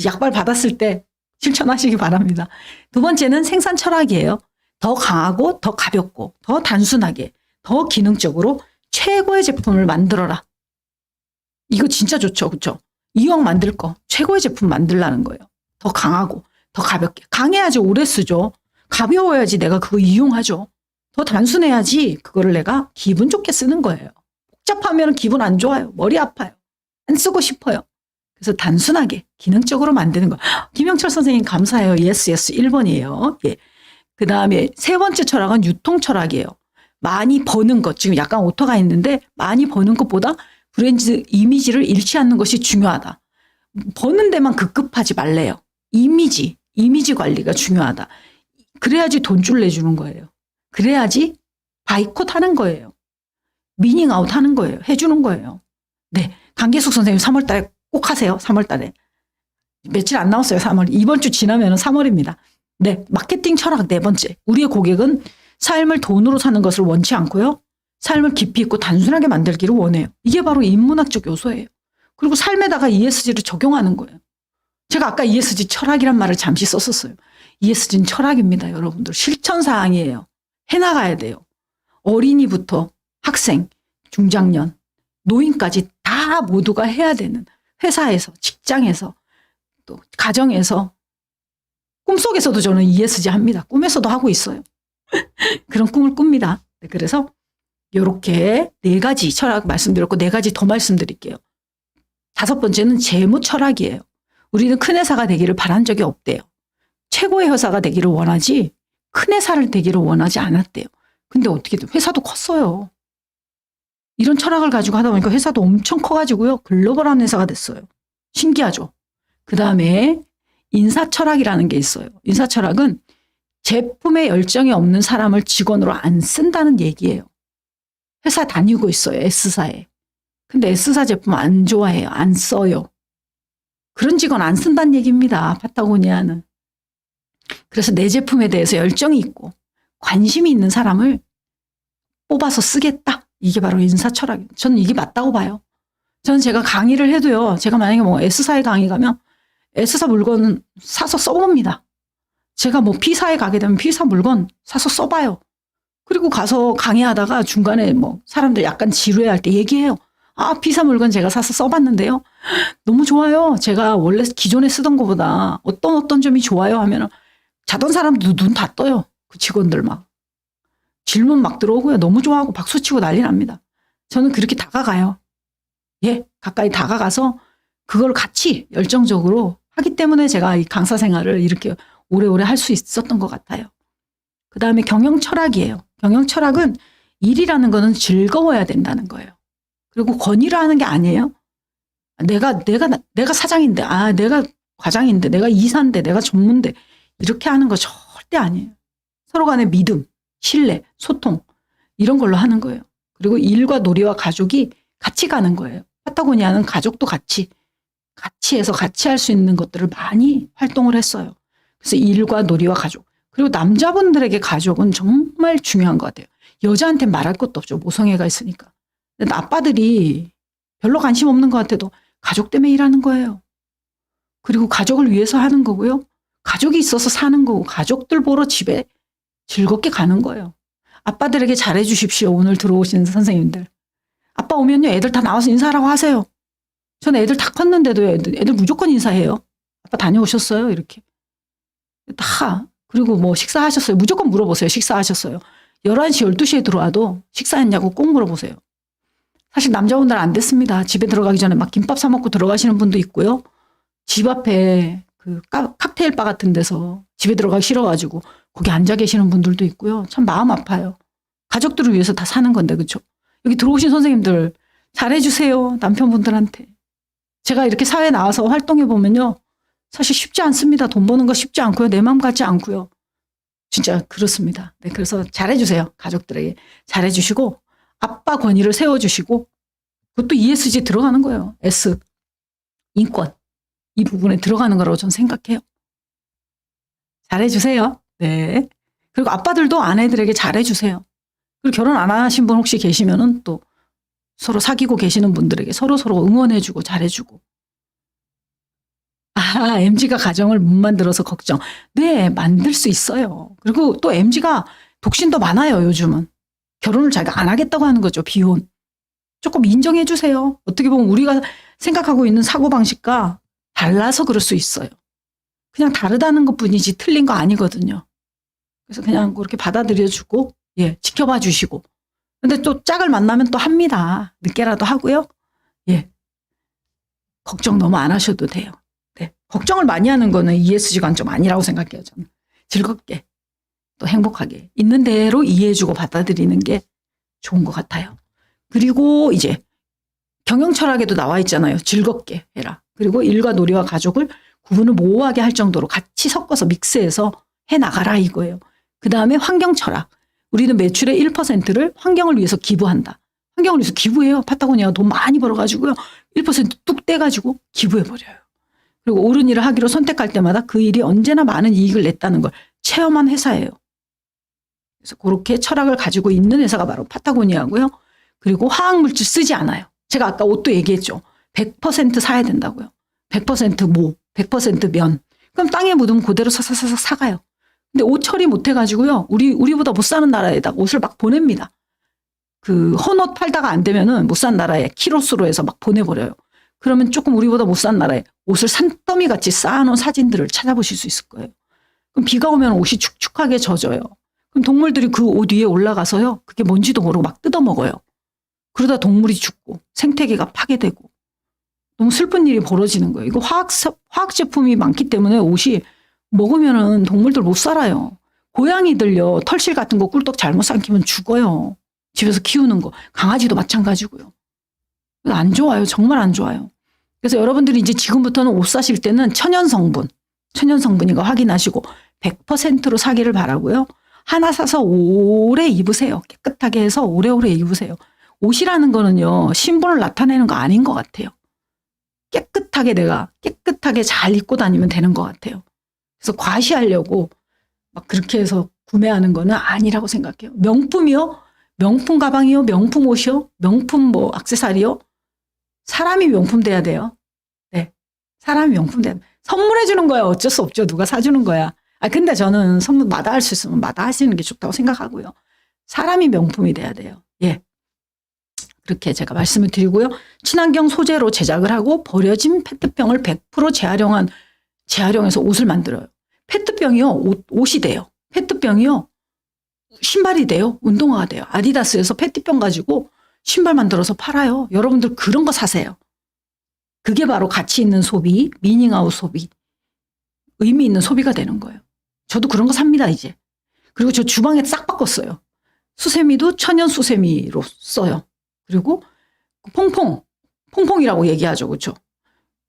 약발 받았을 때 실천하시기 바랍니다. 두 번째는 생산 철학이에요. 더 강하고, 더 가볍고, 더 단순하게, 더 기능적으로 최고의 제품을 만들어라. 이거 진짜 좋죠. 그렇죠? 이왕 만들 거 최고의 제품 만들라는 거예요. 더 강하고 더 가볍게. 강해야지 오래 쓰죠. 가벼워야지 내가 그거 이용하죠. 더 단순해야지 그거를 내가 기분 좋게 쓰는 거예요. 복잡하면 기분 안 좋아요. 머리 아파요. 안 쓰고 싶어요. 그래서 단순하게 기능적으로 만드는 거. 김영철 선생님 감사해요. 예스 1번이에요. 예. 그 다음에 세 번째 철학은 유통 철학이에요. 많이 버는 것. 지금 약간 오터가 있는데 많이 버는 것보다 브랜드 이미지를 잃지 않는 것이 중요하다. 버는 데만 급급하지 말래요. 이미지 관리가 중요하다. 그래야지 돈줄 내주는 거예요. 그래야지 바이콧 하는 거예요. 미닝아웃 하는 거예요. 해주는 거예요. 네. 강계숙 선생님 3월 달에 꼭 하세요. 3월 달에. 며칠 안 남았어요. 3월. 이번 주 지나면 3월입니다. 네. 마케팅 철학 네 번째. 우리의 고객은 삶을 돈으로 사는 것을 원치 않고요. 삶을 깊이 있고 단순하게 만들기를 원해요. 이게 바로 인문학적 요소예요. 그리고 삶에다가 ESG를 적용하는 거예요. 제가 아까 ESG 철학이란 말을 잠시 썼었어요. ESG는 철학입니다. 여러분들. 실천사항이에요. 해나가야 돼요. 어린이부터 학생, 중장년, 노인까지 다 모두가 해야 되는 회사에서, 직장에서, 또 가정에서, 꿈속에서도 저는 ESG 합니다. 꿈에서도 하고 있어요. 그런 꿈을 꿉니다. 그래서 이렇게 네 가지 철학 말씀드렸고 네 가지 더 말씀드릴게요. 다섯 번째는 재무 철학이에요. 우리는 큰 회사가 되기를 바란 적이 없대요. 최고의 회사가 되기를 원하지 큰 회사를 되기를 원하지 않았대요. 근데 어떻게 돼? 회사도 컸어요. 이런 철학을 가지고 하다 보니까 회사도 엄청 커가지고요. 글로벌한 회사가 됐어요. 신기하죠? 그 다음에 인사 철학이라는 게 있어요. 인사 철학은 제품에 열정이 없는 사람을 직원으로 안 쓴다는 얘기예요. 회사 다니고 있어요. S사에. 근데 S사 제품 안 좋아해요. 안 써요. 그런 직원 안 쓴다는 얘기입니다. 파타고니아는. 그래서 내 제품에 대해서 열정이 있고 관심이 있는 사람을 뽑아서 쓰겠다. 이게 바로 인사 철학이에요. 저는 이게 맞다고 봐요. 저는 제가 강의를 해도요. 제가 만약에 뭐 S사에 강의 가면 S사 물건 사서 써봅니다. 제가 뭐 B사에 가게 되면 B사 물건 사서 써봐요. 그리고 가서 강의하다가 중간에 뭐 사람들 약간 지루해할 때 얘기해요. 아, B사 물건 제가 사서 써봤는데요. 너무 좋아요. 제가 원래 기존에 쓰던 것보다 어떤 점이 좋아요 하면 자던 사람들도 눈 다 떠요. 그 직원들 막. 질문 막 들어오고요. 너무 좋아하고 박수치고 난리 납니다. 저는 그렇게 다가가요. 예, 가까이 다가가서 그걸 같이 열정적으로 하기 때문에 제가 이 강사 생활을 이렇게 오래오래 할 수 있었던 것 같아요. 그 다음에 경영 철학이에요. 경영 철학은 일이라는 거는 즐거워야 된다는 거예요. 그리고 권위를 하는 게 아니에요. 내가 사장인데, 내가 과장인데, 내가 이사인데, 내가 전무인데 이렇게 하는 거 절대 아니에요. 서로 간의 믿음, 신뢰, 소통 이런 걸로 하는 거예요. 그리고 일과 놀이와 가족이 같이 가는 거예요. 파타고니아는 가족도 같이 해서 같이 할 수 있는 것들을 많이 활동을 했어요. 그래서 일과 놀이와 가족. 그리고 남자분들에게 가족은 정말 중요한 것 같아요. 여자한테 말할 것도 없죠. 모성애가 있으니까. 근데 아빠들이 별로 관심 없는 것 같아도 가족 때문에 일하는 거예요. 그리고 가족을 위해서 하는 거고요. 가족이 있어서 사는 거고 가족들 보러 집에 즐겁게 가는 거예요. 아빠들에게 잘해 주십시오. 오늘 들어오신 선생님들. 아빠 오면요. 애들 다 나와서 인사하라고 하세요. 저는 애들 다 컸는데도 애들 무조건 인사해요. 아빠 다녀오셨어요? 이렇게. 다. 그리고 뭐 식사하셨어요? 무조건 물어보세요. 식사하셨어요? 11시, 12시에 들어와도 식사했냐고 꼭 물어보세요. 사실 남자분들 안 됐습니다. 집에 들어가기 전에 막 김밥 사 먹고 들어가시는 분도 있고요. 집 앞에 그 칵테일 바 같은 데서 집에 들어가기 싫어가지고 거기 앉아 계시는 분들도 있고요. 참 마음 아파요. 가족들을 위해서 다 사는 건데, 그렇죠? 여기 들어오신 선생님들 잘해주세요. 남편분들한테. 제가 이렇게 사회에 나와서 활동해 보면요. 사실 쉽지 않습니다. 돈 버는 거 쉽지 않고요. 내 마음 같지 않고요. 진짜 그렇습니다. 네, 그래서 잘해주세요. 가족들에게 잘해주시고 아빠 권위를 세워주시고 그것도 ESG 들어가는 거예요. S 인권 이 부분에 들어가는 거라고 저는 생각해요. 잘해주세요. 네. 그리고 아빠들도 아내들에게 잘해주세요. 그리고 결혼 안 하신 분 혹시 계시면은 또 서로 사귀고 계시는 분들에게 서로 응원해주고 잘해주고. 아, MZ가 가정을 못 만들어서 걱정. 네, 만들 수 있어요. 그리고 또 MZ가 독신도 많아요, 요즘은. 결혼을 자기가 안 하겠다고 하는 거죠, 비혼. 조금 인정해 주세요. 어떻게 보면 우리가 생각하고 있는 사고방식과 달라서 그럴 수 있어요. 그냥 다르다는 것 뿐이지 틀린 거 아니거든요. 그래서 그냥 그렇게 받아들여주고, 예, 지켜봐 주시고. 근데 또 짝을 만나면 또 합니다. 늦게라도 하고요. 예. 걱정 너무 안 하셔도 돼요. 네. 걱정을 많이 하는 거는 ESG 관점 아니라고 생각해요, 저는. 즐겁게, 또 행복하게, 있는 대로 이해해주고 받아들이는 게 좋은 것 같아요. 그리고 이제 경영 철학에도 나와 있잖아요. 즐겁게 해라. 그리고 일과 놀이와 가족을 구분을 모호하게 할 정도로 같이 섞어서 믹스해서 해나가라 이거예요. 그 다음에 환경 철학. 우리는 매출의 1%를 환경을 위해서 기부한다. 환경을 위해서 기부해요. 파타고니아가 돈 많이 벌어가지고요. 1%뚝 떼가지고 기부해버려요. 그리고 옳은 일을 하기로 선택할 때마다 그 일이 언제나 많은 이익을 냈다는 걸 체험한 회사예요. 그래서 그렇게 철학을 가지고 있는 회사가 바로 파타고니아고요. 그리고 화학물질 쓰지 않아요. 제가 아까 옷도 얘기했죠. 100% 사야 된다고요. 100% 모, 100% 면. 그럼 땅에 묻으면 그대로 사사사사 사가요. 근데 옷 처리 못 해가지고요. 우리보다 못 사는 나라에다 옷을 막 보냅니다. 그 헌옷 팔다가 안 되면은 못 산 나라에 키로수로 해서 막 보내버려요. 그러면 조금 우리보다 못 산 나라에 옷을 산더미 같이 쌓아놓은 사진들을 찾아보실 수 있을 거예요. 그럼 비가 오면 옷이 축축하게 젖어요. 그럼 동물들이 그 옷 위에 올라가서요. 그게 뭔지도 모르고 막 뜯어먹어요. 그러다 동물이 죽고 생태계가 파괴되고 너무 슬픈 일이 벌어지는 거예요. 이거 화학 제품이 많기 때문에 옷이 먹으면은 동물들 못 살아요. 고양이들요. 털실 같은 거 꿀떡 잘못 삼키면 죽어요. 집에서 키우는 거. 강아지도 마찬가지고요. 안 좋아요. 정말 안 좋아요. 그래서 여러분들이 이제 지금부터는 옷 사실 때는 천연 성분인 거 확인하시고 100%로 사기를 바라고요. 하나 사서 오래 입으세요. 깨끗하게 해서 오래오래 입으세요. 옷이라는 거는요. 신분을 나타내는 거 아닌 것 같아요. 깨끗하게 잘 입고 다니면 되는 것 같아요. 그래서 과시하려고 막 그렇게 해서 구매하는 거는 아니라고 생각해요. 명품이요? 명품 가방이요? 명품 옷이요? 명품 뭐 액세서리요? 사람이 명품 돼야 돼요. 네. 사람이 명품 돼야 돼요. 선물해 주는 거야. 어쩔 수 없죠. 누가 사주는 거야. 근데 저는 선물 마다할 수 있으면 마다하시는 게 좋다고 생각하고요. 사람이 명품이 돼야 돼요. 예. 그렇게 제가 말씀을 드리고요. 친환경 소재로 제작을 하고 버려진 페트병을 100% 재활용해서 옷을 만들어요. 페트병이요. 옷이 돼요. 페트병이요. 신발이 돼요. 운동화가 돼요. 아디다스에서 페트병 가지고 신발 만들어서 팔아요. 여러분들 그런 거 사세요. 그게 바로 가치 있는 소비, 미닝아웃 소비, 의미 있는 소비가 되는 거예요. 저도 그런 거 삽니다, 이제. 그리고 저 주방에 싹 바꿨어요. 수세미도 천연 수세미로 써요. 그리고 퐁퐁이라고 얘기하죠. 그렇죠?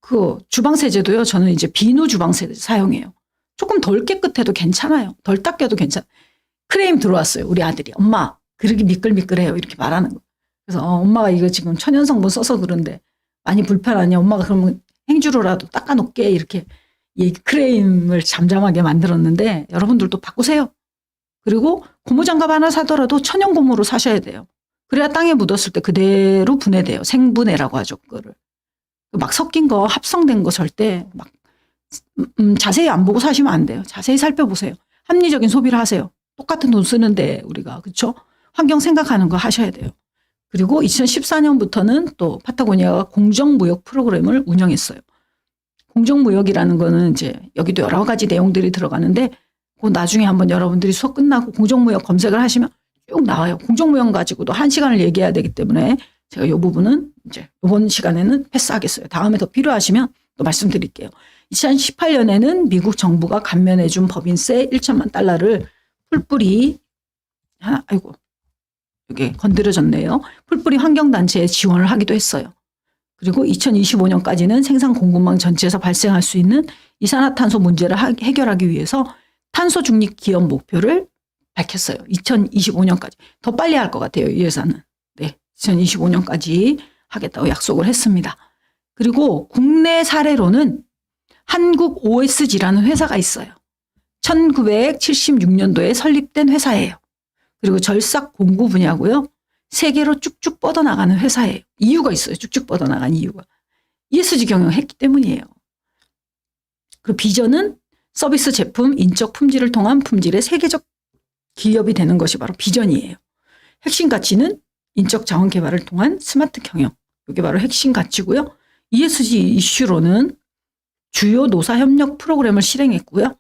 그 주방 세제도요. 저는 이제 비누 주방 세제 사용해요. 조금 덜 깨끗해도 괜찮아요. 덜 닦여도 괜찮아요. 크레임 들어왔어요. 우리 아들이. 엄마, 그릇이 미끌미끌해요. 이렇게 말하는 거. 그래서 엄마가 이거 지금 천연 성분 써서 그런데 많이 불편하냐. 엄마가 그러면 행주로라도 닦아놓게 이렇게 크레임을 잠잠하게 만들었는데 여러분들도 바꾸세요. 그리고 고무장갑 하나 사더라도 천연 고무로 사셔야 돼요. 그래야 땅에 묻었을 때 그대로 분해돼요. 생분해라고 하죠. 그거를. 막 섞인 거, 합성된 거 절대 막 자세히 안 보고 사시면 안 돼요. 자세히 살펴보세요. 합리적인 소비를 하세요. 똑같은 돈 쓰는데 우리가 그렇죠? 환경 생각하는 거 하셔야 돼요. 그리고 2014년부터는 또 파타고니아가 공정무역 프로그램을 운영했어요. 공정무역이라는 거는 이제 여기도 여러 가지 내용들이 들어가는데 그 나중에 한번 여러분들이 수업 끝나고 공정무역 검색을 하시면 쭉 나와요. 공정무역 가지고도 1시간을 얘기해야 되기 때문에 제가 이 부분은 이제 이번 시간에는 패스하겠어요. 다음에 더 필요하시면 또 말씀드릴게요. 2018년에는 미국 정부가 감면해준 법인세 1천만 달러를 풀뿌리 아이고 이게 건드려졌네요. 풀뿌리 환경단체에 지원을 하기도 했어요. 그리고 2025년까지는 생산 공급망 전체에서 발생할 수 있는 이산화탄소 문제를 해결하기 위해서 탄소 중립 기업 목표를 밝혔어요. 2025년까지. 더 빨리 할 것 같아요. 이 회사는. 네, 2025년까지 하겠다고 약속을 했습니다. 그리고 국내 사례로는 한국 OSG라는 회사가 있어요. 1976년도에 설립된 회사예요. 그리고 절삭 공구 분야고요. 세계로 쭉쭉 뻗어나가는 회사예요. 이유가 있어요. 쭉쭉 뻗어나간 이유가. ESG 경영했기 때문이에요. 그 비전은 서비스 제품 인적 품질을 통한 품질의 세계적 기업이 되는 것이 바로 비전이에요. 핵심 가치는 인적 자원 개발을 통한 스마트 경영. 이게 바로 핵심 가치고요. ESG 이슈로는 주요 노사 협력 프로그램을 실행했고요.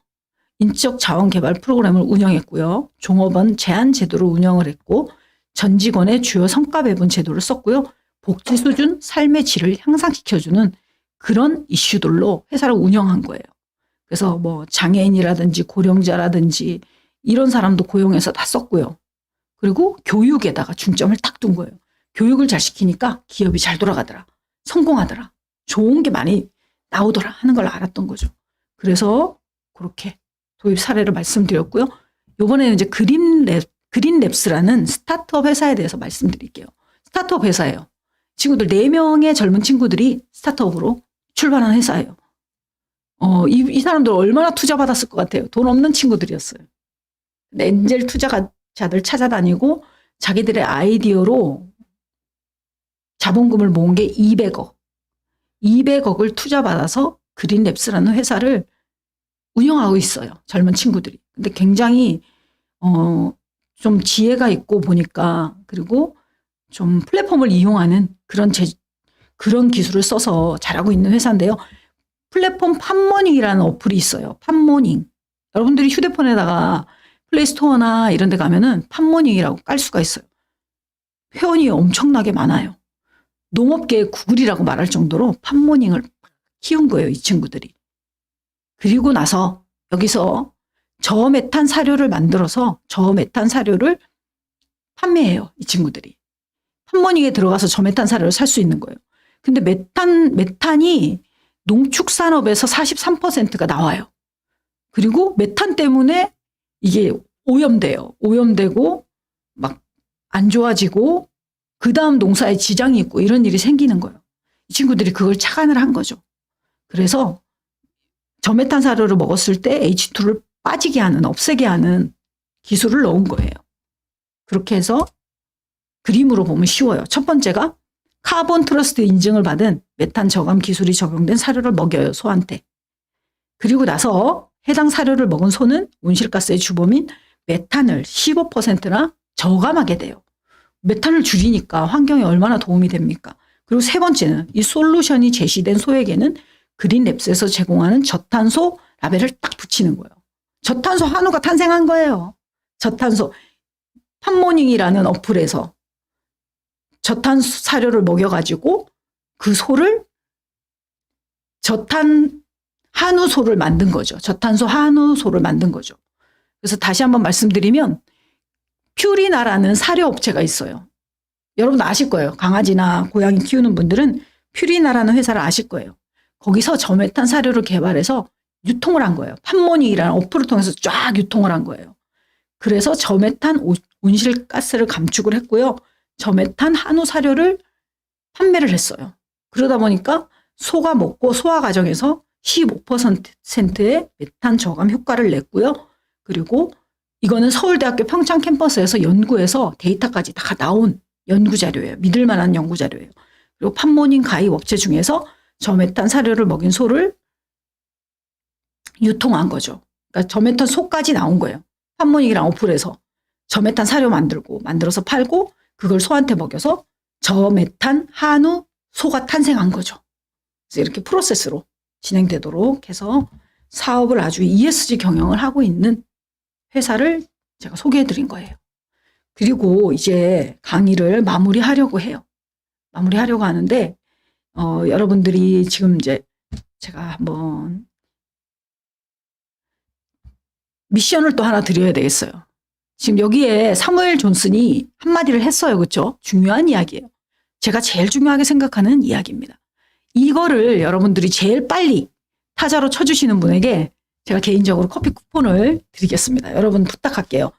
인적 자원 개발 프로그램을 운영했고요. 종업원 제한 제도를 운영을 했고 전 직원의 주요 성과 배분 제도를 썼고요. 복지 수준, 삶의 질을 향상시켜주는 그런 이슈들로 회사를 운영한 거예요. 그래서 뭐 장애인이라든지 고령자라든지 이런 사람도 고용해서 다 썼고요. 그리고 교육에다가 중점을 딱 둔 거예요. 교육을 잘 시키니까 기업이 잘 돌아가더라. 성공하더라. 좋은 게 많이 나오더라 하는 걸 알았던 거죠. 그래서 그렇게 도입 사례를 말씀드렸고요. 이번에는 이제 그린랩스라는 스타트업 회사에 대해서 말씀드릴게요. 스타트업 회사예요. 친구들 4명의 젊은 친구들이 스타트업으로 출발한 회사예요. 이 사람들 얼마나 투자 받았을 것 같아요. 돈 없는 친구들이었어요. 엔젤 투자자들 찾아다니고 자기들의 아이디어로 자본금을 모은 게 200억. 200억을 투자받아서 그린랩스라는 회사를 운영하고 있어요. 젊은 친구들이. 근데 굉장히 좀 지혜가 있고 보니까 그리고 좀 플랫폼을 이용하는 그런 기술을 써서 잘하고 있는 회사인데요. 플랫폼 팝모닝이라는 어플이 있어요. 팝모닝. 여러분들이 휴대폰에다가 플레이스토어나 이런 데 가면은 팝모닝이라고 깔 수가 있어요. 회원이 엄청나게 많아요. 농업계의 구글이라고 말할 정도로 팝모닝을 키운 거예요. 이 친구들이. 그리고 나서 여기서 저메탄 사료를 만들어서 저메탄 사료를 판매해요. 이 친구들이. 팝모닝에 들어가서 저메탄 사료를 살 수 있는 거예요. 근데 메탄이 농축산업에서 43%가 나와요. 그리고 메탄 때문에 이게 오염돼요. 오염되고 막 안 좋아지고 그 다음 농사에 지장이 있고 이런 일이 생기는 거예요. 이 친구들이 그걸 착안을 한 거죠. 그래서 저메탄 사료를 먹었을 때 H2를 빠지게 하는, 없애게 하는 기술을 넣은 거예요. 그렇게 해서 그림으로 보면 쉬워요. 첫 번째가 카본 트러스트 인증을 받은 메탄 저감 기술이 적용된 사료를 먹여요. 소한테. 그리고 나서 해당 사료를 먹은 소는 온실가스의 주범인 메탄을 15%나 저감하게 돼요. 메탄을 줄이니까 환경에 얼마나 도움이 됩니까? 그리고 세 번째는 이 솔루션이 제시된 소에게는 그린랩스에서 제공하는 저탄소 라벨을 딱 붙이는 거예요. 저탄소 한우가 탄생한 거예요. 저탄소 팝모닝이라는 어플에서 저탄소 사료를 먹여가지고 그 소를 한우소를 만든 거죠. 저탄소 한우소를 만든 거죠. 그래서 다시 한번 말씀드리면 퓨리나라는 사료업체가 있어요. 여러분 아실 거예요. 강아지나 고양이 키우는 분들은 퓨리나라는 회사를 아실 거예요. 거기서 저메탄 사료를 개발해서 유통을 한 거예요. 팝모닝이라는 어플을 통해서 쫙 유통을 한 거예요. 그래서 저메탄 온실가스를 감축을 했고요. 저메탄 한우 사료를 판매를 했어요. 그러다 보니까 소가 먹고 소화 과정에서 15%의 메탄 저감 효과를 냈고요. 그리고 이거는 서울대학교 평창 캠퍼스에서 연구해서 데이터까지 다 나온 연구 자료예요. 믿을 만한 연구 자료예요. 그리고 팝모닝 가입 업체 중에서 저메탄 사료를 먹인 소를 유통한 거죠. 그러니까 저메탄 소까지 나온 거예요. 판모닉이랑 어플에서 저메탄 사료 만들어서 팔고 그걸 소한테 먹여서 저메탄 한우 소가 탄생한 거죠. 그래서 이렇게 프로세스로 진행되도록 해서 사업을 아주 ESG 경영을 하고 있는 회사를 제가 소개해 드린 거예요. 그리고 이제 강의를 마무리하려고 해요. 마무리하려고 하는데 여러분들이 지금 이제 제가 한번 미션을 또 하나 드려야 되겠어요. 지금 여기에 사무엘 존슨이 한마디를 했어요. 그렇죠? 중요한 이야기예요. 제가 제일 중요하게 생각하는 이야기입니다. 이거를 여러분들이 제일 빨리 타자로 쳐주시는 분에게 제가 개인적으로 커피 쿠폰을 드리겠습니다. 여러분 부탁할게요.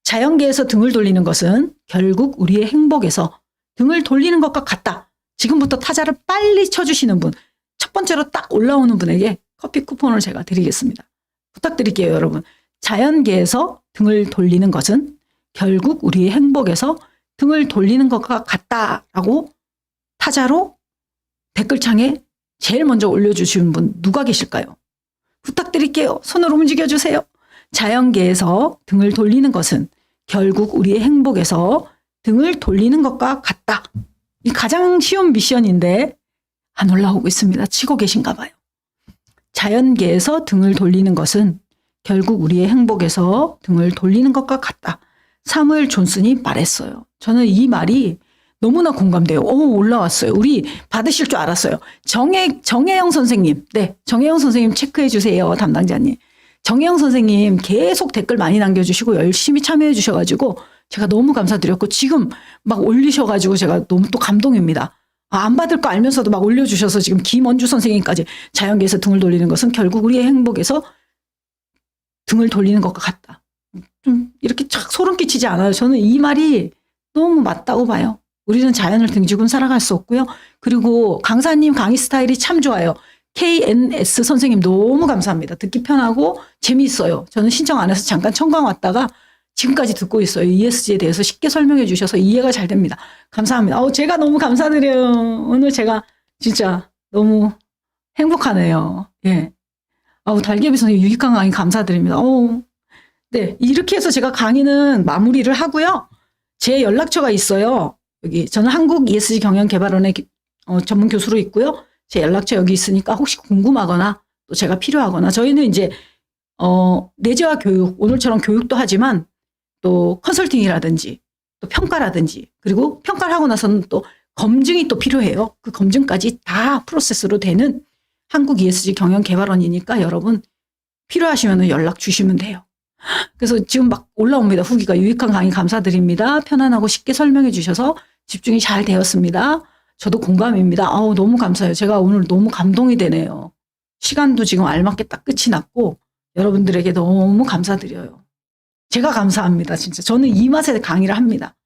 자연계에서 등을 돌리는 것은 결국 우리의 행복에서 등을 돌리는 것과 같다. 지금부터 타자를 빨리 쳐주시는 분, 첫 번째로 딱 올라오는 분에게 커피 쿠폰을 제가 드리겠습니다. 부탁드릴게요, 여러분. 자연계에서 등을 돌리는 것은 결국 우리의 행복에서 등을 돌리는 것과 같다라고 타자로 댓글창에 제일 먼저 올려주시는 분 누가 계실까요? 부탁드릴게요. 손으로 움직여주세요. 자연계에서 등을 돌리는 것은 결국 우리의 행복에서 등을 돌리는 것과 같다. 이 가장 쉬운 미션인데 안 올라오고 있습니다. 치고 계신가 봐요. 자연계에서 등을 돌리는 것은 결국 우리의 행복에서 등을 돌리는 것과 같다. 사무엘 존슨이 말했어요. 저는 이 말이 너무나 공감돼요. 올라왔어요. 우리 받으실 줄 알았어요. 정혜영 선생님. 네, 정혜영 선생님 체크해 주세요. 담당자님. 정혜영 선생님 계속 댓글 많이 남겨주시고 열심히 참여해 주셔가지고 제가 너무 감사드렸고 지금 막 올리셔가지고 제가 너무 또 감동입니다. 안 받을 거 알면서도 막 올려주셔서 지금 김원주 선생님까지 자연계에서 등을 돌리는 것은 결국 우리의 행복에서 등을 돌리는 것과 같다. 좀 이렇게 착 소름 끼치지 않아요. 저는 이 말이 너무 맞다고 봐요. 우리는 자연을 등지고는 살아갈 수 없고요. 그리고 강사님 강의 스타일이 참 좋아요. KNS 선생님 너무 감사합니다. 듣기 편하고 재미있어요. 저는 신청 안 해서 잠깐 청강 왔다가 지금까지 듣고 있어요. ESG에 대해서 쉽게 설명해 주셔서 이해가 잘 됩니다. 감사합니다. 제가 너무 감사드려요. 오늘 제가 진짜 너무 행복하네요. 예. 달개비 선생님 유익한 강의 감사드립니다. 네. 이렇게 해서 제가 강의는 마무리를 하고요. 제 연락처가 있어요. 여기 저는 한국 ESG 경영개발원의 전문 교수로 있고요. 제 연락처 여기 있으니까 혹시 궁금하거나 또 제가 필요하거나 저희는 이제 내재화 교육 오늘처럼 교육도 하지만 또 컨설팅이라든지 또 평가라든지 그리고 평가를 하고 나서는 또 검증이 또 필요해요. 그 검증까지 다 프로세스로 되는 한국 ESG 경영개발원이니까 여러분 필요하시면 연락 주시면 돼요. 그래서 지금 막 올라옵니다. 후기가 유익한 강의 감사드립니다. 편안하고 쉽게 설명해 주셔서 집중이 잘 되었습니다. 저도 공감입니다. 너무 감사해요. 제가 오늘 너무 감동이 되네요. 시간도 지금 알맞게 딱 끝이 났고 여러분들에게 너무 감사드려요. 제가 감사합니다. 진짜 저는 이 맛에 강의를 합니다.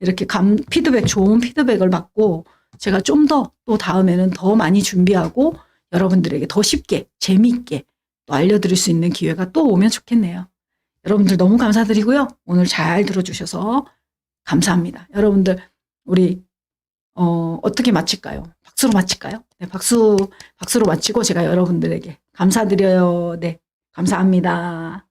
이렇게 좋은 피드백을 받고 제가 좀 더 또 다음에는 더 많이 준비하고 여러분들에게 더 쉽게 재미있게 또 알려드릴 수 있는 기회가 또 오면 좋겠네요. 여러분들 너무 감사드리고요. 오늘 잘 들어주셔서 감사합니다. 여러분들 우리 어떻게 마칠까요? 박수로 마칠까요? 네, 박수로 마치고 제가 여러분들에게 감사드려요. 네, 감사합니다.